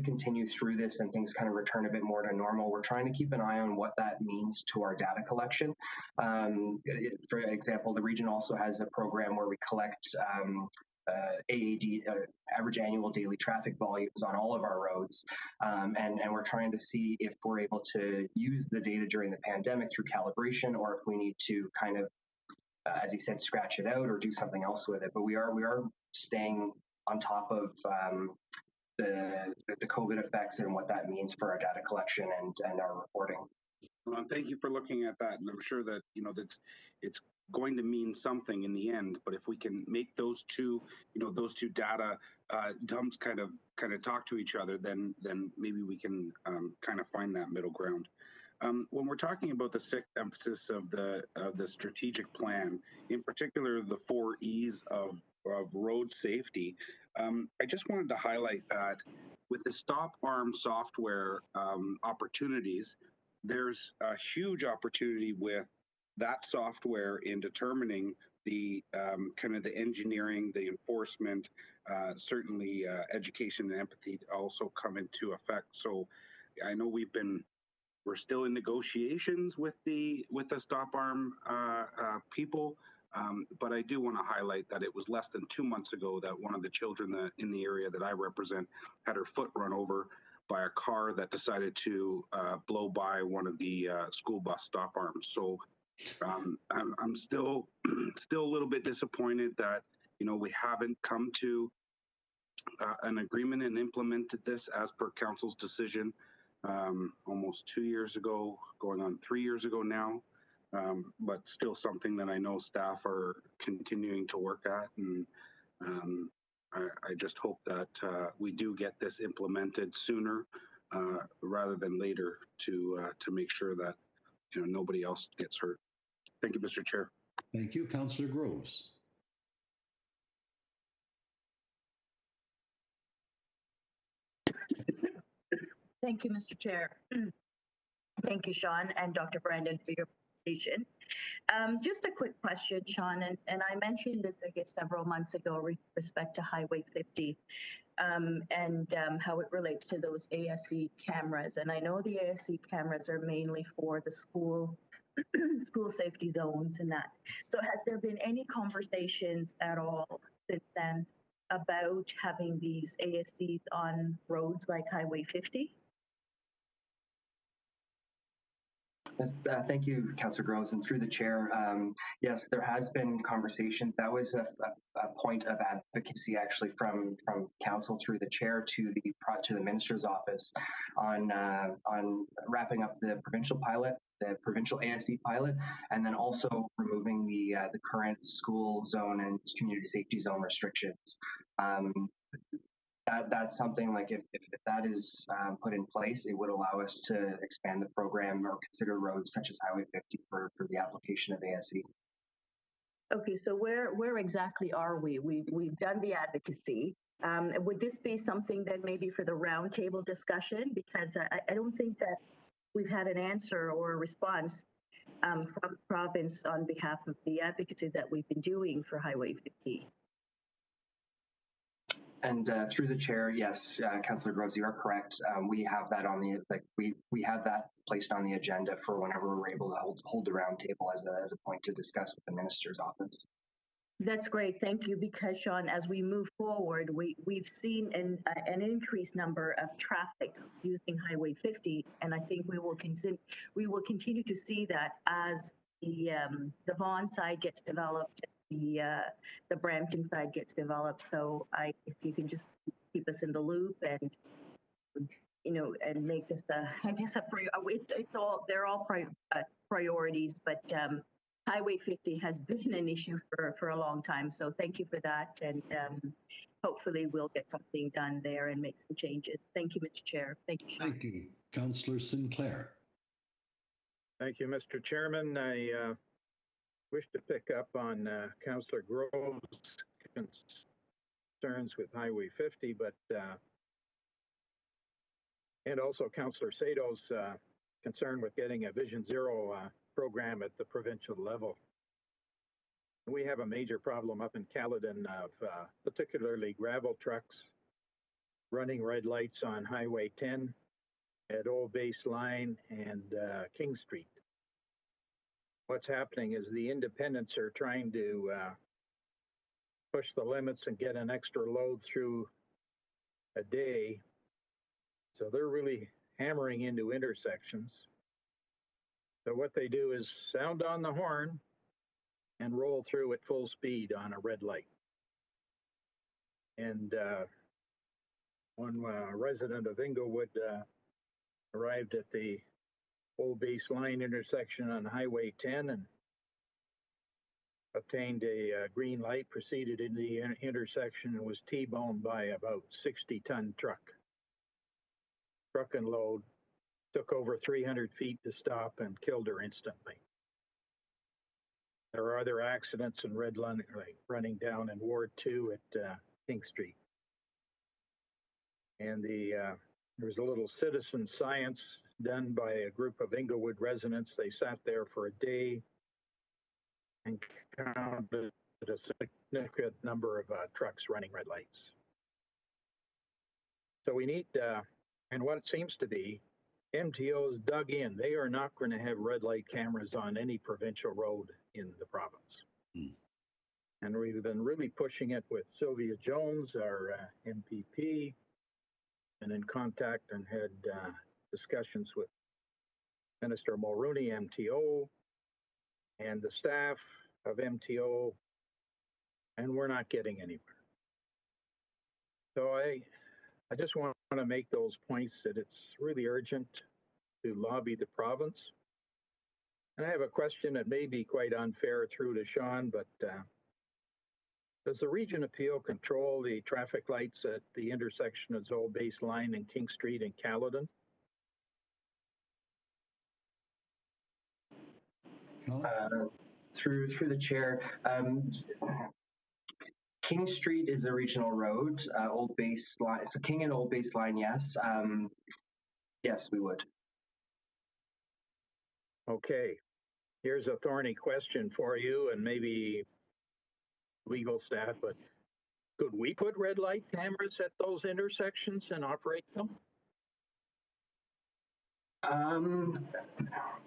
continue through this and things kind of return a bit more to normal, we're trying to keep an eye on what that means to our data collection. For example, the region also has a program where we collect AAD, average annual daily traffic volumes on all of our roads. And we're trying to see if we're able to use the data during the pandemic through calibration, or if we need to kind of, as you said, scratch it out or do something else with it. But we are staying on top of the COVID effects and what that means for our data collection and our reporting. Well, thank you for looking at that, and I'm sure that it's going to mean something in the end. But if we can make those two data dumps kind of talk to each other, then maybe we can kind of find that middle ground. When we're talking about the sixth emphasis of the strategic plan, in particular the 4 E's of road safety, I just wanted to highlight that with the stop arm software opportunities, there's a huge opportunity with that software in determining the kind of the engineering, the enforcement, certainly education and empathy also come into effect. So I know we're still in negotiations with the stop arm people. But I do want to highlight that it was less than 2 months ago that one of the children in the area that I represent had her foot run over by a car that decided to blow by one of the school bus stop arms. So I'm still a little bit disappointed that we haven't come to an agreement and implemented this as per council's decision almost 2 years ago, going on 3 years ago now. But still something that I know staff are continuing to work at, and I just hope that we do get this implemented sooner rather than later to make sure that nobody else gets hurt. Thank you, Mr. Chair. Thank you, Councillor Groves. Thank you, Mr. Chair. Thank you, Sean and Dr. Brandon, for your presentation. Just a quick question, Sean, and I mentioned this, I guess, several months ago with respect to Highway 50 and how it relates to those ASE cameras. And I know the ASE cameras are mainly for the school safety zones and that. So has there been any conversations at all since then about having these ASEs on roads like Highway 50? Yes, thank you, Councillor Groves, and through the chair. Yes, there has been conversation. That was a point of advocacy actually from council through the chair to the minister's office on wrapping up the provincial pilot, the provincial ASE pilot, and then also removing the current school zone and community safety zone restrictions. That's something like if that is put in place, it would allow us to expand the program or consider roads such as Highway 50 for the application of ASE. Okay, so where exactly are we? We've done the advocacy. Would this be something that maybe for the roundtable discussion? Because I don't think that we've had an answer or a response from the province on behalf of the advocacy that we've been doing for Highway 50. And through the chair, yes, Councillor Groves, you are correct. We have that on the we have that placed on the agenda for whenever we're able to hold the roundtable as a point to discuss with the minister's office. That's great, thank you. Because Sean, as we move forward, we've seen an increased number of traffic using Highway 50, and I think we will continue to see that as the Vaughan side gets developed, the Brampton side gets developed. So if you can just keep us in the loop and and make this I guess they're all priorities, but Highway 50 has been an issue for a long time. So thank you for that, and hopefully we'll get something done there and make some changes. Thank you, Mr. Chair. Thank you, Sean. Thank you, Councillor Sinclair. Thank you, Mr. Chairman. I wish to pick up on Councillor Grove's concerns with Highway 50, but and also Councillor Sado's concern with getting a Vision Zero program at the provincial level. We have a major problem up in Caledon of particularly gravel trucks running red lights on Highway 10 at Old Base Line and King Street. What's happening is the independents are trying to push the limits and get an extra load through a day. So they're really hammering into intersections. So what they do is sound on the horn and roll through at full speed on a red light. And one resident of Inglewood arrived at the Old Base Line intersection on Highway 10 and obtained a green light, proceeded in the intersection, and was T-boned by about 60-ton truck. Truck and load, took over 300 feet to stop and killed her instantly. There are other accidents in red line running down in Ward 2 at King Street. And there was a little citizen science done by a group of Inglewood residents. They sat there for a day and counted a significant number of trucks running red lights. So we need, and what it seems to be, MTOs dug in. They are not going to have red light cameras on any provincial road in the province. And we've been really pushing it with Sylvia Jones, our MPP, and in contact and had discussions with Minister Mulrooney, MTO, and the staff of MTO, and we're not getting anywhere. So I just want to make those points that it's really urgent to lobby the province. And I have a question that may be quite unfair through to Sean, but does the Region Appeal control the traffic lights at the intersection of Old Base Line and King Street in Caledon? Through the chair, King Street is a regional road. Old Base Line, so King and Old Base Line, yes, yes, we would. Okay, here's a thorny question for you and maybe legal staff, but could we put red light cameras at those intersections and operate them?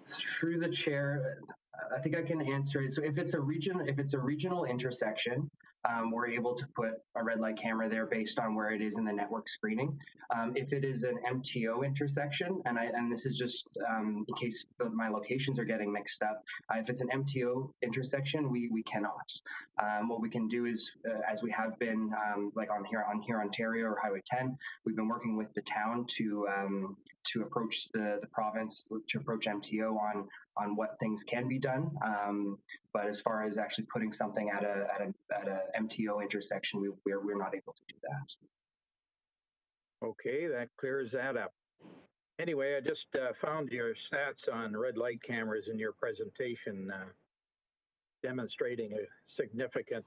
Through the chair, I think I can answer it. So if it's a regional intersection, we're able to put a red light camera there based on where it is in the network screening. If it is an MTO intersection, and this is just in case my locations are getting mixed up, if it's an MTO intersection, we cannot. What we can do is, as we have been like on here Ontario or Highway 10, we've been working with the town to approach the province, to approach MTO on what things can be done. But as far as actually putting something at a MTO intersection, we're not able to do that. Okay, that clears that up. Anyway, I just found your stats on red light cameras in your presentation, demonstrating a significant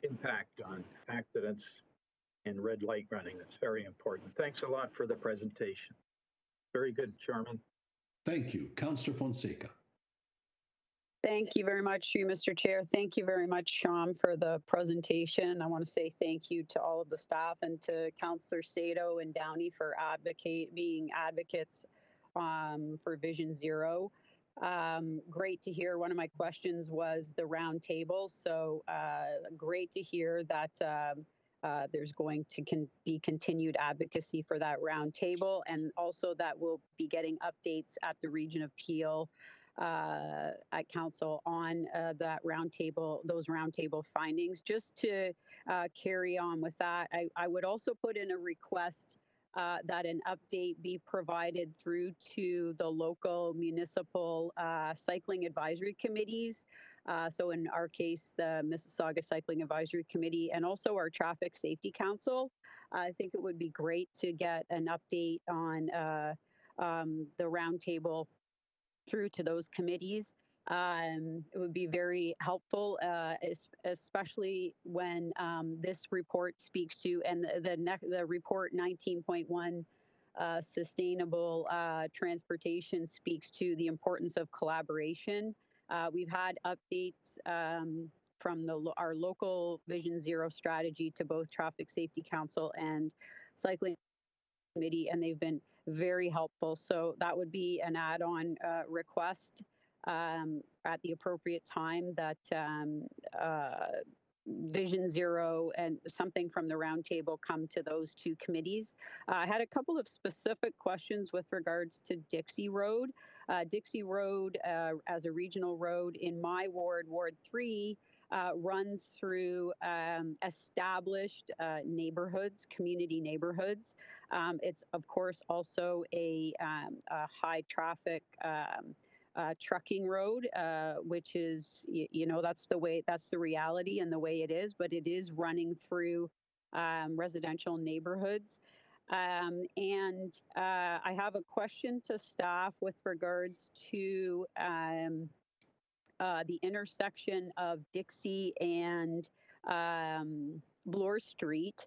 impact on accidents in red light running. That's very important. Thanks a lot for the presentation. Very good, Chairman. Thank you. Councillor Fonseca. Thank you very much to you, Mr. Chair. Thank you very much, Sean, for the presentation. I want to say thank you to all of the staff and to Councillor Sato and Downey for being advocates for Vision Zero. Great to hear. One of my questions was the round table. So great to hear that there's going to be continued advocacy for that round table, and also that we'll be getting updates at the Region of Peel at Council on that roundtable, those roundtable findings. Just to carry on with that, I would also put in a request that an update be provided through to the local municipal cycling advisory committees. So in our case, the Mississauga Cycling Advisory Committee, and also our Traffic Safety Council. I think it would be great to get an update on the roundtable through to those committees. It would be very helpful, especially when this report speaks to, and the report 19.1 sustainable transportation speaks to the importance of collaboration. We've had updates from our local Vision Zero strategy to both Traffic Safety Council and Cycling Committee, and they've been very helpful. So that would be an add-on request at the appropriate time, that Vision Zero and something from the roundtable come to those two committees. I had a couple of specific questions with regards to Dixie Road. Dixie Road, as a regional road in my ward, Ward 3, runs through established neighborhoods, community neighborhoods. It's of course also a high traffic trucking road, which is, that's the reality and the way it is, but it is running through residential neighborhoods. And I have a question to staff with regards to the intersection of Dixie and Bloor Street.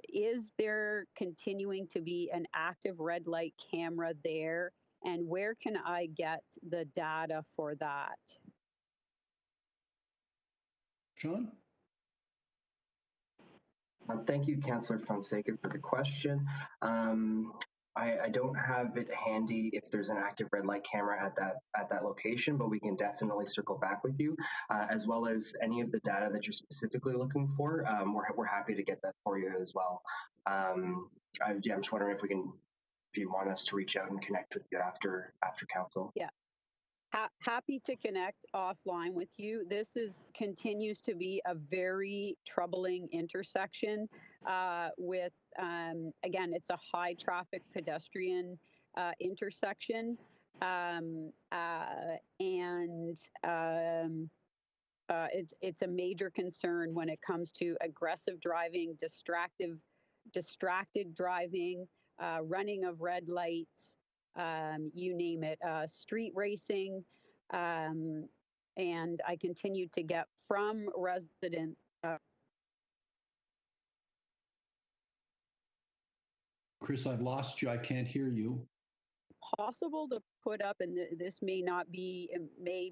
Is there continuing to be an active red light camera there? And where can I get the data for that? Sean? Thank you, Councillor Fonseca, for the question. I don't have it handy if there's an active red light camera at that location, but we can definitely circle back with you, as well as any of the data that you're specifically looking for. We're happy to get that for you as well. I'm just wondering if you want us to reach out and connect with you after council. Yeah. Happy to connect offline with you. This continues to be a very troubling intersection with, again, it's a high traffic pedestrian intersection. It's a major concern when it comes to aggressive driving, distracted driving, running of red lights, you name it, street racing. And I continue to get from residents. Chris, I've lost you. I can't hear you. Possible to put up, and this may not be, it may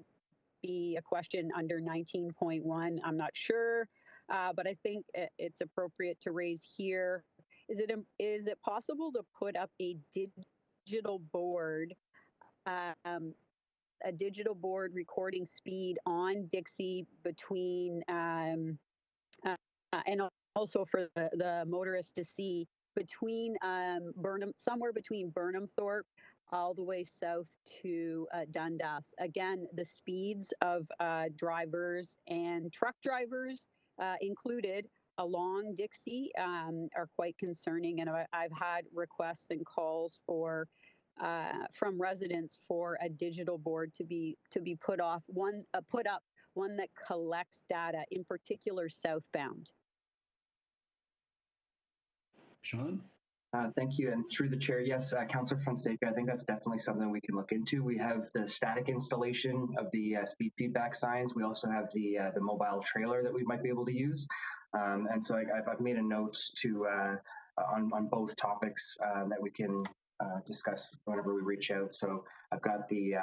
be a question under 19.1. I'm not sure, but I think it's appropriate to raise here. Is it possible to put up a digital board, recording speed on Dixie between and also for the motorists to see between Burnham, somewhere between Burnham Thorpe all the way south to Dundas. Again, the speeds of drivers and truck drivers included along Dixie are quite concerning, and I've had requests and calls for from residents for a digital board to be put up one that collects data, in particular southbound. Sean? Thank you. And through the chair, yes, Councillor Fonseca, I think that's definitely something we can look into. We have the static installation of the speed feedback signs. We also have the mobile trailer that we might be able to use. And so I've made a note to on both topics that we can discuss whenever we reach out. So I've got the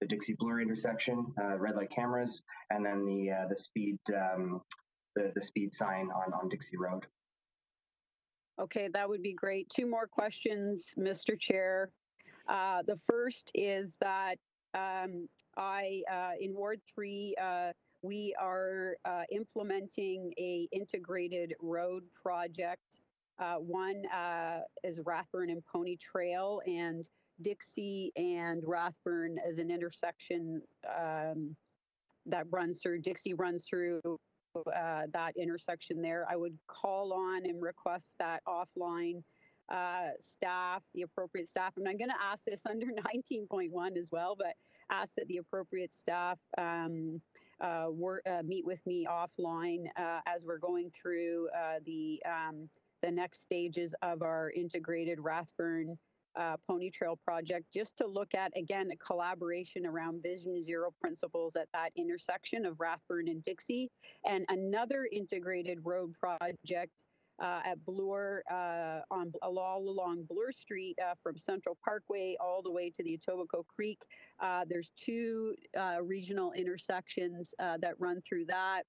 Dixie Bloor intersection, red light cameras, and then the speed sign on Dixie Road. Okay, that would be great. Two more questions, Mr. Chair. The first is that in Ward 3, we are implementing a integrated road project. One is Rathburn and Pony Trail, and Dixie and Rathburn as an intersection that runs through. Dixie runs through that intersection there. I would call on and request that offline staff, the appropriate staff, and I'm going to ask this under 19.1 as well, but ask that the appropriate staff meet with me offline as we're going through the next stages of our integrated Rathburn Pony Trail project, just to look at, again, a collaboration around Vision Zero principles at that intersection of Rathburn and Dixie, and another integrated road project at Bloor, all along Bloor Street from Central Parkway all the way to the Etobicoke Creek. There's two regional intersections that run through that,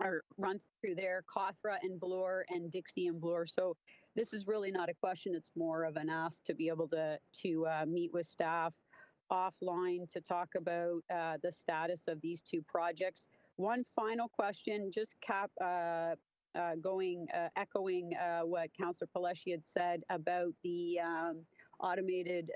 or run through there, Cawthra and Bloor and Dixie and Bloor. So this is really not a question, it's more of an ask to be able to meet with staff offline to talk about the status of these two projects. One final question, just echoing what Councillor Paleshi had said about the automated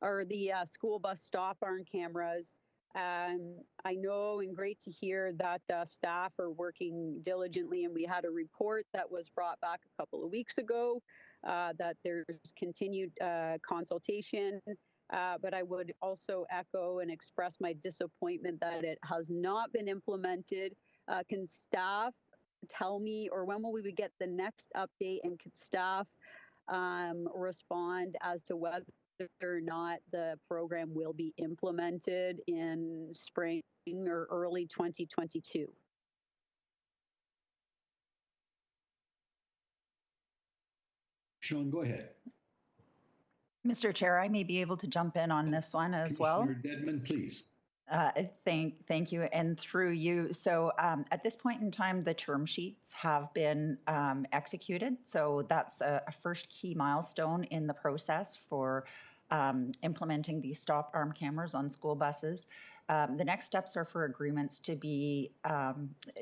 or the school bus stop arm cameras. I know, and great to hear that staff are working diligently, and we had a report that was brought back a couple of weeks ago that there's continued consultation, but I would also echo and express my disappointment that it has not been implemented. Can staff tell me, or when will we get the next update, and could staff respond as to whether or not the program will be implemented in spring or early 2022? Sean, go ahead. Mr. Chair, I may be able to jump in on this one as well. Commissioner Dedman, please. Thank you, and through you. So at this point in time, the term sheets have been executed. So that's a first key milestone in the process for implementing these stop arm cameras on school buses. The next steps are for agreements to be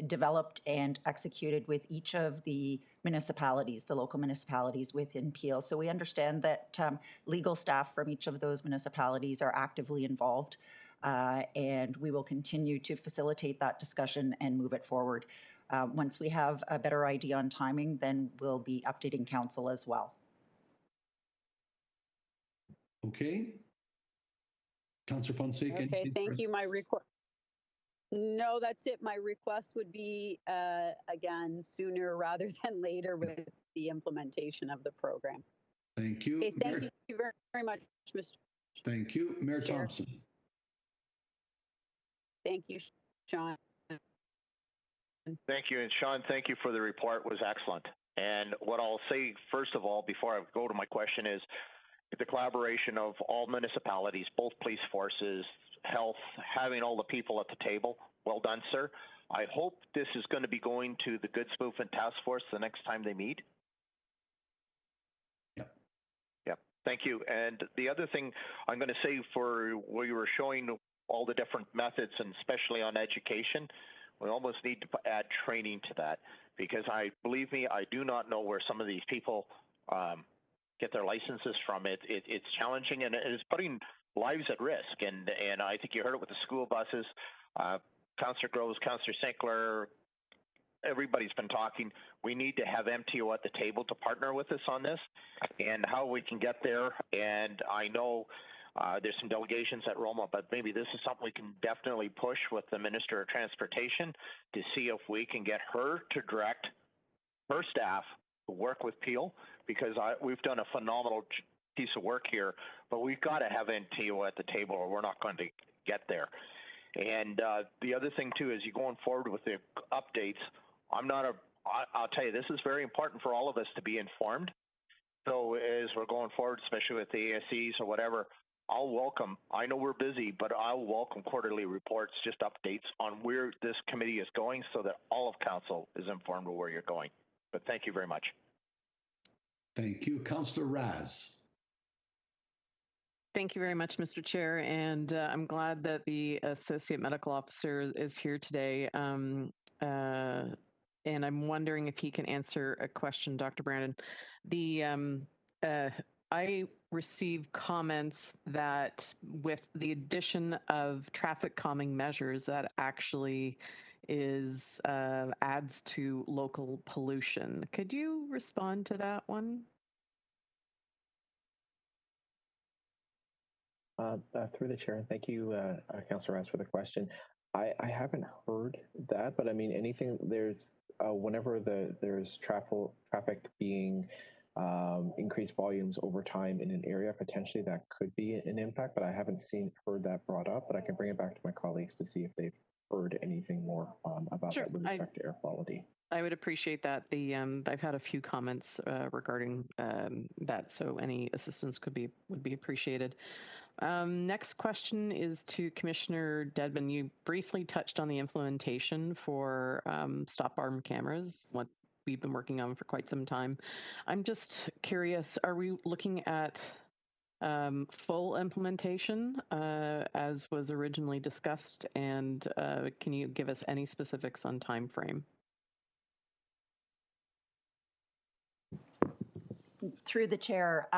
developed and executed with each of the municipalities, the local municipalities within Peel. So we understand that legal staff from each of those municipalities are actively involved, and we will continue to facilitate that discussion and move it forward. Once we have a better idea on timing, then we'll be updating council as well. Okay. Councillor Fonseca. Okay, thank you. My request. No, that's it. My request would be, again, sooner rather than later with the implementation of the program. Thank you. Okay, thank you very much, Mr. Thank you. Mayor Chair. Thompson. Thank you, Sean. Thank you. And Sean, thank you for the report. It was excellent. And what I'll say, first of all, before I go to my question is, the collaboration of all municipalities, both police forces, health, having all the people at the table. Well done, sir. I hope this is going to be going to the Goods Movement Task Force the next time they meet. Yep. Yep. Thank you. And the other thing I'm going to say, for where you were showing all the different methods, and especially on education, We almost need to add training to that, because believe me, I do not know where some of these people get their licenses from. It's challenging, and it's putting lives at risk. And I think you heard it with the school buses. Councillor Groves, Councillor Sinclair, everybody's been talking. We need to have MTO at the table to partner with us on this and how we can get there. And I know there's some delegations at Roma, but maybe this is something we can definitely push with the Minister of Transportation to see if we can get her to direct her staff to work with Peel, because we've done a phenomenal piece of work here, but we've got to have MTO at the table or we're not going to get there. And the other thing too is, you going forward with the updates, I'll tell you, this is very important for all of us to be informed. So as we're going forward, especially with the ASCs or whatever, I know we're busy, but I'll welcome quarterly reports, just updates on where this committee is going, so that all of council is informed of where you're going. But thank you very much. Thank you. Councillor Raz. Thank you very much, Mr. Chair, and I'm glad that the Associate Medical Officer is here today. And I'm wondering if he can answer a question, Dr. Brandon. I received comments that with the addition of traffic calming measures, that actually adds to local pollution. Could you respond to that one? Through the chair, thank you, Councillor Raz, for the question. I haven't heard that, but I mean, whenever there's traffic being increased volumes over time in an area, potentially that could be an impact, but I haven't heard that brought up. But I can bring it back to my colleagues to see if they've heard anything more about that with respect to air quality. I would appreciate that. I've had a few comments regarding that, so any assistance would be appreciated. Next question is to Commissioner Dedman. You briefly touched on the implementation for stop arm cameras, what we've been working on for quite some time. I'm just curious, are we looking at full implementation as was originally discussed? And can you give us any specifics on time frame? Through the chair,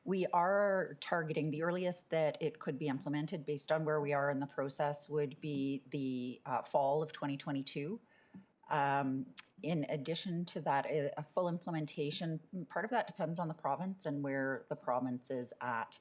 we are targeting the earliest that it could be implemented based on where we are in the process would be the fall of 2022. In addition to that, a full implementation, part of that depends on the province and where the province is at.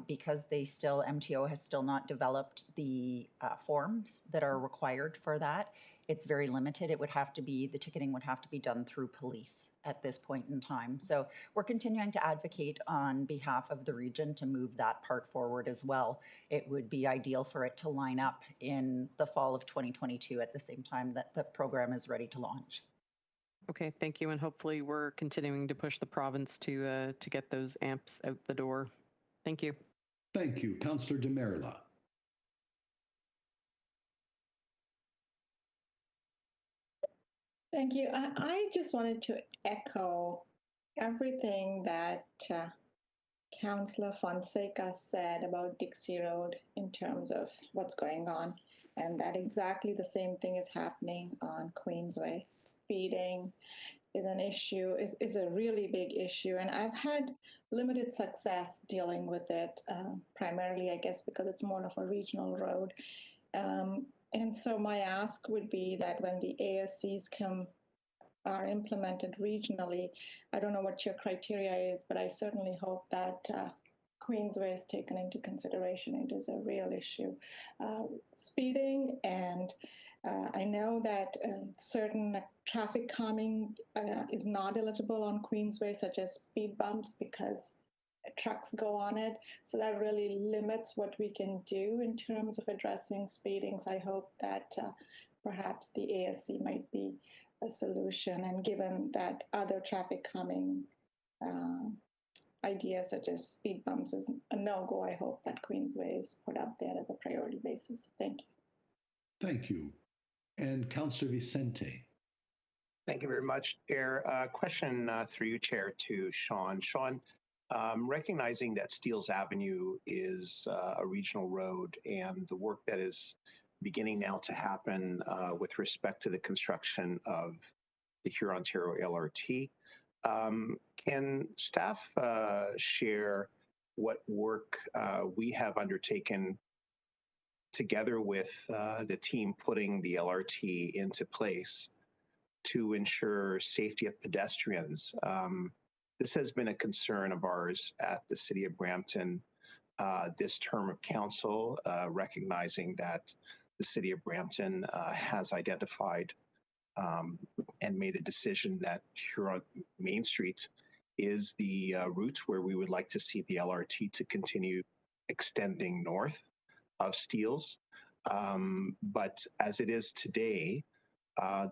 Because MTO has still not developed the forms that are required for that. It's very limited. The ticketing would have to be done through police at this point in time. So we're continuing to advocate on behalf of the region to move that part forward as well. It would be ideal for it to line up in the fall of 2022 at the same time that the program is ready to launch. Okay, thank you. And hopefully we're continuing to push the province to get those amps out the door. Thank you. Thank you. Councillor Demerla. Thank you. I just wanted to echo everything that Councillor Fonseca said about Dixie Road in terms of what's going on, and that exactly the same thing is happening on Queensway. Speeding is an issue, is a really big issue, and I've had limited success dealing with it, primarily, I guess, because it's more of a regional road. And so my ask would be that when the ASCs are implemented regionally, I don't know what your criteria is, but I certainly hope that Queensway is taken into consideration. It is a real issue. Speeding, and I know that certain traffic calming is not eligible on Queensway, such as speed bumps, because trucks go on it. So that really limits what we can do in terms of addressing speeding. So I hope that perhaps the ASC might be a solution. And given that other traffic calming ideas such as speed bumps is a no-go, I hope that Queensway is put up there as a priority basis. Thank you. Thank you. And Councillor Vicente. Thank you very much, Chair. Question through you, Chair, to Sean. Sean, recognizing that Steeles Avenue is a regional road and the work that is beginning now to happen with respect to the construction of the Huron-Ontario LRT. Can staff share what work we have undertaken together with the team putting the LRT into place to ensure safety of pedestrians? This has been a concern of ours at the City of Brampton this term of council, recognizing that the City of Brampton has identified and made a decision that Huron Main Street is the route where we would like to see the LRT to continue extending north of Steeles. But as it is today,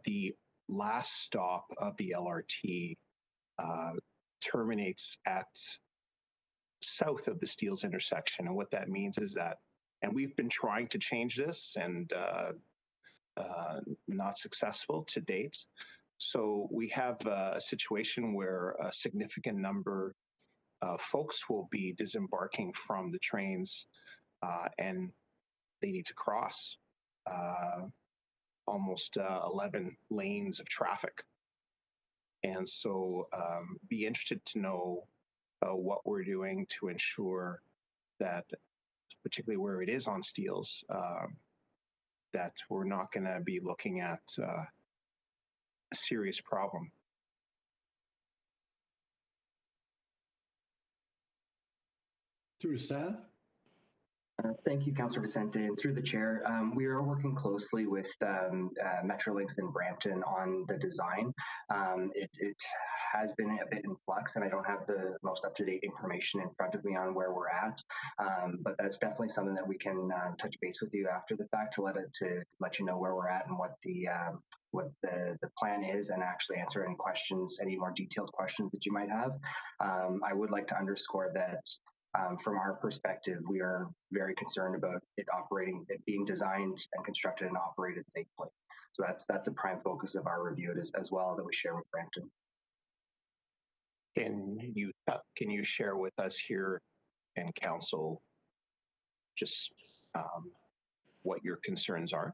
the last stop of the LRT terminates at south of the Steeles intersection. And what that means is that, and we've been trying to change this and not successful to date. So we have a situation where a significant number of folks will be disembarking from the trains and they need to cross almost 11 lanes of traffic. And so be interested to know what we're doing to ensure that, particularly where it is on Steeles, that we're not going to be looking at a serious problem. Through staff. Thank you, Councillor Vicente, and through the chair, we are working closely with Metrolinx in Brampton on the design. It has been a bit in flux, and I don't have the most up-to-date information in front of me on where we're at, but that's definitely something that we can touch base with you after the fact to let you know where we're at and what the plan is, and actually answer any questions, any more detailed questions that you might have. I would like to underscore that from our perspective, we are very concerned about it being designed and constructed and operated safely. So that's the prime focus of our review as well that we share with Brampton. Can you share with us here in council just what your concerns are?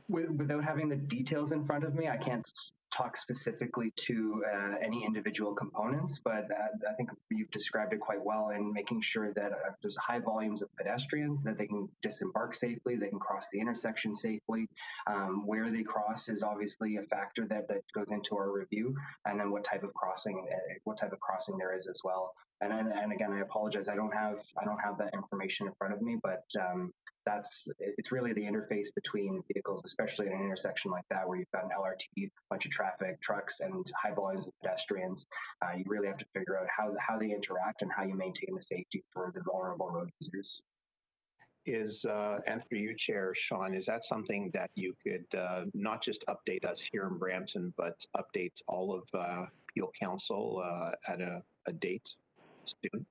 Without having the details in front of me, I can't talk specifically to any individual components, but I think you've described it quite well in making sure that if there's high volumes of pedestrians, that they can disembark safely, they can cross the intersection safely. Where they cross is obviously a factor that goes into our review, and then what type of crossing there is as well. And again, I apologize, I don't have that information in front of me, but it's really the interface between vehicles, especially in an intersection like that where you've got an LRT, a bunch of traffic, trucks, and high volumes of pedestrians. You really have to figure out how they interact and how you maintain the safety for the vulnerable road users. And through you, Chair Sean, is that something that you could not just update us here in Brampton, but update all of Peel Council at a date soon?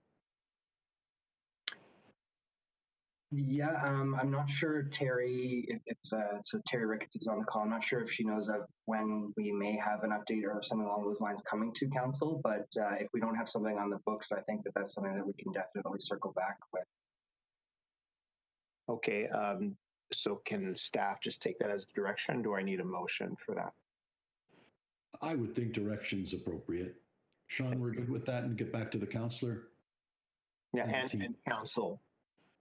Yeah, I'm not sure Terry, so Terry Ricketts is on the call. I'm not sure if she knows of when we may have an update or something along those lines coming to council, but if we don't have something on the books, I think that's something that we can definitely circle back with. Okay, so can staff just take that as direction? Do I need a motion for that? I would think direction's appropriate. Sean, we're good with that, and get back to the councillor. Yeah, and council.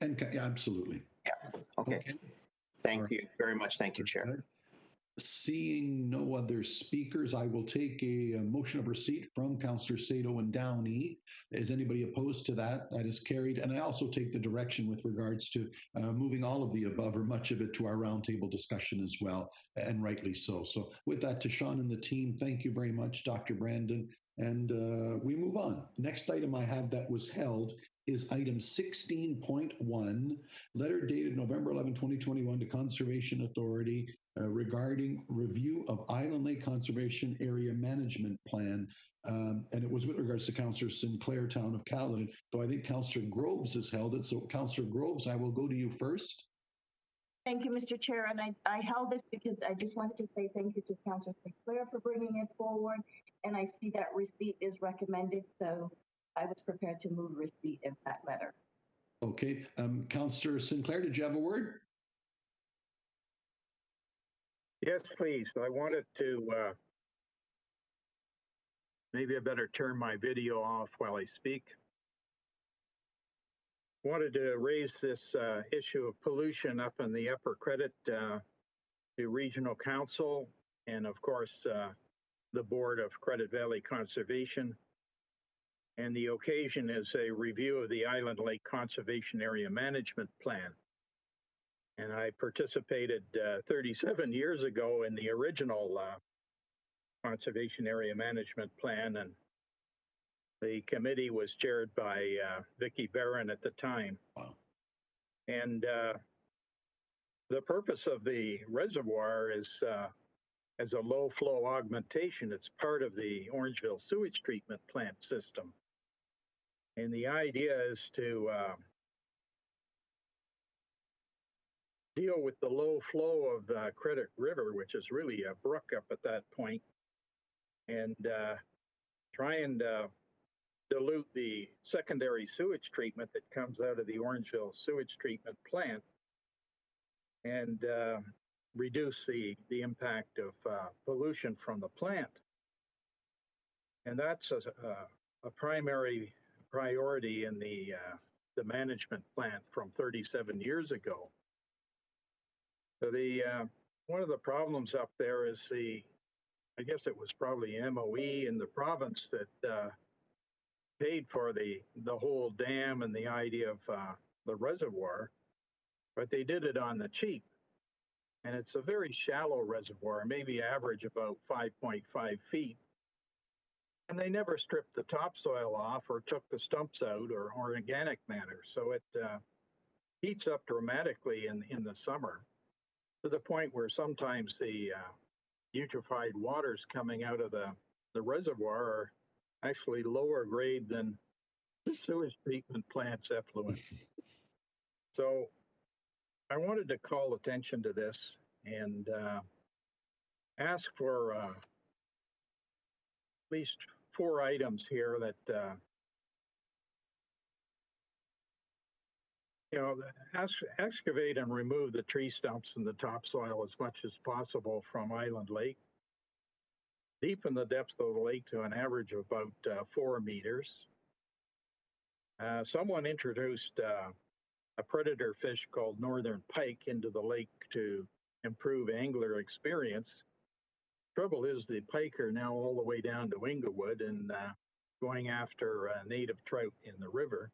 And yeah, absolutely. Yeah. Okay. Thank you very much. Thank you, Chair. Seeing no other speakers, I will take a motion of receipt from Councillor Sato and Downey. Is anybody opposed to that? That is carried. And I also take the direction with regards to moving all of the above or much of it to our roundtable discussion as well, and rightly so. So with that, to Sean and the team, thank you very much, Dr. Brandon. And we move on. Next item I have that was held is item 16.1, letter dated November 11, 2021 to Conservation Authority regarding review of Island Lake Conservation Area Management Plan. And it was with regards to Councillor Sinclair, Town of Caledon. So I think Councillor Groves has held it. So Councillor Groves, I will go to you first. Thank you, Mr. Chair. And I held this because I just wanted to say thank you to Councillor Sinclair for bringing it forward. And I see that receipt is recommended. So I was prepared to move receipt of that letter. Okay, Councillor Sinclair, did you have a word? Yes, please. I wanted to, maybe I better turn my video off while I speak. Wanted to raise this issue of pollution up in the Upper Credit, the Regional Council, and of course, the Board of Credit Valley Conservation. And the occasion is a review of the Island Lake Conservation Area Management Plan. And I participated 37 years ago in the original Conservation Area Management Plan, and the committee was chaired by Vicki Barron at the time. Wow. And the purpose of the reservoir is as a low flow augmentation. It's part of the Orangeville sewage treatment plant system. And the idea is to deal with the low flow of the Credit River, which is really a brook up at that point, and try and dilute the secondary sewage treatment that comes out of the Orangeville sewage treatment plant, and reduce the impact of pollution from the plant. And that's a primary priority in the management plan from 37 years ago. So one of the problems up there is I guess it was probably MOE in the province that paid for the whole dam and the idea of the reservoir, but they did it on the cheap. And it's a very shallow reservoir, maybe average about 5.5 feet. And they never stripped the topsoil off or took the stumps out or organic matter. So it heats up dramatically in the summer, to the point where sometimes the eutrophied waters coming out of the reservoir are actually lower grade than the sewage treatment plant's effluent. So I wanted to call attention to this and ask for at least 4 items here that excavate and remove the tree stumps and the topsoil as much as possible from Island Lake. Deepen the depth of the lake to an average of about 4 meters. Someone introduced a predator fish called northern pike into the lake to improve angler experience. Trouble is the pike are now all the way down to Inglewood and going after native trout in the river.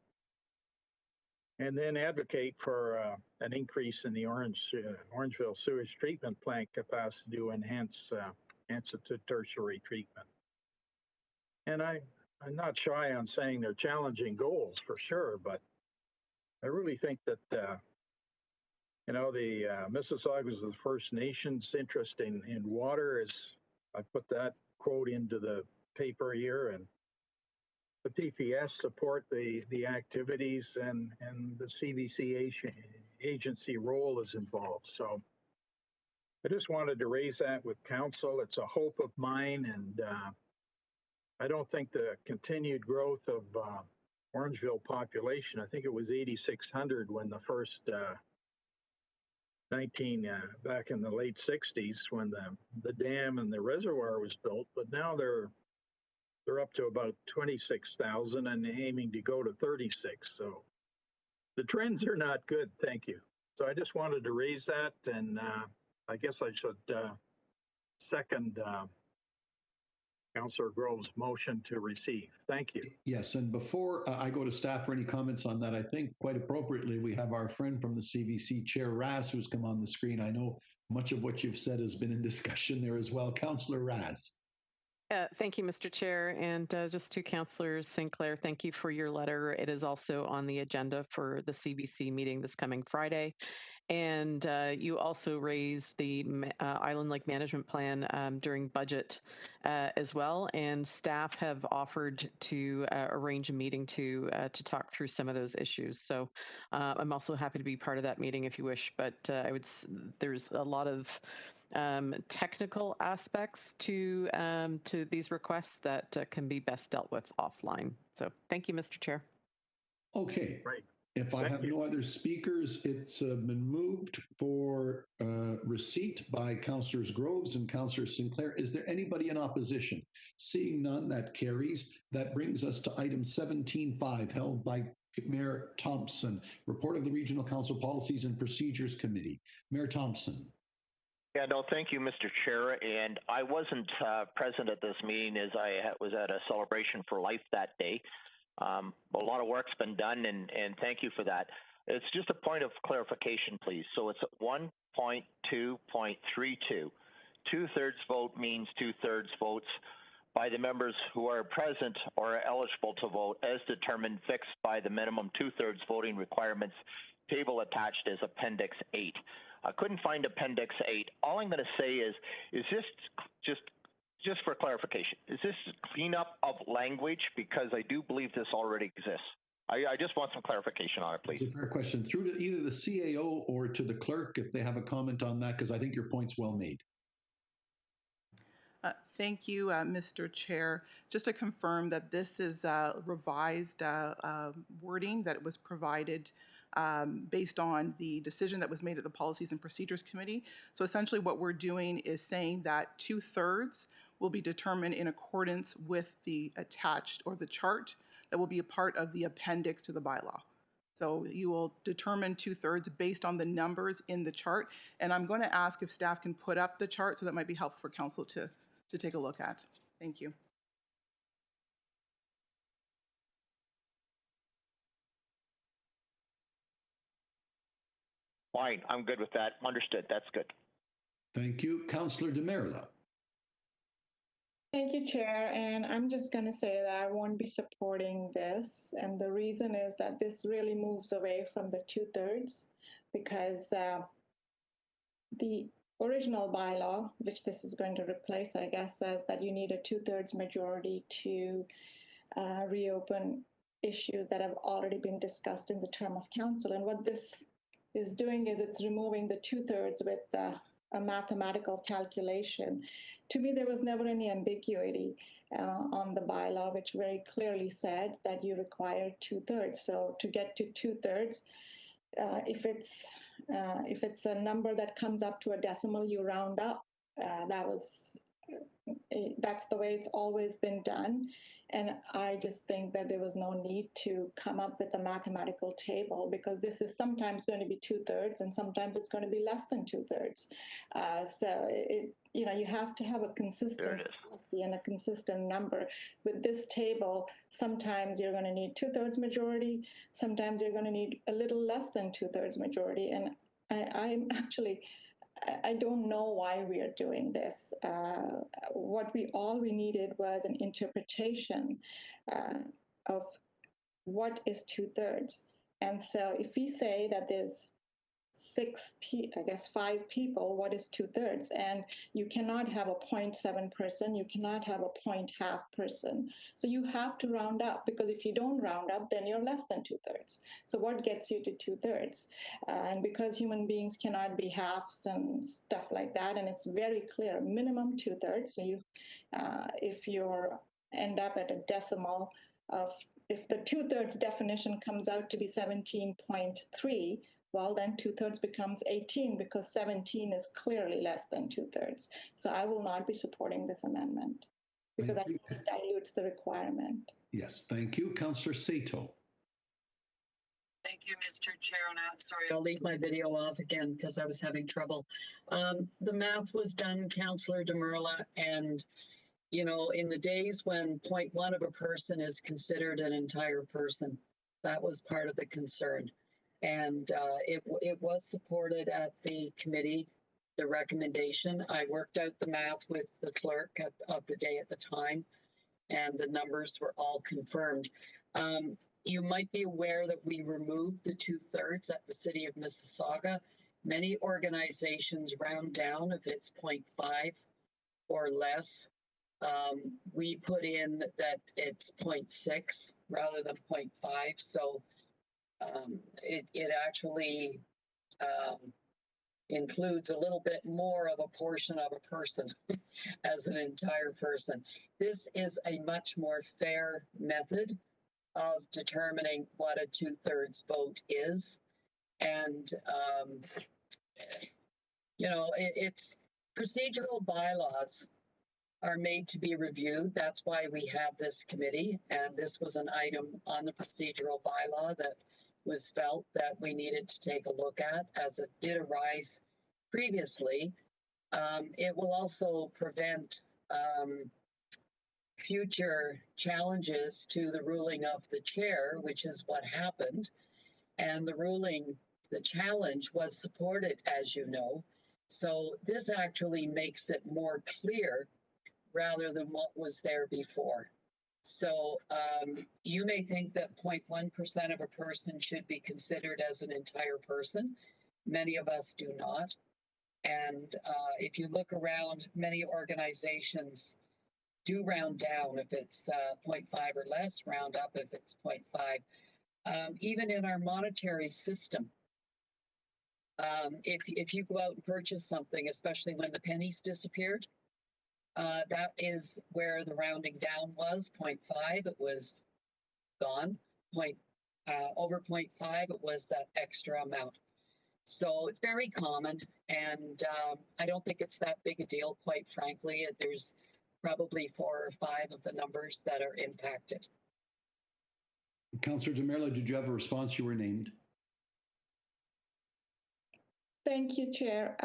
And then advocate for an increase in the Orangeville sewage treatment plant capacity to enhance it to tertiary treatment. And I'm not shy on saying they're challenging goals for sure, but I really think that the Mississaugas of the First Nations interest in water is, I put that quote into the paper here, and the PPS support the activities, and the CBC agency role is involved. So I just wanted to raise that with council. It's a hope of mine, and I don't think the continued growth of Orangeville population, I think it was 8,600 when the first back in the late 60s when the dam and the reservoir was built, but now they're up to about 26,000 and aiming to go to 36. So the trends are not good. Thank you. So I just wanted to raise that, and I guess I should second Councillor Grove's motion to receive. Thank you. Yes, and before I go to staff for any comments on that, I think quite appropriately we have our friend from the CVC, Chair Rass, who's come on the screen. I know much of what you've said has been in discussion there as well. Councillor Rass. Thank you, Mr. Chair. And just to Councillor Sinclair, thank you for your letter. It is also on the agenda for the CBC meeting this coming Friday. And you also raised the Island Lake Management Plan during budget as well. And staff have offered to arrange a meeting to talk through some of those issues. So I'm also happy to be part of that meeting if you wish. But there's a lot of technical aspects to these requests that can be best dealt with offline. So thank you, Mr. Chair. Okay. Right. If I have no other speakers, it's been moved for receipt by Councillors Groves and Councillor Sinclair. Is there anybody in opposition? Seeing none, that carries. That brings us to item 17.5, held by Mayor Thompson, report of the Regional Council Policies and Procedures Committee. Mayor Thompson. Yeah, no, thank you, Mr. Chair. And I wasn't present at this meeting as I was at a celebration for life that day. A lot of work's been done, and thank you for that. It's just a point of clarification, please. So it's 1.2.32. Two-thirds vote means two-thirds votes by the members who are present or are eligible to vote as determined, fixed by the minimum two-thirds voting requirements table attached as Appendix 8. I couldn't find Appendix 8. All I'm going to say is this just for clarification, is this cleanup of language? Because I do believe this already exists. I just want some clarification on it, please. It's a fair question. Through to either the CAO or to the clerk, if they have a comment on that, because I think your point's well made. Thank you, Mr. Chair. Just to confirm that this is revised wording that was provided based on the decision that was made at the Policies and Procedures Committee. So essentially what we're doing is saying that two-thirds will be determined in accordance with the attached or the chart that will be a part of the appendix to the bylaw. So you will determine two-thirds based on the numbers in the chart. And I'm going to ask if staff can put up the chart, so that might be helpful for council to take a look at. Thank you. Fine, I'm good with that. Understood. That's good. Thank you. Councillor DeMerla. Thank you, Chair. And I'm just going to say that I won't be supporting this. And the reason is that this really moves away from the two-thirds, because the original bylaw, which this is going to replace, I guess, says that you need a two-thirds majority to reopen issues that have already been discussed in the term of council. And what this is doing is it's removing the two-thirds with a mathematical calculation. To me, there was never any ambiguity on the bylaw, which very clearly said that you require two-thirds. So to get to two-thirds, if it's a number that comes up to a decimal, you round up. That's the way it's always been done. And I just think that there was no need to come up with a mathematical table, because this is sometimes going to be two-thirds and sometimes it's going to be less than two-thirds. So you have to have a consistent policy and a consistent number. With this table, sometimes you're going to need two-thirds majority, sometimes you're going to need a little less than two-thirds majority. And I don't know why we are doing this. All we needed was an interpretation of what is two-thirds. And so if we say that there's 5 people, what is two-thirds? And you cannot have a 0.7 person, you cannot have a 0.5 person. So you have to round up, because if you don't round up, then you're less than two-thirds. So what gets you to two-thirds? And because human beings cannot be halves and stuff like that, and it's very clear, minimum two-thirds. So if you end up at a decimal of, if the two-thirds definition comes out to be 17.3, well, then two-thirds becomes 18, because 17 is clearly less than two-thirds. So I will not be supporting this amendment, because I think it dilutes the requirement. Yes, thank you. Councillor Sato. Thank you, Mr. Chair. And I'm sorry, I'll leave my video off again because I was having trouble. The math was done, Councillor DeMerla, and in the days when 0.1 of a person is considered an entire person, that was part of the concern. And it was supported at the committee, the recommendation. I worked out the math with the clerk of the day at the time, and the numbers were all confirmed. You might be aware that we removed the two-thirds at the City of Mississauga. Many organizations round down if it's 0.5 or less. We put in that it's 0.6 rather than 0.5. So it actually includes a little bit more of a portion of a person as an entire person. This is a much more fair method of determining what a 2/3 vote is. And, you know, it's procedural bylaws are made to be reviewed. That's why we have this committee. And this was an item on the procedural bylaw that was felt that we needed to take a look at, as it did arise previously. It will also prevent future challenges to the ruling of the chair, which is what happened. And the ruling, the challenge was supported, as you know. So this actually makes it more clear rather than what was there before. So you may think that 0.1% of a person should be considered as an entire person. Many of us do not. And if you look around, many organizations do round down if it's 0.5 or less, round up if it's 0.5. Even in our monetary system, if you go out and purchase something, especially when the pennies disappeared, that is where the rounding down was, 0.5, it was gone. Over 0.5, it was that extra amount. So it's very common, and I don't think it's that big a deal, quite frankly. There's probably 4 or 5 of the numbers that are impacted. Councillor Demerla, did you have a response? You were named. Thank you, Chair.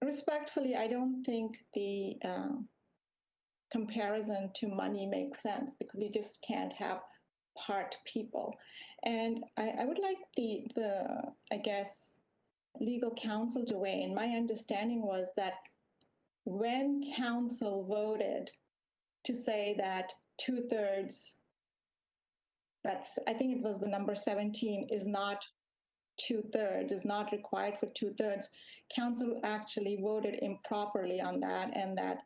Respectfully, I don't think the comparison to money makes sense, because you just can't have part people. And I would like the I guess, legal counsel to weigh in. My understanding was that when council voted to say that 2/3, I think it was the number 17, is not 2/3, is not required for 2/3, council actually voted improperly on that, and that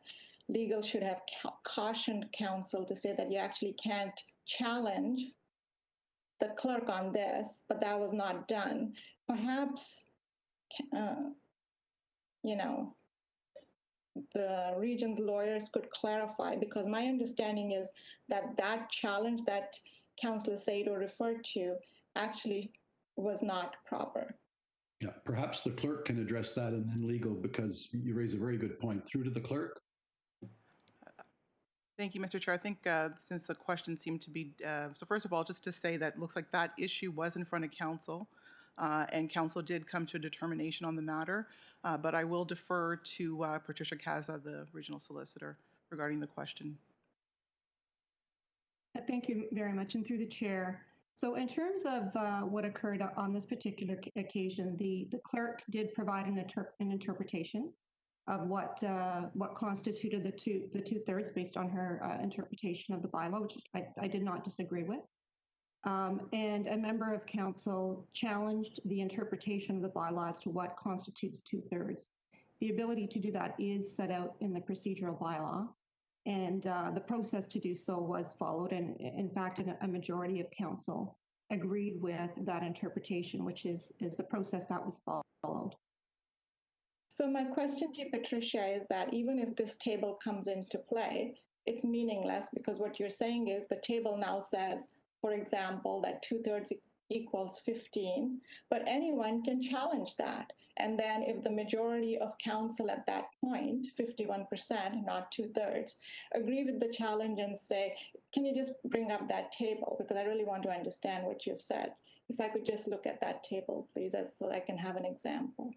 legal should have cautioned council to say that you actually can't challenge the clerk on this, but that was not done. Perhaps, you know, the region's lawyers could clarify, because my understanding is that that challenge that Councillor Sado referred to actually was not proper. Yeah, perhaps the clerk can address that, and then legal, because you raise a very good point. Through to the clerk. Thank you, Mr. Chair. I think since the question seemed to be, so first of all, just to say that it looks like that issue was in front of council, and council did come to a determination on the matter, but I will defer to Patricia Kaza, the regional solicitor, regarding the question. Thank you very much, and through the chair. So in terms of what occurred on this particular occasion, the clerk did provide an interpretation of what constituted the 2/3 based on her interpretation of the bylaw, which I did not disagree with. And a member of council challenged the interpretation of the bylaw as to what constitutes 2/3. The ability to do that is set out in the procedural bylaw, and the process to do so was followed. And in fact, a majority of council agreed with that interpretation, which is the process that was followed. So my question to Patricia is that even if this table comes into play, it's meaningless, because what you're saying is the table now says, for example, that 2/3 equals 15, but anyone can challenge that. And then if the majority of council at that point, 51%, not 2/3, agree with the challenge and say, can you just bring up that table? Because I really want to understand what you've said. If I could just look at that table, please, so I can have an example.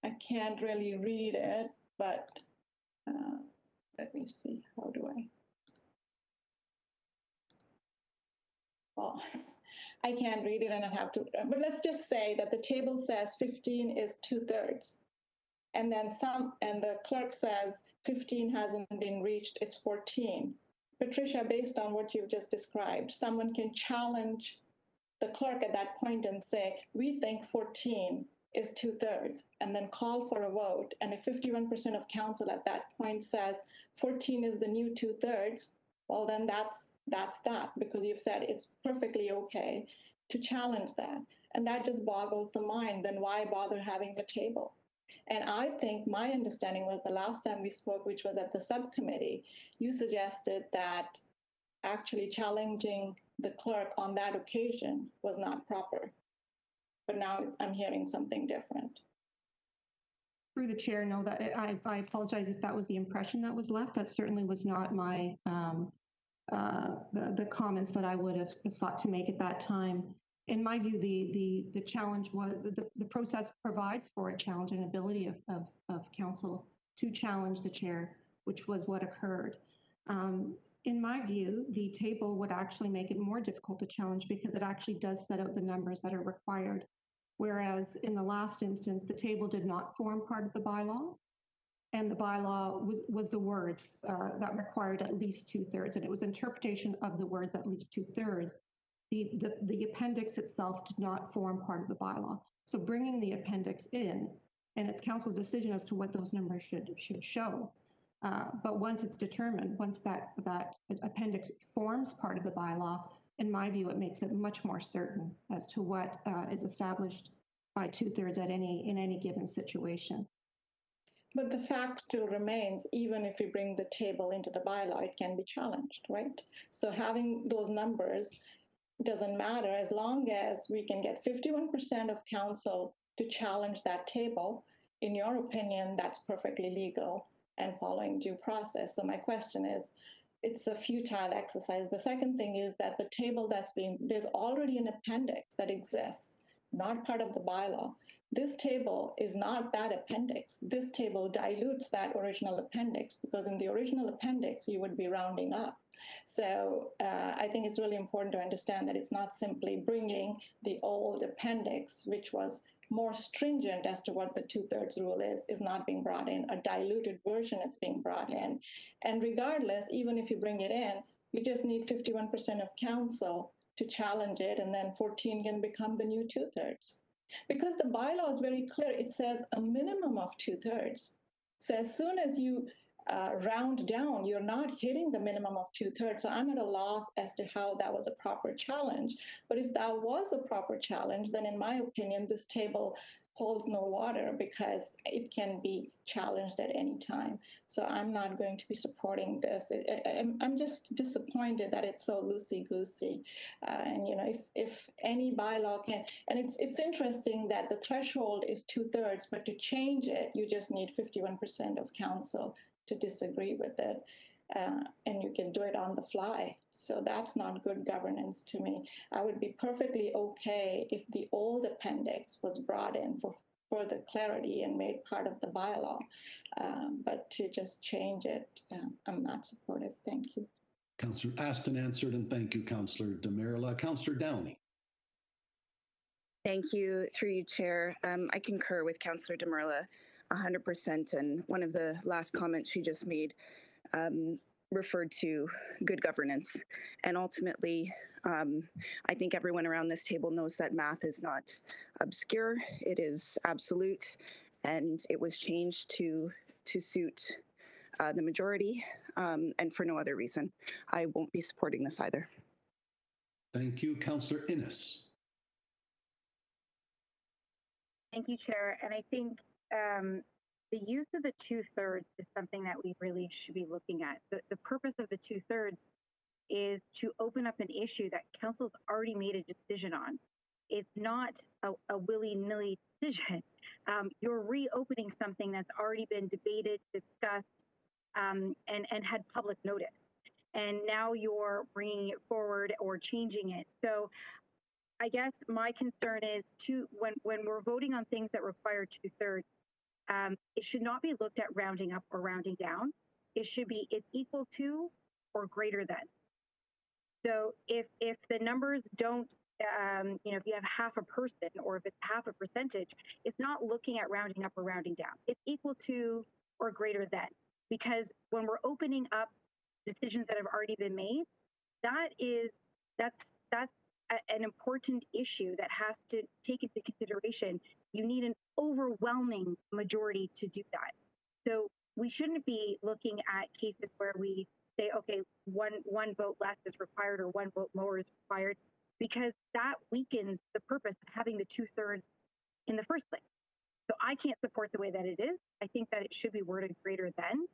I can't really read it, but let me see, how do I? Well, I can't read it and I have to, but let's just say that the table says 15 is 2/3. And then and the clerk says 15 hasn't been reached, it's 14. Patricia, based on what you've just described, someone can challenge the clerk at that point and say, we think 14 is 2/3, and then call for a vote. And if 51% of council at that point says 14 is the new 2/3, well, then that's that, because you've said it's perfectly okay to challenge that. And that just boggles the mind. Then why bother having a table? And I think my understanding was the last time we spoke, which was at the subcommittee, you suggested that actually challenging the clerk on that occasion was not proper. But now I'm hearing something different. Through the chair, no, that I apologize if that was the impression that was left. That certainly was not my the comments that I would have sought to make at that time. In my view, the challenge was the process provides for a challenge and ability of council to challenge the chair, which was what occurred. In my view, the table would actually make it more difficult to challenge because it actually does set out the numbers that are required. Whereas in the last instance, the table did not form part of the bylaw, and the bylaw was the words that required at least 2/3, and it was interpretation of the words at least 2/3. The appendix itself did not form part of the bylaw. So bringing the appendix in, and it's council's decision as to what those numbers should show. But once it's determined, once that appendix forms part of the bylaw, in my view, it makes it much more certain as to what is established by 2/3 in any given situation. But the fact still remains, even if we bring the table into the bylaw, it can be challenged, right? So having those numbers doesn't matter as long as we can get 51% of council to challenge that table. In your opinion, that's perfectly legal and following due process. So my question is, it's a futile exercise. The second thing is that the table there's already an appendix that exists, not part of the bylaw. This table is not that appendix. This table dilutes that original appendix because in the original appendix, you would be rounding up. So I think it's really important to understand that it's not simply bringing the old appendix, which was more stringent as to what the 2/3 rule is not being brought in. A diluted version is being brought in. And regardless, even if you bring it in, you just need 51% of council to challenge it, and then 14 can become the new 2/3. Because the bylaw is very clear, it says a minimum of 2/3. So as soon as you round down, you're not hitting the minimum of 2/3. So I'm at a loss as to how that was a proper challenge. But if that was a proper challenge, then in my opinion, this table holds no water because it can be challenged at any time. So I'm not going to be supporting this. I'm just disappointed that it's so loosey-goosey. And you know, if any bylaw can, and it's interesting that the threshold is 2/3, but to change it, you just need 51% of council to disagree with it. And you can do it on the fly. So that's not good governance to me. I would be perfectly okay if the old appendix was brought in for further clarity and made part of the bylaw. But to just change it, I'm not supportive. Thank you. Councillor Aston answered, and thank you, Councillor Demerla. Councillor Downey. Thank you, through you, Chair. I concur with Councillor Demerla 100%, and one of the last comments she just made referred to good governance. And ultimately, I think everyone around this table knows that math is not obscure, it is absolute, and it was changed to suit the majority, and for no other reason. I won't be supporting this either. Thank you, Councillor Innes. Thank you, Chair. And I think the use of the 2/3 is something that we really should be looking at. The purpose of the 2/3 is to open up an issue that council's already made a decision on. It's not a willy-nilly decision. You're reopening something that's already been debated, discussed, and had public notice. And now you're bringing it forward or changing it. So I guess my concern is when we're voting on things that require 2/3, it should not be looked at rounding up or rounding down. It should be it's equal to or greater than. So if the numbers don't, if you have half a person or if it's half a percentage, it's not looking at rounding up or rounding down. It's equal to or greater than. Because when we're opening up decisions that have already been made, that's an important issue that has to take into consideration. You need an overwhelming majority to do that. So we shouldn't be looking at cases where we say, okay, one vote less is required or one vote more is required, because that weakens the purpose of having the 2/3 in the first place. So I can't support the way that it is. I think that it should be worded greater than.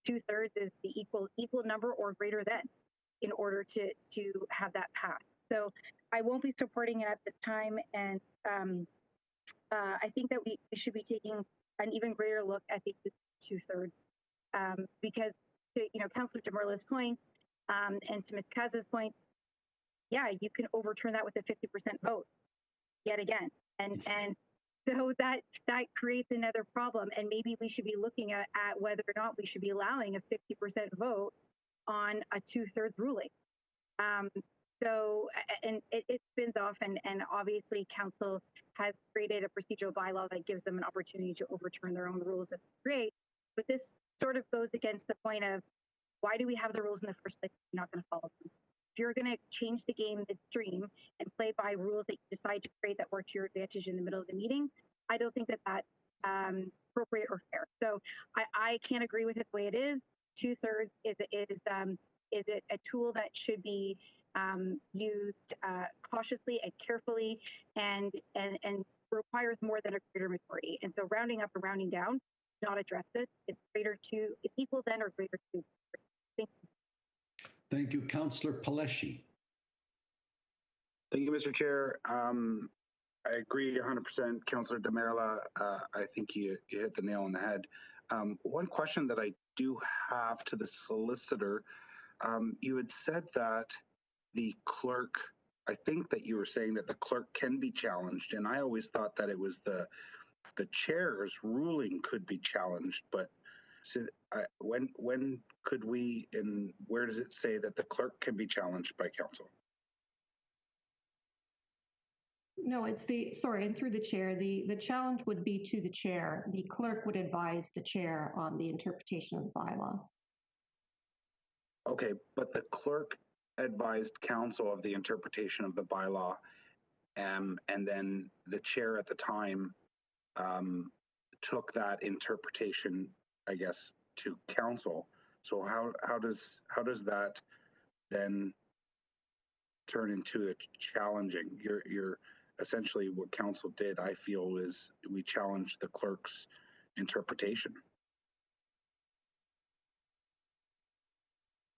2/3 is the equal number or greater than in order to have that path. So I won't be supporting it at this time. And I think that we should be taking an even greater look at the 2/3 because to, Councillor Demerla's point and to Ms. Kaz's point, yeah, you can overturn that with a 50% vote yet again. And so that creates another problem. And maybe we should be looking at whether or not we should be allowing a 50% vote on a 2/3 ruling. So, and it spins off, and obviously council has created a procedural bylaw that gives them an opportunity to overturn their own rules that they create. But this sort of goes against the point of why do we have the rules in the first place if you're not going to follow them? If you're going to change the game midstream and play by rules that you decide to create that work to your advantage in the middle of the meeting, I don't think that that's appropriate or fair. So I can't agree with it the way it is. 2/3 is a tool that should be used cautiously and carefully and requires more than a greater majority. And so rounding up or rounding down does not address this. It's equal than or greater to. Thank you. Thank you, Councillor Paleshi. Thank you, Mr. Chair. I agree 100%, Councillor Demerla. I think you hit the nail on the head. One question that I do have to the solicitor, you had said that the clerk, I think that you were saying that the clerk can be challenged, and I always thought that it was the chair's ruling could be challenged, but so, when could we, and where does it say that the clerk can be challenged by council? No, it's sorry, and through the chair, the challenge would be to the chair. The clerk would advise the chair on the interpretation of the bylaw. Okay, but the clerk advised council of the interpretation of the bylaw, and then the chair at the time took that interpretation, I guess, to council. So how does that then turn into a challenging? You're essentially what council did, I feel, is we challenged the clerk's interpretation.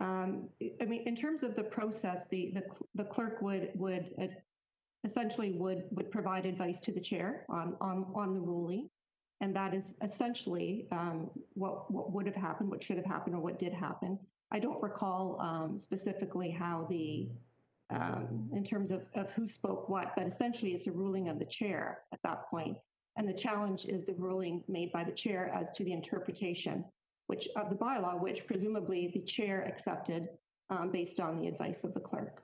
I mean, in terms of the process, the clerk would essentially would provide advice to the chair on the ruling, and that is essentially what would have happened, what should have happened, or what did happen. I don't recall specifically how in terms of who spoke what, but essentially it's a ruling of the chair at that point, and the challenge is the ruling made by the chair as to the interpretation of the bylaw, which presumably the chair accepted based on the advice of the clerk.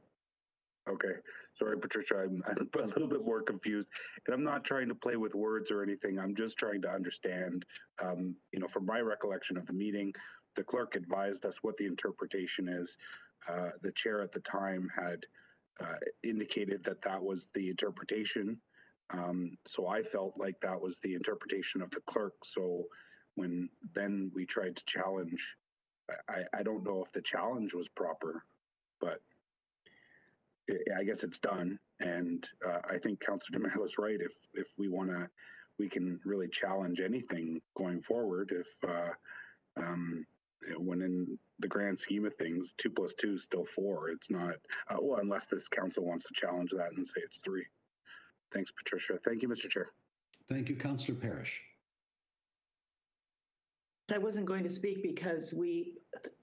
Okay, sorry, Patricia, I'm a little bit more confused, and I'm not trying to play with words or anything. I'm just trying to understand. From my recollection of the meeting, the clerk advised us what the interpretation is. The chair at the time had indicated that was the interpretation. So I felt like that was the interpretation of the clerk. So when then we tried to challenge, I don't know if the challenge was proper, but I guess it's done. And I think Councillor Demerla is right. If we want to, we can really challenge anything going forward. When in the grand scheme of things, 2 + 2 is still 4. It's not, well, unless this council wants to challenge that and say it's 3. Thanks, Patricia. Thank you, Mr. Chair. Thank you, Councillor Parrish. I wasn't going to speak because we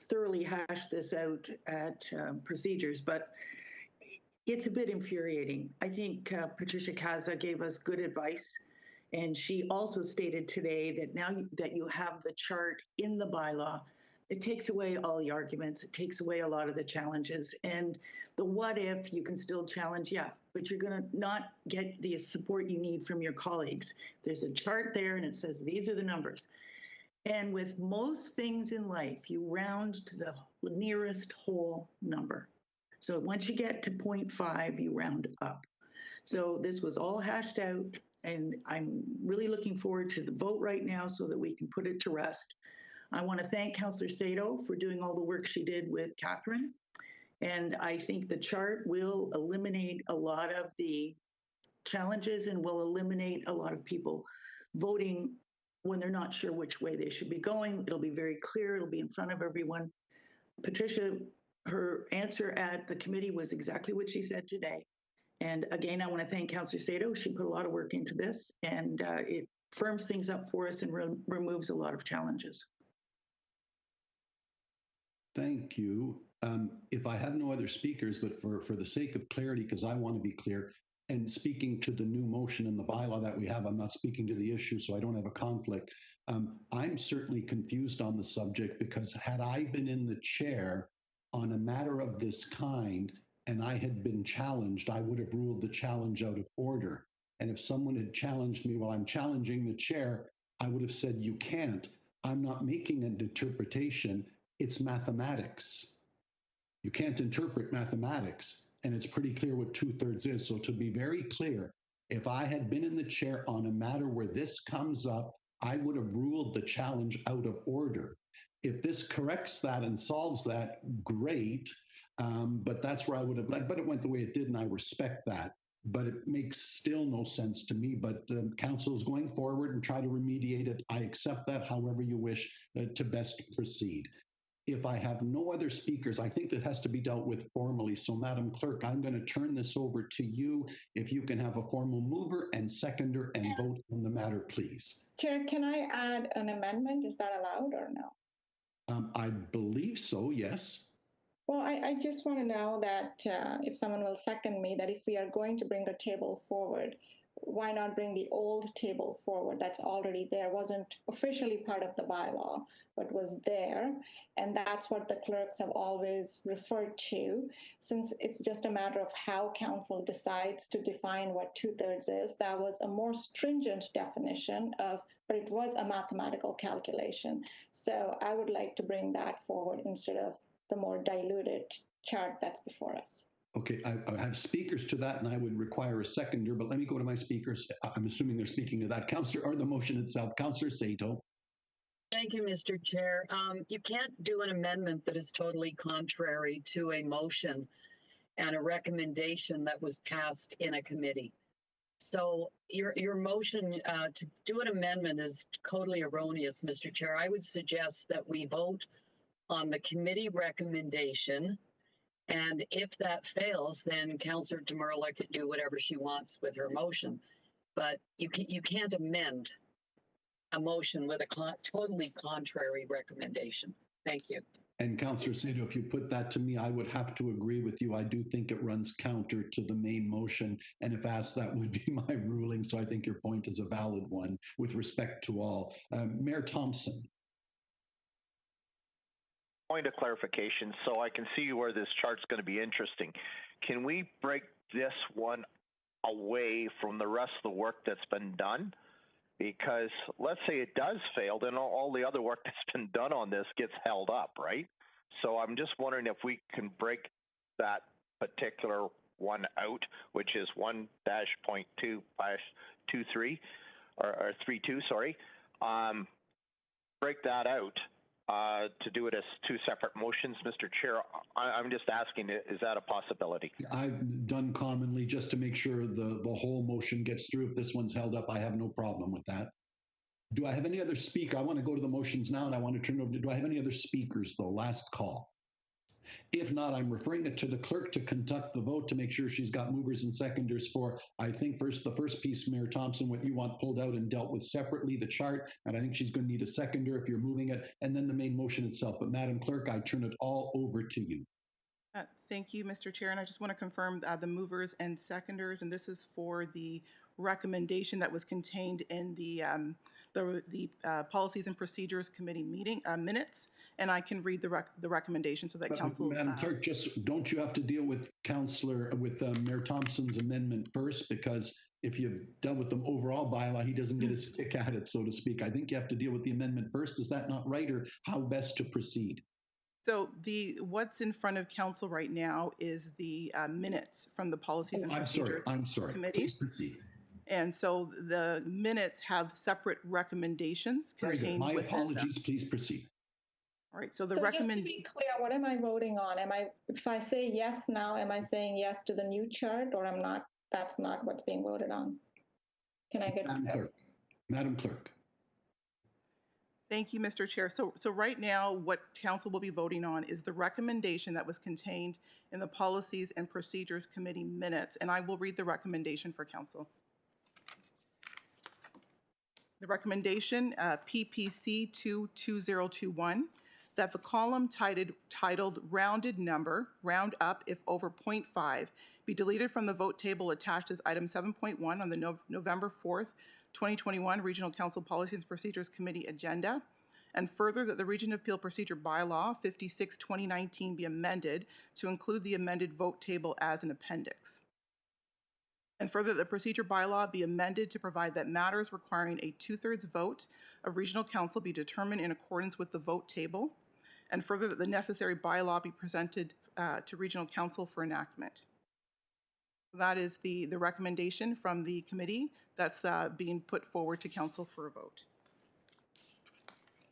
thoroughly hashed this out at procedures, but it's a bit infuriating. I think Patricia Kaza gave us good advice, and she also stated today that now that you have the chart in the bylaw, it takes away all the arguments. It takes away a lot of the challenges. And the what if, you can still challenge, yeah, but you're going to not get the support you need from your colleagues. There's a chart there and it says these are the numbers. And with most things in life, you round to the nearest whole number. So once you get to 0.5, you round up. So this was all hashed out, and I'm really looking forward to the vote right now so that we can put it to rest. I want to thank Councillor Sato for doing all the work she did with Catherine. And I think the chart will eliminate a lot of the challenges and will eliminate a lot of people voting when they're not sure which way they should be going. It'll be very clear. It'll be in front of everyone. Patricia, her answer at the committee was exactly what she said today. And again, I want to thank Councillor Sato. She put a lot of work into this, and it firms things up for us and removes a lot of challenges. Thank you. If I have no other speakers, but for the sake of clarity, because I want to be clear, and speaking to the new motion in the bylaw that we have, I'm not speaking to the issue, so I don't have a conflict. I'm certainly confused on the subject, because had I been in the chair on a matter of this kind and I had been challenged, I would have ruled the challenge out of order. And if someone had challenged me while I'm challenging the chair, I would have said, you can't. I'm not making an interpretation. It's mathematics. You can't interpret mathematics. And it's pretty clear what 2/3 is. So to be very clear, if I had been in the chair on a matter where this comes up, I would have ruled the challenge out of order. If this corrects that and solves that, great. But that's where I would have led. But it went the way it did, and I respect that. But it makes still no sense to me. But council is going forward and try to remediate it. I accept that however you wish to best proceed. If I have no other speakers, I think that has to be dealt with formally. So, Madam Clerk, I'm going to turn this over to you. If you can have a formal mover and seconder and vote on the matter, please. Chair, can I add an amendment? Is that allowed or no? I believe so, yes. Well, I just want to know that if someone will second me, that if we are going to bring a table forward, why not bring the old table forward that's already there, wasn't officially part of the bylaw, but was there. And that's what the clerks have always referred to. Since it's just a matter of how council decides to define what 2/3 is, that was a more stringent definition of, but it was a mathematical calculation. So I would like to bring that forward instead of the more diluted chart that's before us. Okay, I have speakers to that, and I would require a seconder, but let me go to my speakers. I'm assuming they're speaking to that, Councillor, or the motion itself. Councillor Sato. Thank you, Mr. Chair. You can't do an amendment that is totally contrary to a motion and a recommendation that was passed in a committee. So your motion to do an amendment is totally erroneous, Mr. Chair. I would suggest that we vote on the committee recommendation. And if that fails, then Councillor Demerla can do whatever she wants with her motion. But you can't amend a motion with a totally contrary recommendation. Thank you. And Councillor Sato, if you put that to me, I would have to agree with you. I do think it runs counter to the main motion. And if asked, that would be my ruling. So I think your point is a valid one with respect to all. Mayor Thompson. Point of clarification, so I can see where this chart's going to be interesting. Can we break this one away from the rest of the work that's been done? Because let's say it does fail, then all the other work that's been done on this gets held up, right? So I'm just wondering if we can break that particular one out, which is 1-.2-23 or 32, sorry. Break that out. To do it as two separate motions, Mr. Chair. I'm just asking, is that a possibility? I've done commonly just to make sure the whole motion gets through. If this one's held up, I have no problem with that. Do I have any other speaker? I want to go to the motions now, and I want to turn over to, do I have any other speakers, though? Last call. If not, I'm referring it to the clerk to conduct the vote to make sure she's got movers and seconders for, I think the first piece, Mayor Thompson, what you want pulled out and dealt with separately, the chart, and I think she's going to need a seconder if you're moving it, and then the main motion itself. But Madam Clerk, I turn it all over to you. Thank you, Mr. Chair, and I just want to confirm the movers and seconders, and this is for the recommendation that was contained in the Policies and Procedures Committee meeting minutes, and I can read the recommendation so that but Council. Madam Clerk, just don't you have to deal with Mayor Thompson's amendment first, because if you've dealt with the overall bylaw, he doesn't get his kick at it, so to speak. I think you have to deal with the amendment first. Is that not right, or how best to proceed? So what's in front of Council right now is the minutes from the Policies and Procedures Committee. Please proceed. And so the minutes have separate recommendations contained My within apologies. them. Please proceed. All right. So just to be clear, what am I voting on? If I say yes now, am I saying yes to the new chart, or I'm not? That's not what's being voted on. Can I get? Madam Clerk. Thank you, Mr. Chair. So right now, what council will be voting on is the recommendation that was contained in the Policies and Procedures Committee minutes, and I will read the recommendation for council. The recommendation, PPC 22021, that the column titled Rounded Number, Round Up if over 0.5, be deleted from the vote table attached as item 7.1 on the November 4th, 2021 Regional Council Policies and Procedures Committee agenda, and further that the Region of Peel Procedure Bylaw 56-2019 be amended to include the amended vote table as an appendix. And further, the procedure bylaw be amended to provide that matters requiring a 2/3 vote of regional council be determined in accordance with the vote table. And further, that the necessary bylaw be presented to regional council for enactment. That is the recommendation from the committee that's being put forward to council for a vote.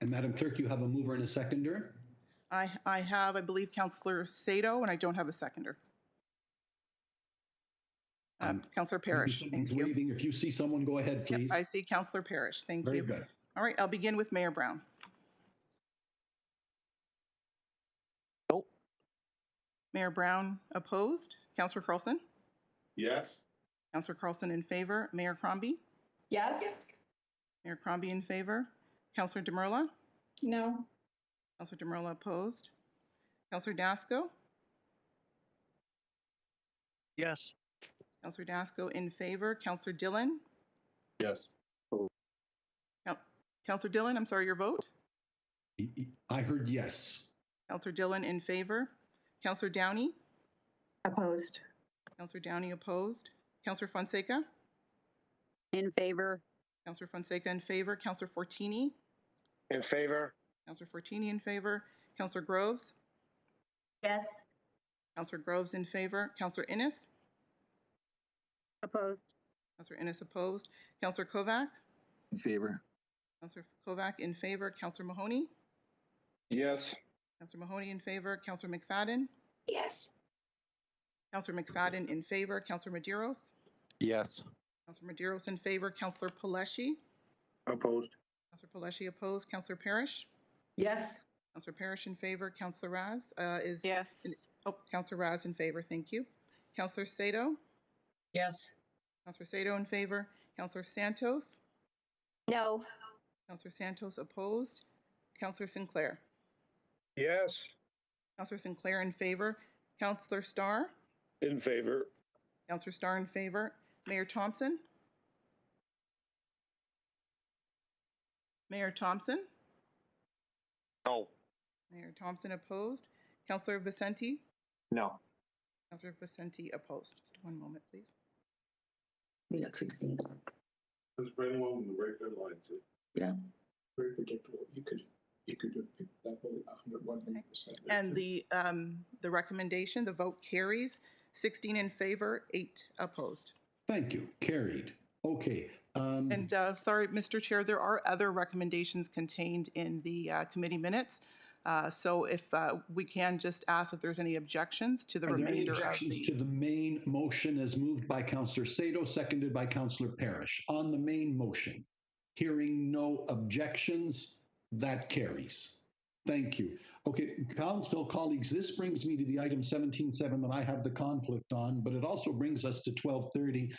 And Madam Clerk, you have a mover and a seconder? I have, I believe, Councillor Sato, and I don't have a seconder. Councillor Parrish, thank you. Waving. If you see someone, go ahead, please. Yep, I see Councillor Parrish, thank you. Very good. All right, I'll begin with Mayor Brown. Oh. Mayor Brown opposed. Councillor Carlson? Yes. Councillor Carlson in favor. Mayor Crombie? Yes. Mayor Crombie in favor. Councillor Demerla? No. Councillor Demerla opposed. Councillor Dasco? Yes. Councillor Dasco in favor. Councillor Dillon? Yes. Councillor Dillon, I'm sorry, your vote? I heard yes. Councillor Dillon in favor. Councillor Downey? Opposed. Councillor Downey opposed. Councillor Fonseca? In favor. Councillor Fonseca in favor. Councillor Fortini? In favor. Councillor Fortini in favor. Councillor Groves? Yes. Councillor Groves in favor. Councillor Innes? Opposed. Councillor Innes opposed. Councillor Kovac? In favor. Councillor Kovac in favor. Councillor Mahoney? Yes. Councillor Mahoney in favor. Councillor McFadden? Yes. Councillor McFadden in favor. Councillor Medeiros? Yes. Councillor Medeiros in favor. Councillor Paleshi? Opposed. Councillor Paleshi opposed. Councillor Parrish? Yes. Councillor Parrish in favor. Councillor Raz is... Yes. Councillor Raz in favor. Thank you. Councillor Sato? Yes. Councillor Sato in favor. Councillor Santos? No. Councillor Santos opposed. Councillor Sinclair? Yes. Councillor Sinclair in favor. Councillor Starr? In favor. Councillor Starr in favor. Mayor Thompson? Mayor Thompson? No. Mayor Thompson opposed. Councillor Vicente? No. Councillor Vicente opposed. Just one moment, please. We got 16. That's pretty well in the right good line, too. Yeah. Very predictable. You could have picked that vote 101%. And the recommendation, the vote carries 16 in favor, 8 opposed. Thank you. Carried. Okay. And sorry, Mr. Chair, there are other recommendations contained in the committee minutes. So if we can just ask if there's any objections to the remainder of the... objections to the main motion as moved by Councillor Sato, seconded by Councillor Parrish? On the main motion, hearing no objections, that carries. Thank you. Okay, council colleagues, this brings me to the item 17.7 that I have the conflict on, but it also brings us to 12:30.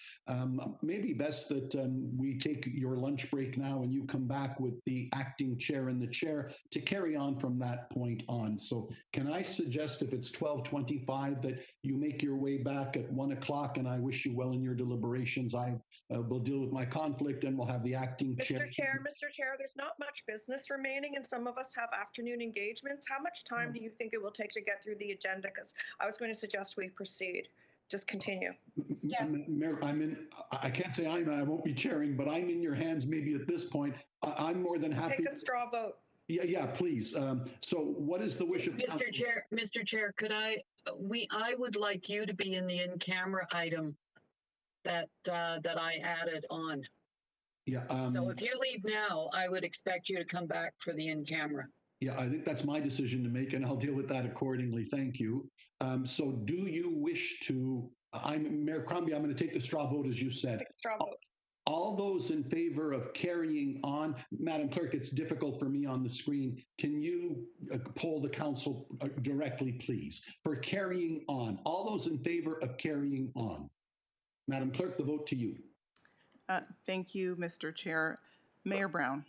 Maybe best that we take your lunch break now and you come back with the acting chair and the chair to carry on from that point on. So can I suggest if it's 12:25 that you make your way back at 1 o'clock, and I wish you well in your deliberations. I will deal with my conflict and we'll have the acting chair. Mr. Chair, there's not much business remaining and some of us have afternoon engagements. How much time do you think it will take to get through the agenda? Because I was going to suggest we proceed. Just continue. Yes. Mayor, I can't say I won't be chairing, but I'm in your hands maybe at this point. I'm more than happy. Take a straw vote. Yeah, please. So what is the wish of Mr. Chair, could I would like you to be in the in-camera item that I added on. Yeah. So if you leave now, I would expect you to come back for the in-camera. Yeah, I think that's my decision to make, and I'll deal with that accordingly. Thank you. So do you wish to, Mayor Crombie, I'm going to take the straw vote as you said. Take a straw vote. All those in favor of carrying on, Madam Clerk, it's difficult for me on the screen. Can you poll the council directly, please, for carrying on? All those in favor of carrying on? Madam Clerk, the vote to you. Thank you, Mr. Chair. Mayor Brown.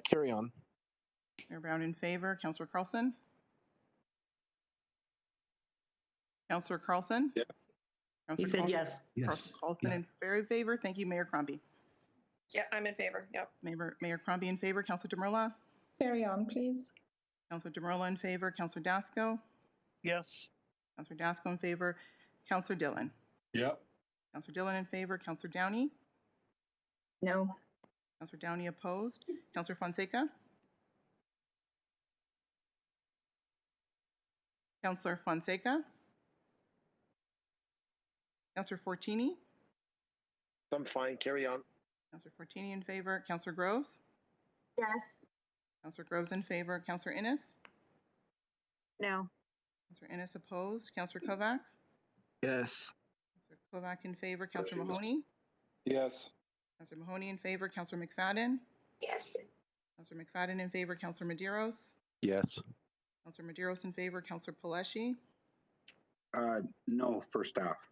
Carry on. Mayor Brown in favor. Councillor Carlson? Councillor Carlson? Yeah. He said yes. Yes. Carlson in very favor. Thank you, Mayor Crombie. Yeah, I'm in favor. Yep. Mayor Crombie in favor. Councillor Demerla? Carry on, please. Councillor Demerla in favor. Councillor Dasco? Yes. Councillor Dasco in favor. Councillor Dillon? Yep. Councillor Dillon in favor. Councillor Downey? No. Councillor Downey opposed. Councillor Fonseca? Councillor Fonseca? Councillor Fortini? I'm fine. Carry on. Councillor Fortini in favor. Councillor Groves? Yes. Councillor Groves in favor. Councillor Innes? No. Councillor Innes opposed. Councillor Kovac? Yes. Councillor Kovac in favor. Councillor Mahoney? Yes. Councillor Mahoney in favor. Councillor McFadden? Yes. Councillor McFadden in favor. Councillor Medeiros? Yes. Councillor Medeiros in favor. Councillor Paleshi? No for staff.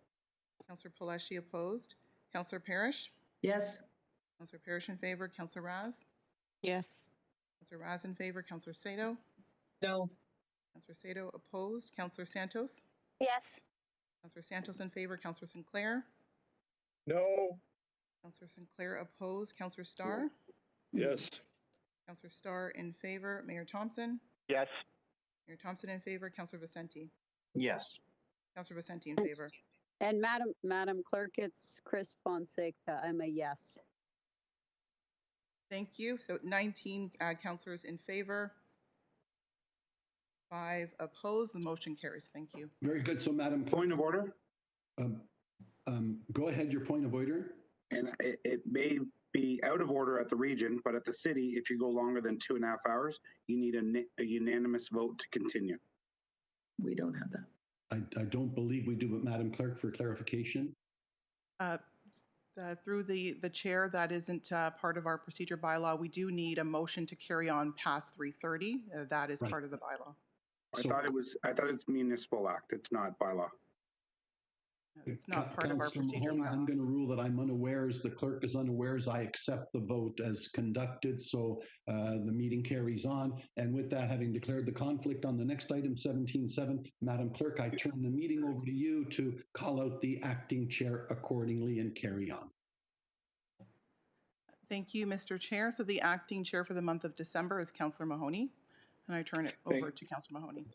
Councillor Paleshi opposed. Councillor Parrish? Yes. Councillor Parrish in favor. Councillor Raz? Yes. Councillor Raz in favor. Councillor Sato? No. Councillor Sato opposed. Councillor Santos? Yes. Councillor Santos in favor. Councillor Sinclair? No. Councillor Sinclair opposed. Councillor Starr? Yes. Councillor Starr in favor. Mayor Thompson? Yes. Mayor Thompson in favor. Councillor Vicente? Yes. Councillor Vicente in favor. And Madam Clerk, it's Chris Fonseca. I'm a yes. Thank you. So 19 councillors in favor, 5 opposed. The motion carries. Thank you. Very good. So, Madam Clerk, Point of order. go ahead, your point of order. And it may be out of order at the region, but at the city, if you go longer than 2.5 hours, you need a unanimous vote to continue. We don't have that. I don't believe we do, but Madam Clerk, for clarification. Through the chair, that isn't part of our procedure bylaw. We do need a motion to carry on past 3:30. That is part of the bylaw. I thought it's municipal act. It's not bylaw. It's not part of our Councillor procedure Mahoney, I'm bylaw. going to rule that I'm unawares. The clerk is unawares. I accept the vote as conducted. So the meeting carries on. And with that, having declared the conflict on the next item, 17.7, Madam Clerk, I turn the meeting over to you to call out the acting chair accordingly and carry on. Thank you, Mr. Chair. So the acting chair for the month of December is Councillor Mahoney, and I turn it over to Councillor Mahoney.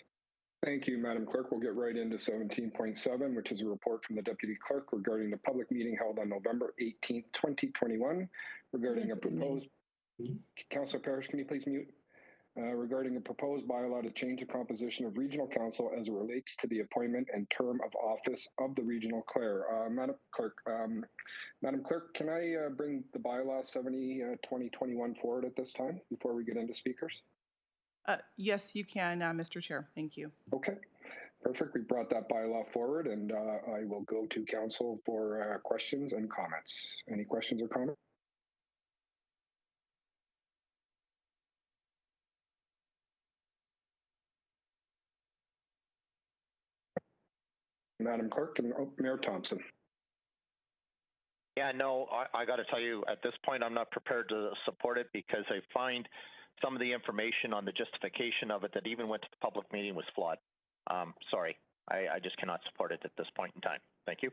Thank you, Madam Clerk. We'll get right into 17.7, which is a report from the Deputy Clerk regarding the public meeting held on November 18th, 2021, regarding a proposed... Councillor Parrish, can you please mute? Regarding a proposed bylaw to change the composition of regional council as it relates to the appointment and term of office of the regional clerk. Madam Clerk, can I bring the bylaw 70/2021 forward at this time before we get into speakers? Yes, you can, Mr. Chair. Thank you. Okay, perfect. We brought that bylaw forward, and I will go to council for questions and comments. Any questions or comments? Madam Clerk and Mayor Thompson. Yeah, no, I got to tell you, at this point, I'm not prepared to support it because I find some of the information on the justification of it that even went to the public meeting was flawed. Sorry, I just cannot support it at this point in time. Thank you.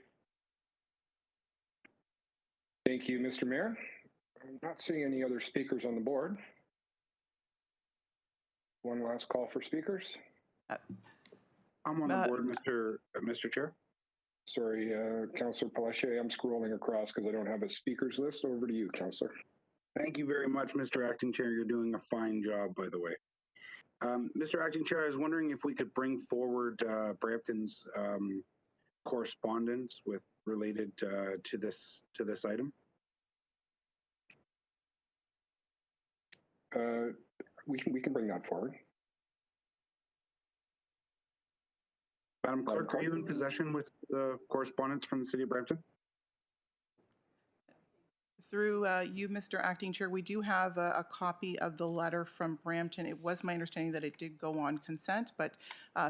Thank you, Mr. Mayor. I'm not seeing any other speakers on the board. One last call for speakers. I'm on the board, Mr. Chair. Sorry, Councillor Palache, I'm scrolling across because I don't have a speakers list. Over to you, Councillor. Thank you very much, Mr. Acting Chair. You're doing a fine job, by the way. Mr. Acting Chair, I was wondering if we could bring forward Brampton's correspondence related to this item. We can bring that forward. Madam Clerk, are you in possession with the correspondence from the City of Brampton? Through you, Mr. Acting Chair, we do have a copy of the letter from Brampton. It was my understanding that it did go on consent, but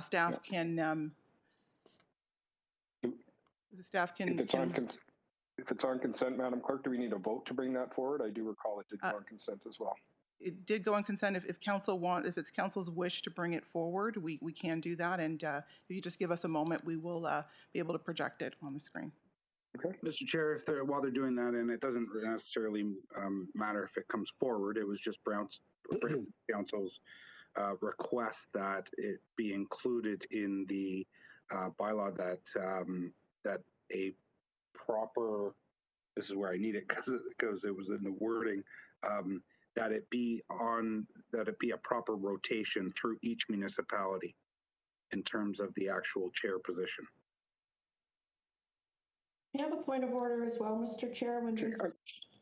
staff can If it's on consent, Madam Clerk, do we need a vote to bring that forward? I do recall it did go on consent as well. It did go on consent. If it's council's wish to bring it forward, we can do that. And if you just give us a moment, we will be able to project it on the screen. Okay. Mr. Chair, while they're doing that, and it doesn't necessarily matter if it comes forward, it was just Brown's Council's request that it be included in the bylaw that a proper, this is where I need it because it was in the wording, that it be a proper rotation through each municipality in terms of the actual chair position. I have a point of order as well, Mr. Chair.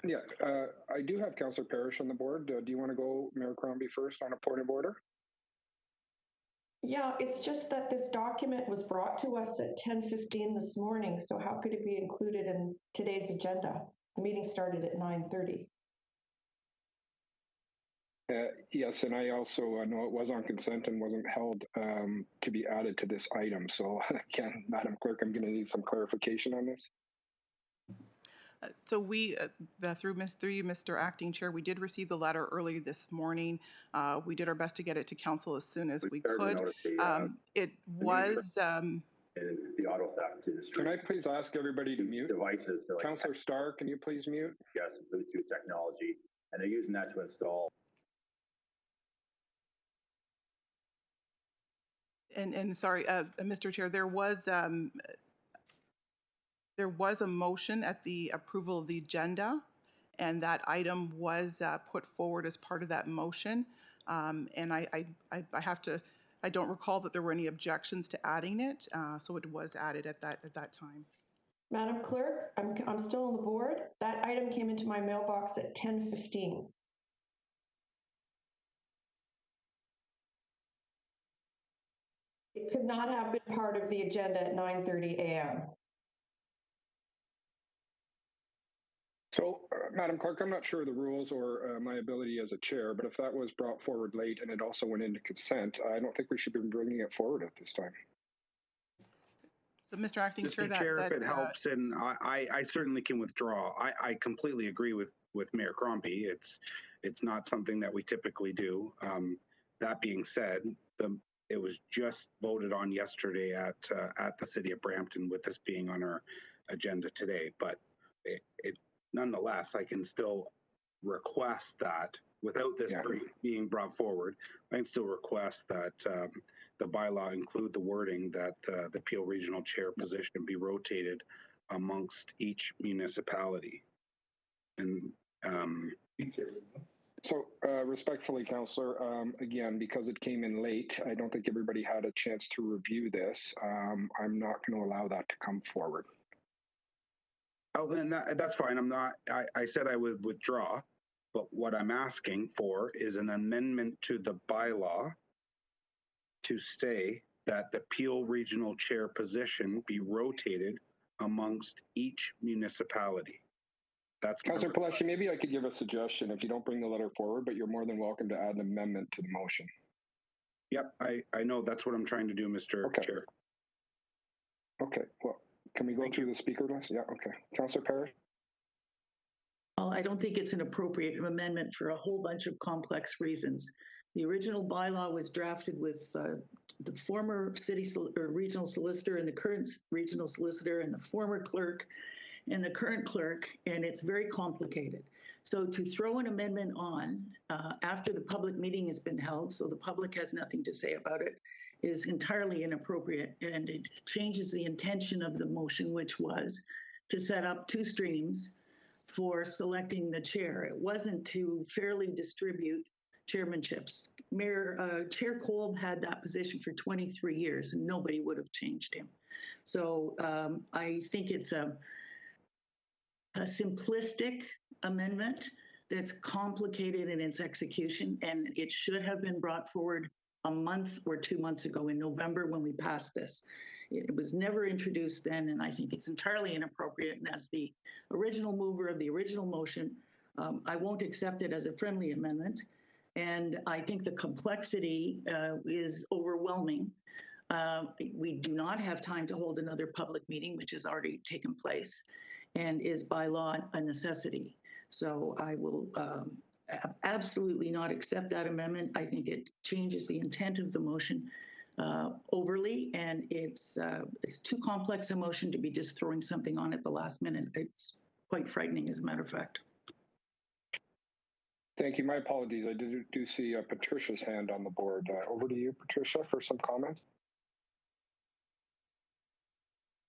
I do have Councillor Parrish on the board. Do you want to go, Mayor Crombie, first on a point of order? Yeah, it's just that this document was brought to us at 10:15 this morning, so how could it be included in today's agenda? The meeting started at 9:30. Yes, and I also know it was on consent and wasn't held to be added to this item. So again, Madam Clerk, I'm going to need some clarification on this. So we, through you, Mr. Acting Chair, we did receive the letter early this morning. We did our best to get it to council as soon as we could. It was... the auto theft industry. Can I please ask everybody to mute? Devices. Like Councillor Starr, can you please mute? Yes, Bluetooth technology, and they're using that to install. And sorry, Mr. Chair, there was a motion at the approval of the agenda, and that item was put forward as part of that motion. And I don't recall that there were any objections to adding it, so it was added at that time. Madam Clerk, I'm still on the board. That item came into my mailbox at 10:15. It could not have been part of the agenda at 9:30 a.m. So, Madam Clerk, I'm not sure of the rules or my ability as a chair, but if that was brought forward late and it also went into consent, I don't think we should be bringing it forward at this time. So, Mr. Acting Chair, if it helps, and I certainly can withdraw. I completely agree with Mayor Crombie. It's not something that we typically do. That being said, it was just voted on yesterday at the City of Brampton, with this being on our agenda today. But nonetheless, I can still request that without this being brought forward. I can still request that the bylaw include the wording that the Peel Regional Chair position be rotated amongst each municipality. And so respectfully, Councillor, again, because it came in late, I don't think everybody had a chance to review this. I'm not going to allow that to come forward. Oh, and that's fine. I said I would withdraw, but what I'm asking for is an amendment to the bylaw to say that the Peel Regional Chair position be rotated amongst each municipality. That's Councillor Palashi, maybe I could give a suggestion if you don't bring the letter forward, but you're more than welcome to add an amendment to the motion. Yep, I know that's what I'm trying to do, Mr. Chair. Okay, well, can we go through the speaker list? Yeah, okay. Councillor Parrish? Well, I don't think it's an appropriate amendment for a whole bunch of complex reasons. The original bylaw was drafted with the former regional solicitor and the current regional solicitor and the former clerk and the current clerk, and it's very complicated. So to throw an amendment on after the public meeting has been held, so the public has nothing to say about it, is entirely inappropriate, and it changes the intention of the motion, which was to set up 2 streams for selecting the chair. It wasn't to fairly distribute chairmanships. Chair Kolb had that position for 23 years, and nobody would have changed him. So I think it's a simplistic amendment that's complicated in its execution, and it should have been brought forward a month or 2 months ago in November when we passed this. It was never introduced then, and I think it's entirely inappropriate. And as the original mover of the original motion, I won't accept it as a friendly amendment. And I think the complexity is overwhelming. We do not have time to hold another public meeting, which has already taken place and is by law a necessity. So I will absolutely not accept that amendment. I think it changes the intent of the motion overly, and it's too complex a motion to be just throwing something on at the last minute. It's quite frightening, as a matter of fact. Thank you. My apologies. I do see Patricia's hand on the board. Over to you, Patricia, for some comments.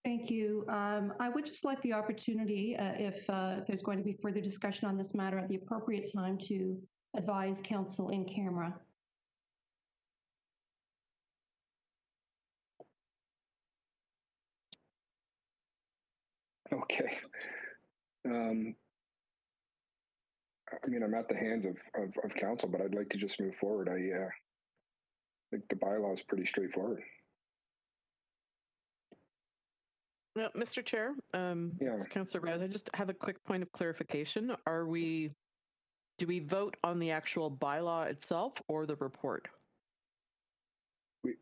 Thank you. I would just like the opportunity, if there's going to be further discussion on this matter at the appropriate time, to advise council in camera. Okay. I mean, I'm at the hands of council, but I'd like to just move forward. I think the bylaw is pretty straightforward. Well, Mr. Chair, Councillor Raz, I just have a quick point of clarification. Do we vote on the actual bylaw itself or the report? We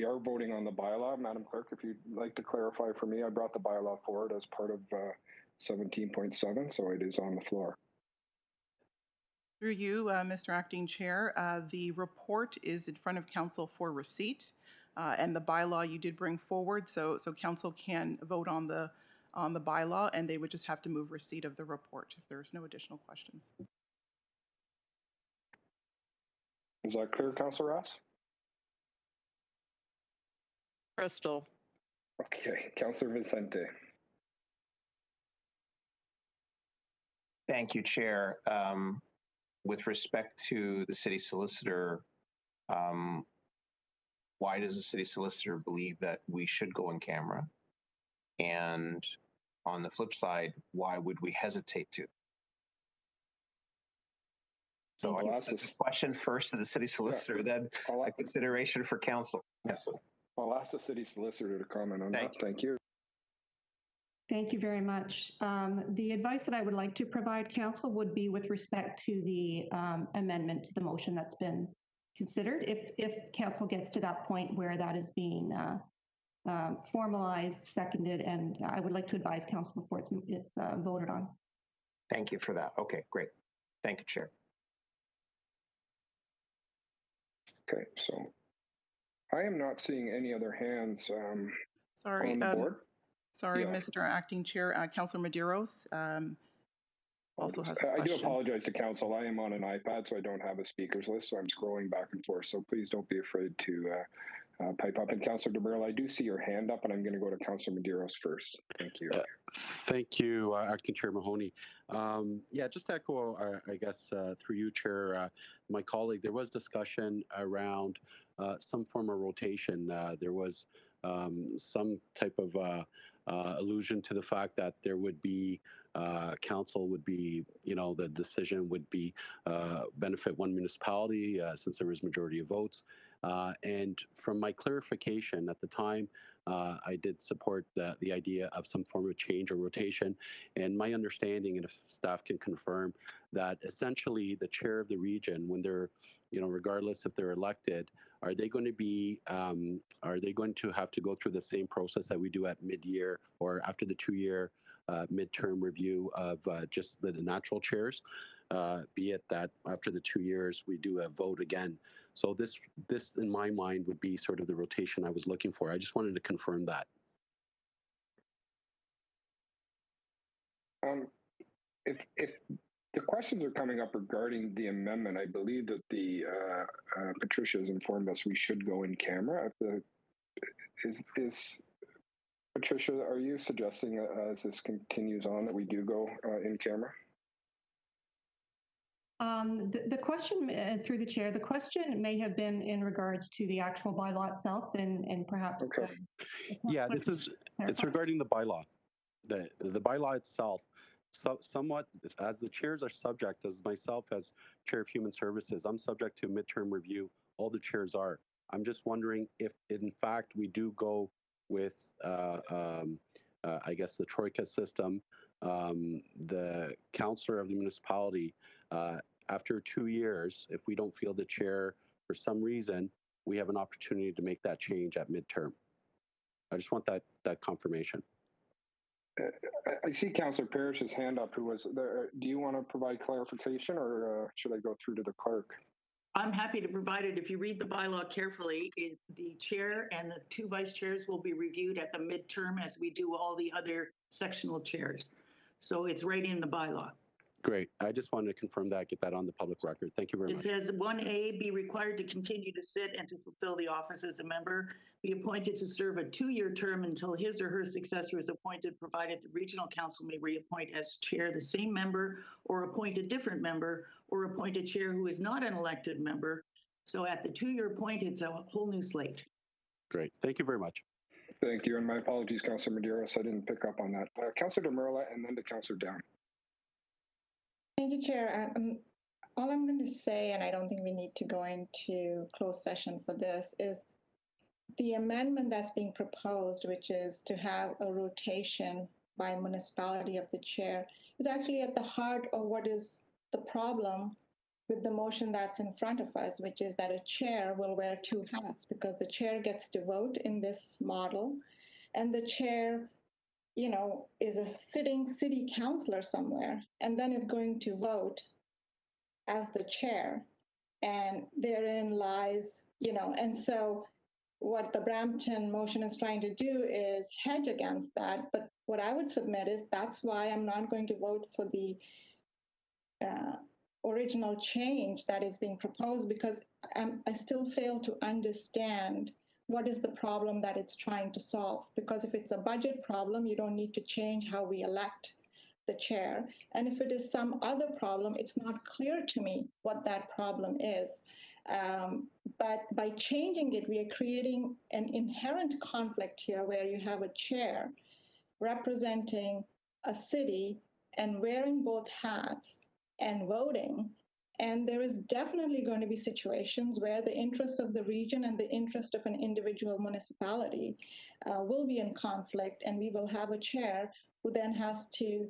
are voting on the bylaw, Madam Clerk. If you'd like to clarify for me, I brought the bylaw forward as part of 17.7, so it is on the floor. Through you, Mr. Acting Chair, the report is in front of council for receipt, and the bylaw you did bring forward, so council can vote on the bylaw, and they would just have to move receipt of the report if there's no additional questions. Is that clear, Councillor Ross? Crystal. Okay, Councillor Vicente. Thank you, Chair. With respect to the city solicitor, why does the city solicitor believe that we should go in camera? And on the flip side, why would we hesitate to? So I guess it's a question first to the city solicitor, then a consideration for council. Yes. I'll ask the city solicitor to comment on that. Thank you. Thank you very much. The advice that I would like to provide council would be with respect to the amendment to the motion that's been considered. If council gets to that point where that is being formalized, seconded, and I would like to advise council before it's voted on. Thank you for that. Okay, great. Thank you, Chair. Okay, so I am not seeing any other hands Sorry, on the board. Sorry, Mr. Acting Chair, Councillor Medeiros also has a question. I do apologize to council. I am on an iPad, so I don't have a speakers list, so I'm scrolling back and forth. So please don't be afraid to pipe up. And Councillor DeMerle, I do see your hand up, and I'm going to go to Councillor Medeiros first. Thank you. Thank you, Acting Chair Mahoney. Yeah, just to echo, I guess, through you, Chair, my colleague, there was discussion around some form of rotation. There was some type of allusion to the fact that there would be council would be, the decision would be benefit one municipality since there was majority of votes. And from my clarification at the time, I did support the idea of some form of change or rotation. And my understanding, and if staff can confirm, that essentially the chair of the region, when they're, regardless if they're elected, are they going to have to go through the same process that we do at mid-year or after the 2-year midterm review of just the natural chairs? Be it that after the 2 years we do a vote again. So this in my mind would be sort of the rotation I was looking for. I just wanted to confirm that. If the questions are coming up regarding the amendment, I believe that the Patricia has informed us we should go in camera. Is Patricia, are you suggesting as this continues on that we do go in camera? The question, through the chair, the question may have been in regards to the actual bylaw itself, and perhaps. Okay. Yeah, it's regarding the bylaw. The bylaw itself. Somewhat, as the chairs are subject, as myself as Chair of Human Services, I'm subject to midterm review. All the chairs are. I'm just wondering if, in fact, we do go with, I guess, the Troika system, the councillor of the municipality, after 2 years, if we don't feel the chair for some reason, we have an opportunity to make that change at midterm. I just want that confirmation. I see Councillor Parrish's hand up, who was there. Do you want to provide clarification, or should I go through to the clerk? I'm happy to provide it. If you read the bylaw carefully, the chair and the 2 vice chairs will be reviewed at the midterm as we do all the other sectional chairs. So it's right in the bylaw. Great. I just wanted to confirm that, get that on the public record. Thank you very much. It says 1A, be required to continue to sit and to fulfill the office as a member, be appointed to serve a 2-year term until his or her successor is appointed, provided the regional council may reappoint as chair the same member or appoint a different member or appoint a chair who is not an elected member. So at the 2-year point, it's a whole new slate. Great. Thank you very much. Thank you. And my apologies, Councillor Medeiros. I didn't pick up on that. Councillor Demurla, and then to Councillor Down. Thank you, Chair. All I'm going to say, and I don't think we need to go into closed session for this, is the amendment that's being proposed, which is to have a rotation by municipality of the chair, is actually at the heart of what is the problem with the motion that's in front of us, which is that a chair will wear 2 hats, because the chair gets to vote in this model, and the chair, you know, is a sitting city councillor somewhere, and then is going to vote as the chair. And therein lies, you know, and so what the Brampton motion is trying to do is hedge against that. But what I would submit is that's why I'm not going to vote for the original change that is being proposed, because I still fail to understand what is the problem that it's trying to solve. Because if it's a budget problem, you don't need to change how we elect the chair. And if it is some other problem, it's not clear to me what that problem is. But by changing it, we are creating an inherent conflict here where you have a chair representing a city and wearing both hats and voting. And there is definitely going to be situations where the interest of the region and the interest of an individual municipality will be in conflict, and we will have a chair who then has to,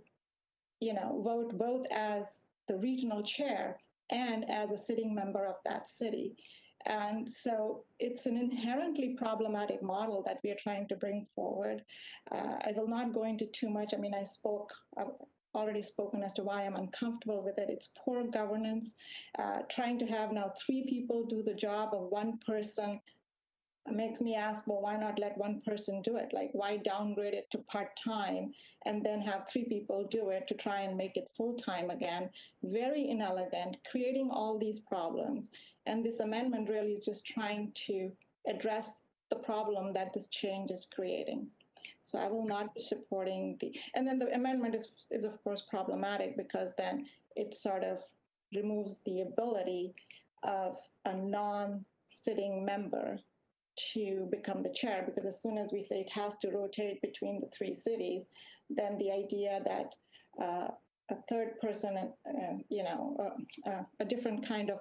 you know, vote both as the regional chair and as a sitting member of that city. And so it's an inherently problematic model that we are trying to bring forward. I will not go into too much. I mean, I've already spoken as to why I'm uncomfortable with it. It's poor governance. Trying to have now 3 people do the job of 1 person makes me ask, well, why not let 1 person do it? Like, why downgrade it to part-time and then have 3 people do it to try and make it full-time again? Very inelegant, creating all these problems. And this amendment really is just trying to address the problem that this change is creating. So I will not be supporting and then the amendment is of course problematic, because then it sort of removes the ability of a non-sitting member to become the chair, because as soon as we say it has to rotate between the 3 cities, then the idea that a third person, a different kind of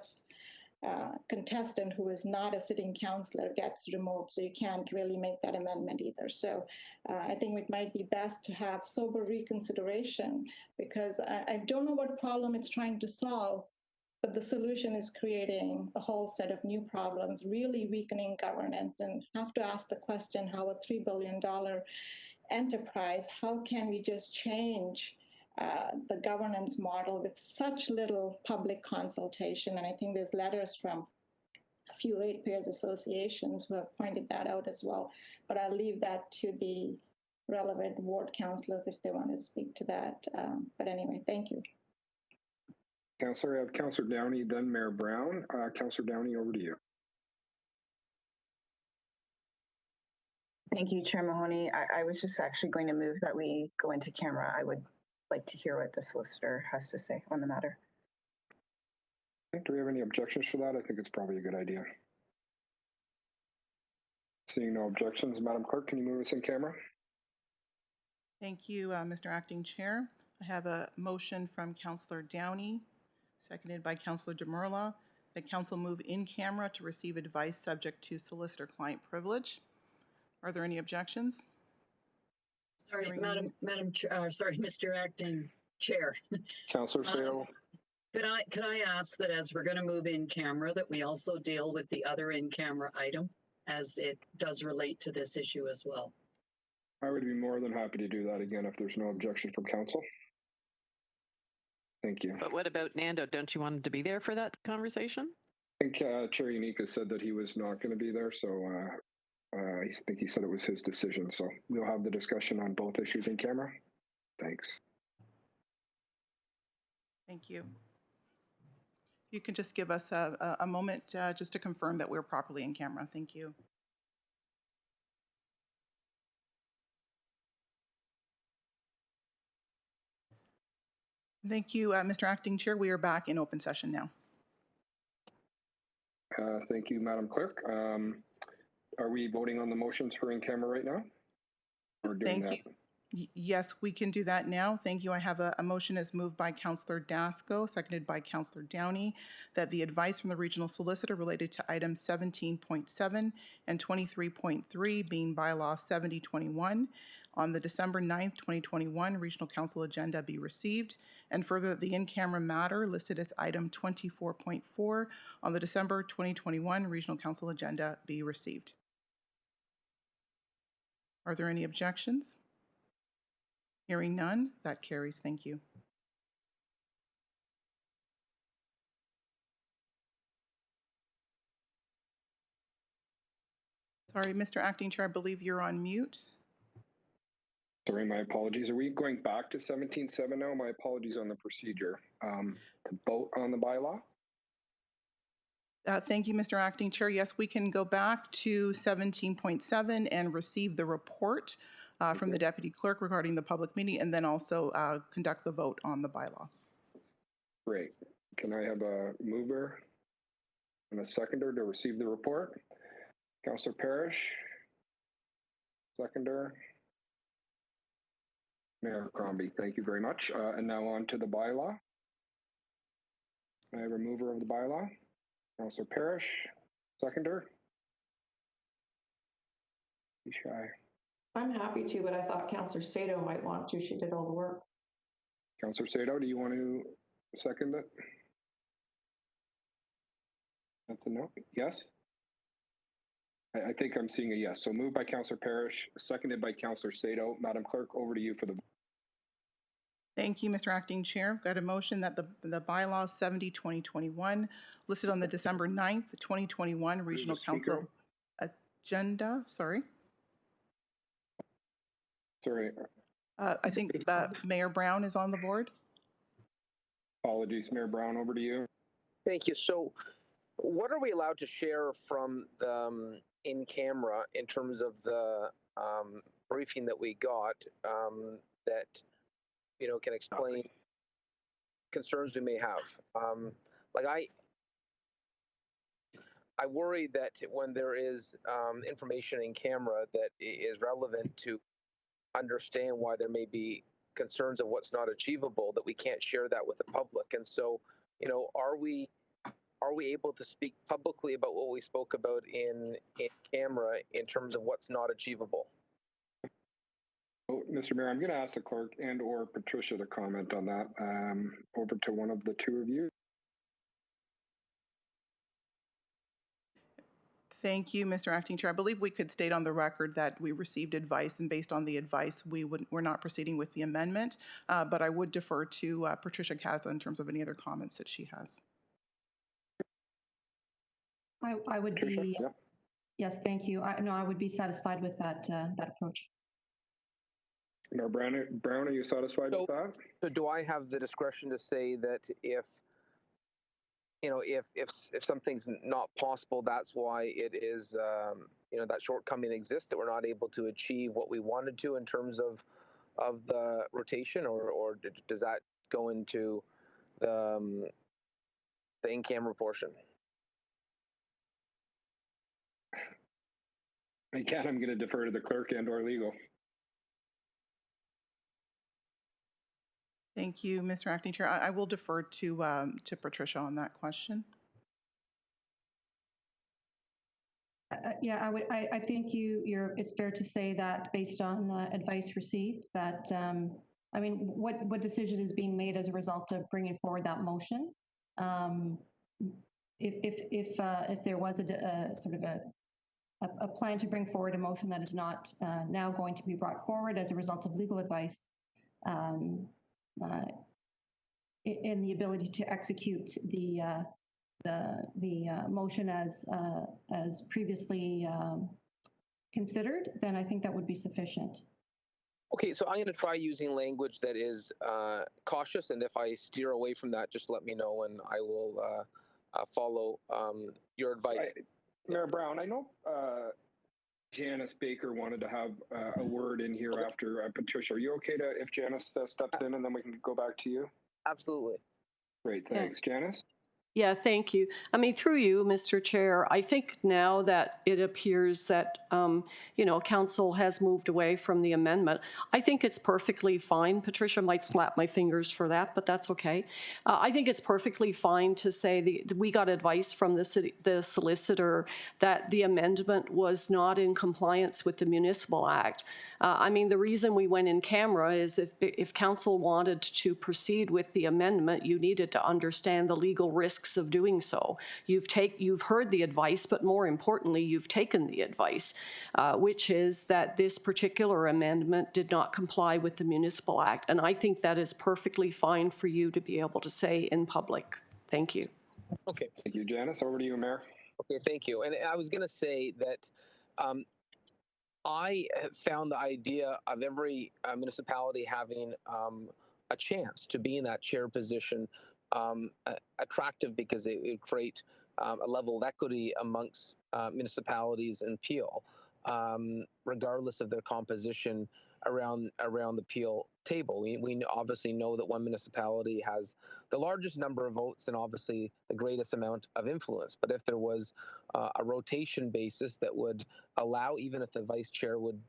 contestant who is not a sitting councillor gets removed. So you can't really make that amendment either. So I think it might be best to have sober reconsideration, because I don't know what problem it's trying to solve, but the solution is creating a whole set of new problems, really weakening governance. And have to ask the question, how a $3 billion enterprise, how can we just change the governance model with such little public consultation? And I think there's letters from a few ratepayers associations who have pointed that out as well. But I'll leave that to the relevant ward councillors if they want to speak to that. But anyway, thank you. Councillor, I have Councillor Downey, then Mayor Brown. Councillor Downey, over to you. Thank you, Chair Mahoney. I was just actually going to move that we go into camera. I would like to hear what the solicitor has to say on the matter. Do we have any objections to that? I think it's probably a good idea. Seeing no objections, Madam Clerk, can you move us in camera? Thank you, Mr. Acting Chair. I have a motion from Councillor Downey, seconded by Councillor Demurla, that council move in camera to receive advice subject to solicitor-client privilege. Are there any objections? Sorry, Hearing- sorry, Mr. Acting Chair. Councillor Sato. Could I ask that as we're going to move in camera, that we also deal with the other in camera item as it does relate to this issue as well? I would be more than happy to do that again if there's no objection from council. Thank you. But what about Nando? Don't you want him to be there for that conversation? I think Chair Unica said that he was not going to be there, so I think he said it was his decision. So we'll have the discussion on both issues in camera. Thanks. Thank you. You can just give us a moment just to confirm that we're properly in camera. Thank you. Thank you, Mr. Acting Chair. We are back in open session now. Thank you, Madam Clerk. Are we voting on the motions for in camera right now? Or doing Thank that? you. Yes, we can do that now. Thank you. I have a motion as moved by Councillor Dasco, seconded by Councillor Downey, that the advice from the regional solicitor related to items 17.7 and 23.3 being bylaw 7021 on the December 9th, 2021 Regional Council agenda be received, and further that the in-camera matter listed as item 24.4 on the December 2021 Regional Council agenda be received. Are there any objections? Hearing none, that carries. Thank you. Sorry, Mr. Acting Chair, I believe you're on mute. Sorry, my apologies. Are we going back to 17.7 now? My apologies on the procedure. To vote on the bylaw? Thank you, Mr. Acting Chair. Yes, we can go back to 17.7 and receive the report from the Deputy Clerk regarding the public meeting, and then also conduct the vote on the bylaw. Great. Can I have a mover and a seconder to receive the report? Councillor Parrish, seconder. Mayor Crombie, thank you very much. And now on to the bylaw. I have a mover of the bylaw. Councillor Parrish, seconder. Be shy. I'm happy to, but I thought Councillor Sato might want to. She did all the work. Councillor Sato, do you want to second it? That's a no. Yes? I think I'm seeing a yes. So moved by Councillor Parrish, seconded by Councillor Sato. Madam Clerk, over to you for the. Thank you, Mr. Acting Chair. I've got a motion that the bylaw 70-2021 listed on the December 9th, 2021 Regional Council agenda. Sorry. Sorry. I think Mayor Brown is on the board. Apologies, Mayor Brown, over to you. Thank you. So what are we allowed to share from the in camera in terms of the briefing that we got that, you know, can explain concerns we may have? Like I worry that when there is information in camera that is relevant to understand why there may be concerns of what's not achievable, that we can't share that with the public. And so, you know, are we able to speak publicly about what we spoke about in camera in terms of what's not achievable? Oh, Mr. Mayor, I'm going to ask the clerk and or Patricia to comment on that. Over to one of the two of you. Thank you, Mr. Acting Chair. I believe we could state on the record that we received advice, and based on the advice, we're not proceeding with the amendment. But I would defer to Patricia Kaza in terms of any other comments that she has. I would Patricia, be, yeah. yes, thank you. I would be satisfied with that approach. Mayor Brown, are you satisfied with that? So do I have the discretion to say that if, you know, if something's not possible, that's why it is, you know, that shortcoming exists, that we're not able to achieve what we wanted to in terms of the rotation, or does that go into the in-camera portion? Again, I'm going to defer to the clerk and or legal. Thank you, Mr. Acting Chair. I will defer to Patricia on that question. Yeah, I think it's fair to say that based on advice received that, I mean, what decision is being made as a result of bringing forward that motion? If there was a sort of a plan to bring forward a motion that is not now going to be brought forward as a result of legal advice, in the ability to execute the motion as previously considered, then I think that would be sufficient. Okay, so I'm going to try using language that is cautious, and if I steer away from that, just let me know, and I will follow your advice. Mayor Brown, I know Janice Baker wanted to have a word in here after Patricia. Are you okay if Janice steps in, and then we can go back to you? Absolutely. Great, thanks. Janice? Yeah, thank you. I mean, through you, Mr. Chair, I think now that it appears that, council has moved away from the amendment, I think it's perfectly fine. Patricia might slap my fingers for that, but that's okay. I think it's perfectly fine to say we got advice from the solicitor that the amendment was not in compliance with the Municipal Act. I mean, the reason we went in camera is if council wanted to proceed with the amendment, you needed to understand the legal risks of doing so. You've heard the advice, but more importantly, you've taken the advice, which is that this particular amendment did not comply with the Municipal Act. And I think that is perfectly fine for you to be able to say in public. Thank you. Okay. Thank you, Janice. Over to you, Mayor. Okay, thank you. And I was going to say that I found the idea of every municipality having a chance to be in that chair position attractive, because it would create a level of equity amongst municipalities in Peel, regardless of their composition around the Peel table. We obviously know that one municipality has the largest number of votes and obviously the greatest amount of influence. But if there was a rotation basis that would allow, even if the vice chair would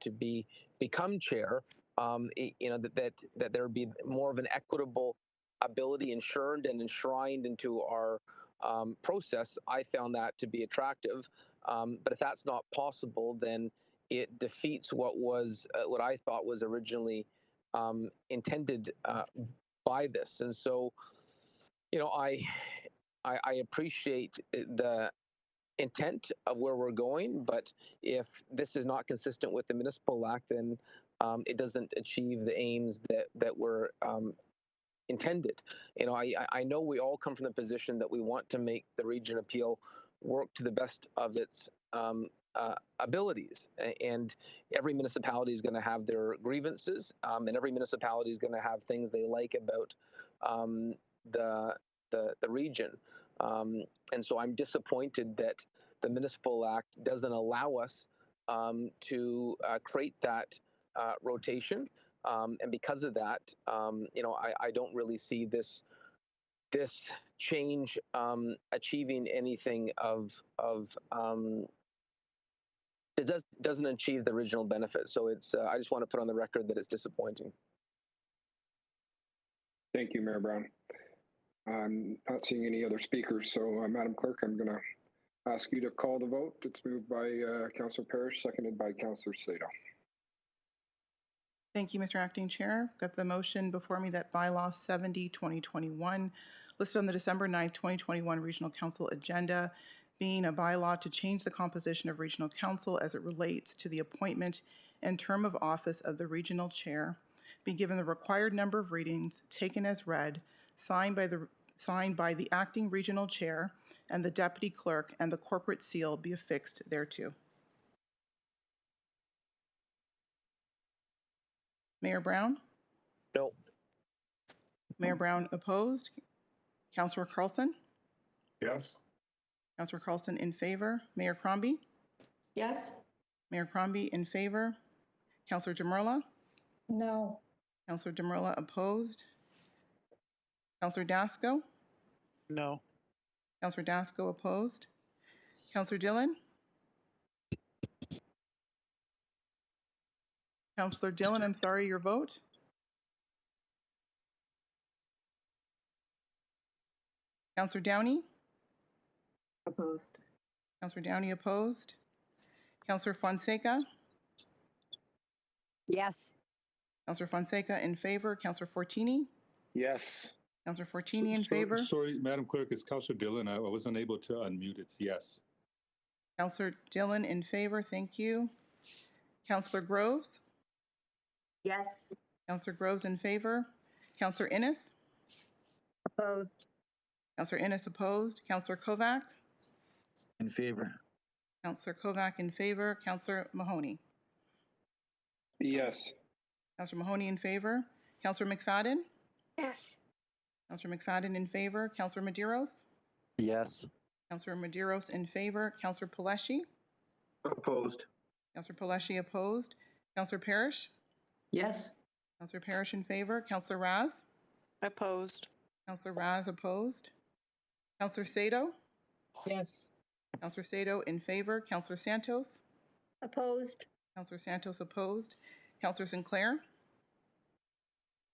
become chair, that there would be more of an equitable ability ensured and enshrined into our process, I found that to be attractive. But if that's not possible, then it defeats what I thought was originally intended by this. And so, I appreciate the intent of where we're going, but if this is not consistent with the Municipal Act, then it doesn't achieve the aims that were intended. I know we all come from the position that we want to make the region of Peel work to the best of its abilities, and every municipality is going to have their grievances, and every municipality is going to have things they like about the region, and so I'm disappointed that the Municipal Act doesn't allow us to create that rotation, and because of that, I don't really see this change achieving anything it doesn't achieve the original benefit. So I just want to put on the record that it's disappointing. Thank you, Mayor Brown. I'm not seeing any other speakers, so Madam Clerk, I'm going to ask you to call the vote. It's moved by Councillor Parrish, seconded by Councillor Sato. Thank you, Mr. Acting Chair. I've got the motion before me that Bylaw 70/2021, listed on the December 9th, 2021 Regional Council agenda, being a bylaw to change the composition of Regional Council as it relates to the appointment and term of office of the Regional Chair, be given the required number of readings, taken as read, signed by the Acting Regional Chair and the Deputy Clerk, and the corporate seal be affixed thereto. Mayor Brown? No. Mayor Brown opposed. Councillor Carlson? Yes. Councillor Carlson in favor. Mayor Crombie? Yes. Mayor Crombie in favor. Councillor Demerla? No. Councillor Demerla opposed. Councillor Dasco? No. Councillor Dasco opposed. Councillor Dillon? Councillor Dillon, I'm sorry, your vote? Councillor Downey? Opposed. Councillor Downey opposed. Councillor Fonseca? Yes. Councillor Fonseca in favor. Councillor Fortini? Yes. Councillor Fortini in favor. Sorry, Madam Clerk, it's Councillor Dillon. I was unable to unmute. It's yes. Councillor Dillon in favor. Thank you. Councillor Groves? Yes. Councillor Groves in favor. Councillor Innes? Opposed. Councillor Innes opposed. Councillor Kovac? In favor. Councillor Kovac in favor. Councillor Mahoney? Yes. Councillor Mahoney in favor. Councillor McFadden? Yes. Councillor McFadden in favor. Councillor Medeiros? Yes. Councillor Medeiros in favor. Councillor Paleshi? Opposed. Councillor Paleshi opposed. Councillor Parrish? Yes. Councillor Parrish in favor. Councillor Raz? Opposed. Councillor Raz opposed. Councillor Sado? Yes. Councillor Sado in favor. Councillor Santos? Opposed. Councillor Santos opposed. Councillor Sinclair?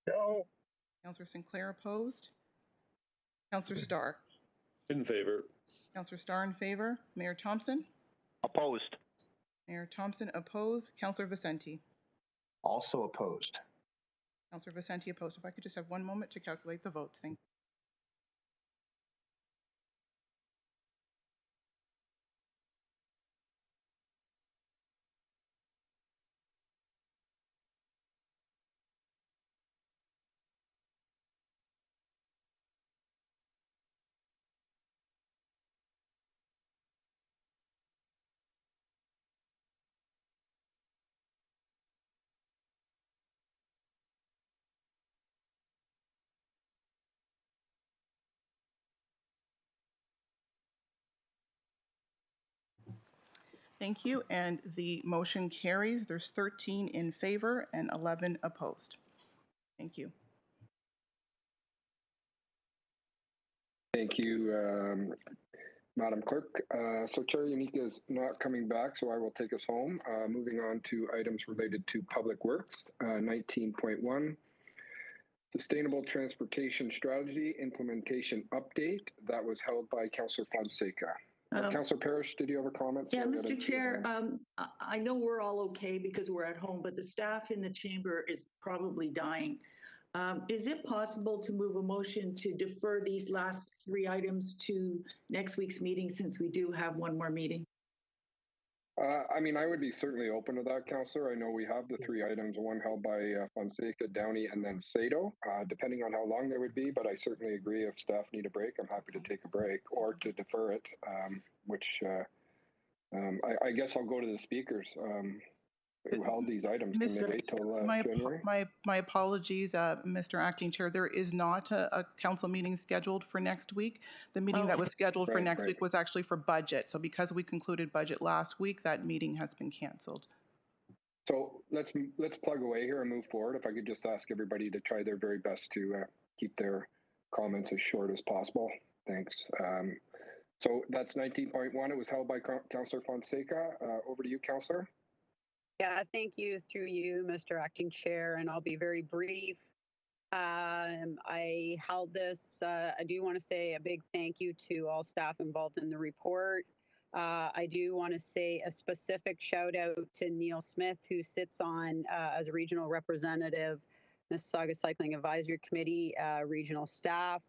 No. Councillor Sinclair opposed. Councillor Starr? In favor. Councillor Starr in favor. Mayor Thompson? Opposed. Mayor Thompson opposed. Councillor Vicente? Also opposed. Councillor Vicente opposed. If I could just have one moment to calculate the votes. Thank you. Thank you, and the motion carries. There's 13 in favor and 11 opposed. Thank you. Thank you, Madam Clerk. So Chair Unica is not coming back, so I will take us home. Moving on to items related to Public Works, 19.1. Sustainable Transportation Strategy Implementation Update. That was held by Councillor Fonseca. Councillor Parrish, did you have a comment? Yeah, Mr. Chair, I know we're all okay because we're at home, but the staff in the chamber is probably dying. Is it possible to move a motion to defer these last 3 items to next week's meeting since we do have one more meeting? I mean, I would be certainly open to that, Councillor. I know we have the 3 items, one held by Fonseca, Downey, and then Sado, depending on how long they would be, but I certainly agree if staff need a break, I'm happy to take a break or to defer it, which I guess I'll go to the speakers who held these items. Can they wait till January? My apologies, Mr. Acting Chair. There is not a council meeting scheduled for next week. The meeting that was scheduled for next week was actually for budget. So because we concluded budget last week, that meeting has been canceled. So let's plug away here and move forward. If I could just ask everybody to try their very best to keep their comments as short as possible. Thanks. So that's 19.1. It was held by Councillor Fonseca. Over to you, Councillor. Yeah, thank you through you, Mr. Acting Chair, and I'll be very brief. I held this. I do want to say a big thank you to all staff involved in the report. I do want to say a specific shout out to Neil Smith, who sits on as a regional representative, Mississauga Cycling Advisory Committee, regional staff.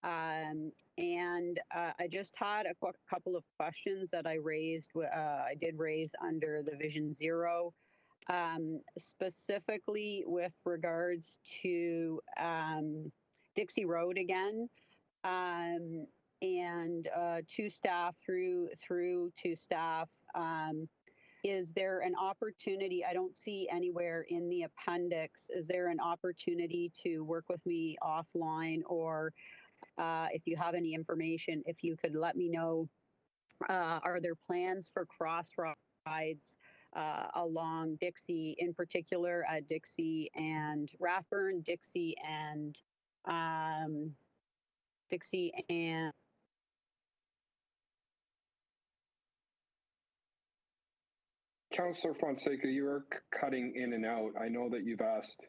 And I just had a couple of questions that I raised. I did raise under the Vision Zero, specifically with regards to Dixie Road again, and to staff through to staff. Is there an opportunity? I don't see anywhere in the appendix. Is there an opportunity to work with me offline, or if you have any information, if you could let me know, are there plans for cross rides along Dixie, in particular Dixie and Rathburn, Dixie and Councillor Fonseca, you are cutting in and out. I know that you've asked.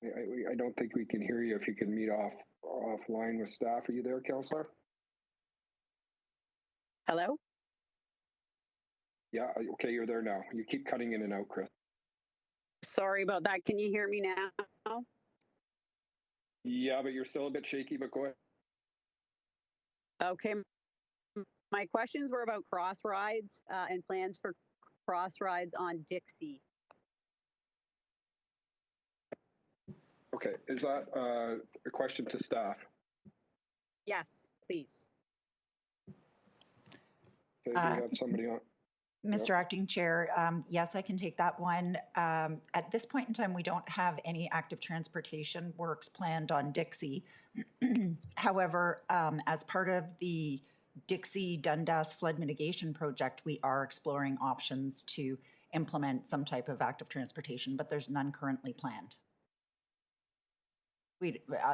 I don't think we can hear you. If you can meet offline with staff. Are you there, Councillor? Hello? Yeah, okay, you're there now. You keep cutting in and out, Chris. Sorry about that. Can you hear me now? Yeah, but you're still a bit shaky, but go ahead. Okay. My questions were about cross rides and plans for cross rides on Dixie. Okay, is that a question to staff? Yes, please. Okay, do we have somebody on? Mr. Acting Chair, yes, I can take that one. At this point in time, we don't have any active transportation works planned on Dixie. However, as part of the Dixie Dundas flood mitigation project, we are exploring options to implement some type of active transportation, but there's none currently planned.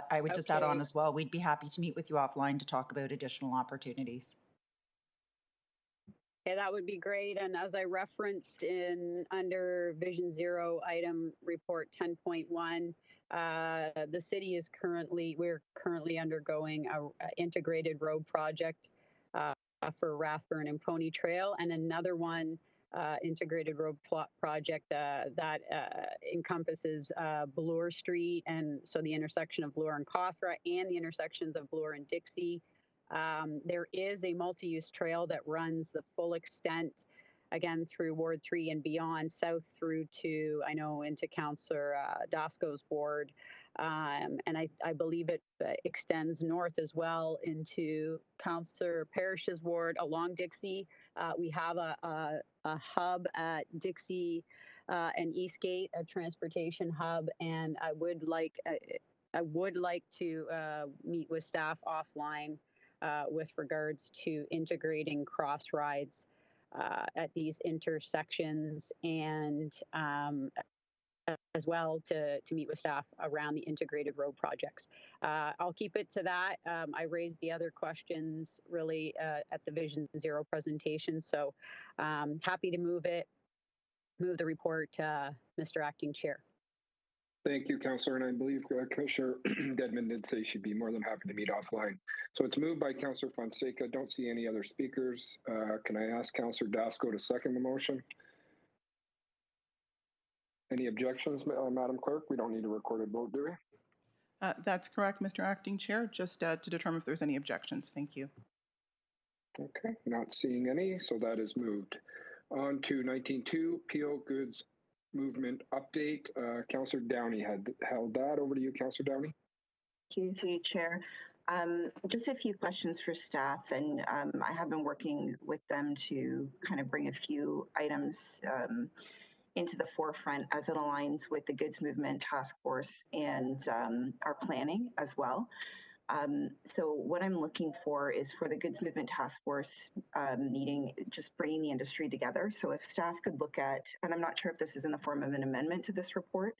I would just add on as well, we'd be happy to meet with you offline to talk about additional opportunities. Yeah, that would be great. And as I referenced in under Vision Zero item report 10.1, the city is we're currently undergoing a integrated road project for Rathburn and Pony Trail, and another one integrated road project that encompasses Bloor Street, and so the intersection of Bloor and Cawthra and the intersections of Bloor and Dixie. There is a multi-use trail that runs the full extent, again, through Ward 3 and beyond, south through to, I know, into Councillor Dasco's ward. And I believe it extends north as well into Councillor Parrish's ward along Dixie. We have a hub at Dixie and Eastgate, a transportation hub, and I would like to meet with staff offline with regards to integrating cross rides at these intersections, and as well to meet with staff around the integrated road projects. I'll keep it to that. I raised the other questions really at the Vision Zero presentation, so happy to move the report, Mr. Acting Chair. Thank you, Councillor, and I believe Commissioner Dedmon did say she'd be more than happy to meet offline. So it's moved by Councillor Fonseca. Don't see any other speakers. Can I ask Councillor Dasco to second the motion? Any objections, Madam Clerk? We don't need a recorded vote, do we? That's correct, Mr. Acting Chair, just to determine if there's any objections. Thank you. Okay, not seeing any, so that is moved. On to 19.2, PO Goods Movement Update. Councillor Downey had held that. Over to you, Councillor Downey. Thank you, Chair. Just a few questions for staff, and I have been working with them to kind of bring a few items into the forefront as it aligns with the Goods Movement Task Force and our planning as well. So what I'm looking for is for the Goods Movement Task Force meeting, just bringing the industry together. So if staff could look at, and I'm not sure if this is in the form of an amendment to this report.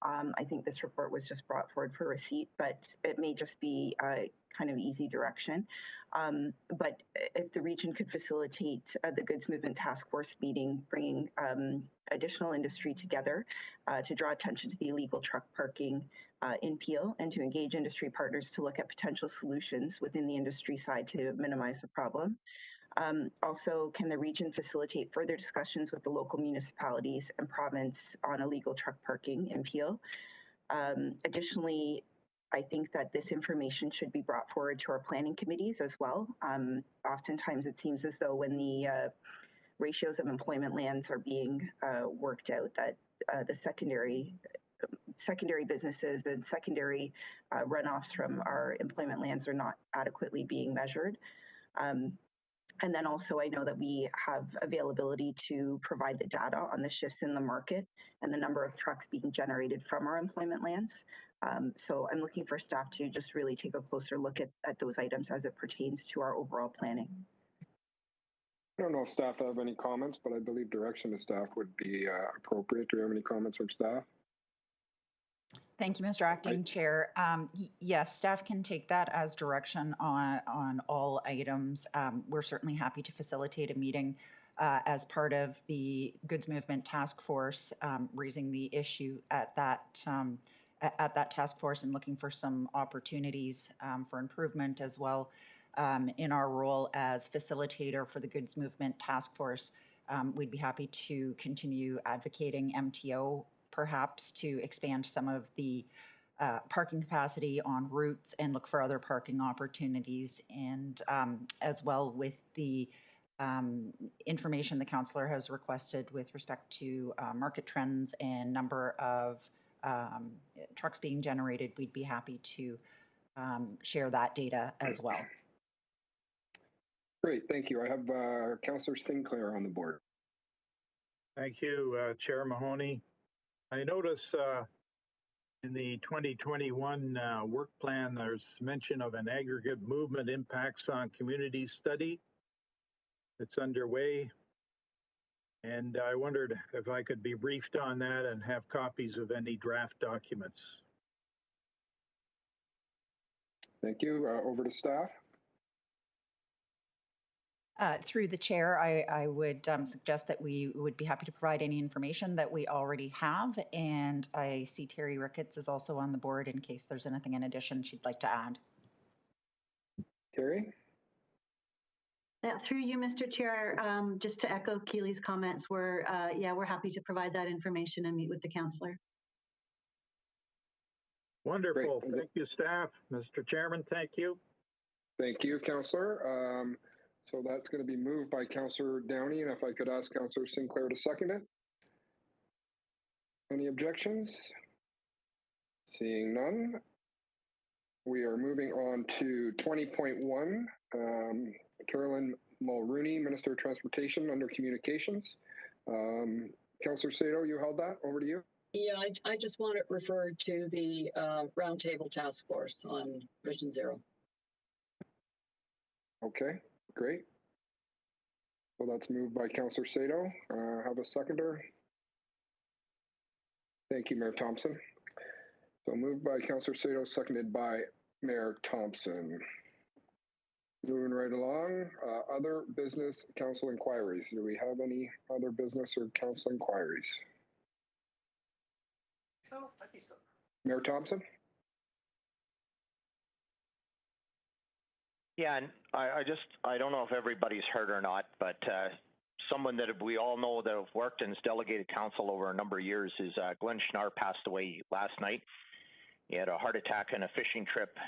I think this report was just brought forward for receipt, but it may just be a kind of easy direction. But if the region could facilitate the Goods Movement Task Force meeting, bringing additional industry together to draw attention to the illegal truck parking in Peel, and to engage industry partners to look at potential solutions within the industry side to minimize the problem. Also, can the region facilitate further discussions with the local municipalities and province on illegal truck parking in Peel? Additionally, I think that this information should be brought forward to our planning committees as well. Oftentimes it seems as though when the ratios of employment lands are being worked out, that the secondary businesses and secondary runoffs from our employment lands are not adequately being measured. And then also, I know that we have availability to provide the data on the shifts in the market and the number of trucks being generated from our employment lands. So I'm looking for staff to just really take a closer look at those items as it pertains to our overall planning. I don't know if staff have any comments, but I believe direction to staff would be appropriate. Do you have any comments from staff? Thank you, Mr. Acting Chair. Yes, staff can take that as direction on all items. We're certainly happy to facilitate a meeting as part of the Goods Movement Task Force, raising the issue at that task force and looking for some opportunities for improvement as well in our role as facilitator for the Goods Movement Task Force. we'd be happy to continue advocating MTO, perhaps to expand some of the parking capacity on routes and look for other parking opportunities, and as well with the information the councillor has requested with respect to market trends and number of trucks being generated, we'd be happy to share that data as well. Great, thank you. I have Councillor Sinclair on the board. Thank you, Chair Mahoney. I notice in the 2021 work plan, there's mention of an aggregate movement impacts on community study that's underway. And I wondered if I could be briefed on that and have copies of any draft documents. Thank you. Over to staff. Through the chair, I would suggest that we would be happy to provide any information that we already have. And I see Terry Ricketts is also on the board in case there's anything in addition she'd like to add. Terry? Yeah, through you, Mr. Chair, just to echo Keely's comments, we're happy to provide that information and meet with the councillor. Wonderful. Great. Thank you, staff. Mr. Chairman, thank you. Thank you, Councillor. So that's going to be moved by Councillor Downey, and if I could ask Councillor Sinclair to second it. Any objections? Seeing none, we are moving on to 20.1. Carolyn Mulrooney, Minister of Transportation under Communications. Councillor Sato, you held that. Over to you. Yeah, I just want it referred to the Roundtable Task Force on Vision Zero. Okay, great. So that's moved by Councillor Sato. Have a seconder. Thank you, Mayor Thompson. So moved by Councillor Sato, seconded by Mayor Thompson. Moving right along, other business council inquiries. Do we have any other business or council inquiries? Mayor Thompson? Yeah, and I don't know if everybody's heard or not, but someone that we all know that have worked in delegated council over a number of years is Glenn Schnarr passed away last night. He had a heart attack on a fishing trip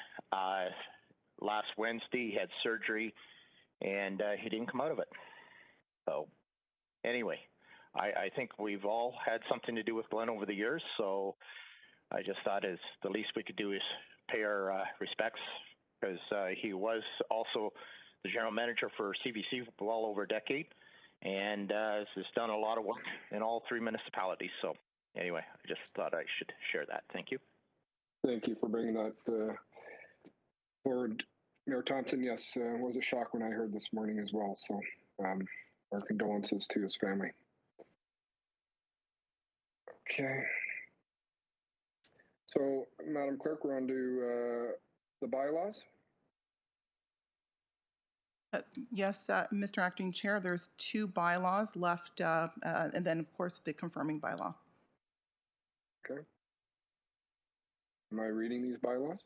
last Wednesday. He had surgery, and he didn't come out of it. So anyway, I think we've all had something to do with Glenn over the years, so I just thought is the least we could do is pay our respects, because he was also the general manager for CBC for well over a decade, and has done a lot of work in all three municipalities. So anyway, I just thought I should share that. Thank you. Thank you for bringing that forward, Mayor Thompson. Yes, it was a shock when I heard this morning as well. So our condolences to his family. Okay. So, Madam Clerk, we're on to the bylaws. Yes, Mr. Acting Chair, there's two bylaws left, and then, of course, the confirming bylaw. Okay. Am I reading these bylaws?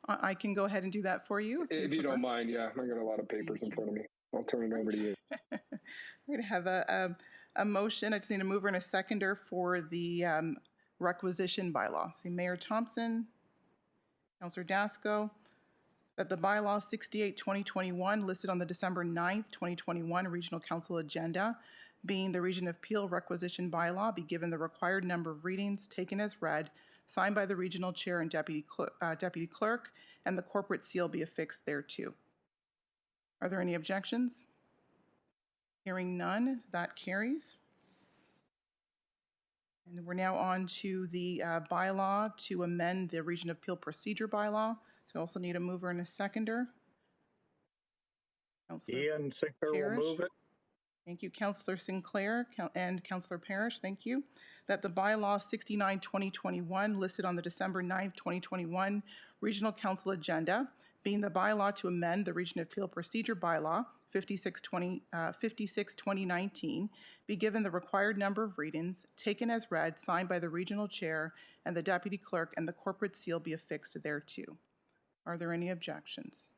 I can go ahead and do that for you. If you don't mind, yeah. I got a lot of papers in front of me. I'll turn it over to you. We're going to have a motion. I just need a mover and a seconder for the requisition bylaw. So Mayor Thompson, Councillor Dasco, that the bylaw 68-2021 listed on the December 9th, 2021 Regional Council agenda, being the Region of Peel requisition bylaw, be given the required number of readings, taken as read, signed by the regional chair and deputy clerk, and the corporate seal be affixed thereto. Are there any objections? Hearing none, that carries. And we're now on to the bylaw to amend the Region of Peel procedure bylaw. So I also need a mover and a seconder. Ian Sinclair will move it. Thank you, Councillor Sinclair and Councillor Parrish. Thank you. That the bylaw 69-2021 listed on the December 9th, 2021 Regional Council agenda, being the bylaw to amend the Region of Peel procedure bylaw 56-2019, be given the required number of readings, taken as read, signed by the regional chair and the deputy clerk, and the corporate seal be affixed thereto. Are there any objections?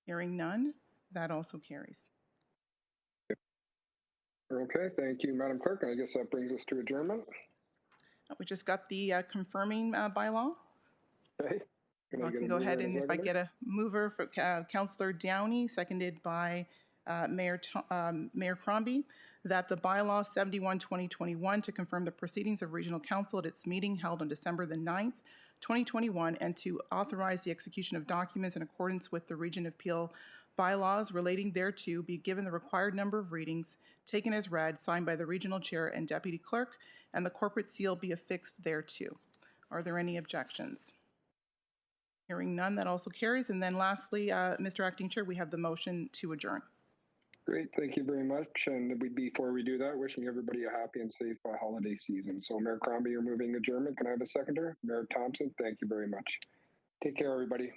Hearing none, That also carries. Okay, thank you, Madam Clerk. And I guess that brings us to adjournment. We just got the confirming bylaw. Okay. I can go ahead and if I get a mover for Councillor Downey, seconded by Mayor Crombie, that the bylaw 71/2021 to confirm the proceedings of Regional Council at its meeting held on December the 9th, 2021, and to authorize the execution of documents in accordance with the Region of Peel bylaws relating thereto be given the required number of readings, taken as read, signed by the Regional Chair and Deputy Clerk, and the corporate seal be affixed thereto. Are there any objections? Hearing none, that also carries. And then lastly, Mr. Acting Chair, we have the motion to adjourn. Great, thank you very much. And before we do that, wishing everybody a happy and safe holiday season. So Mayor Crombie, you're moving adjournment. Can I have a seconder? Mayor Thompson, thank you very much. Take care, everybody.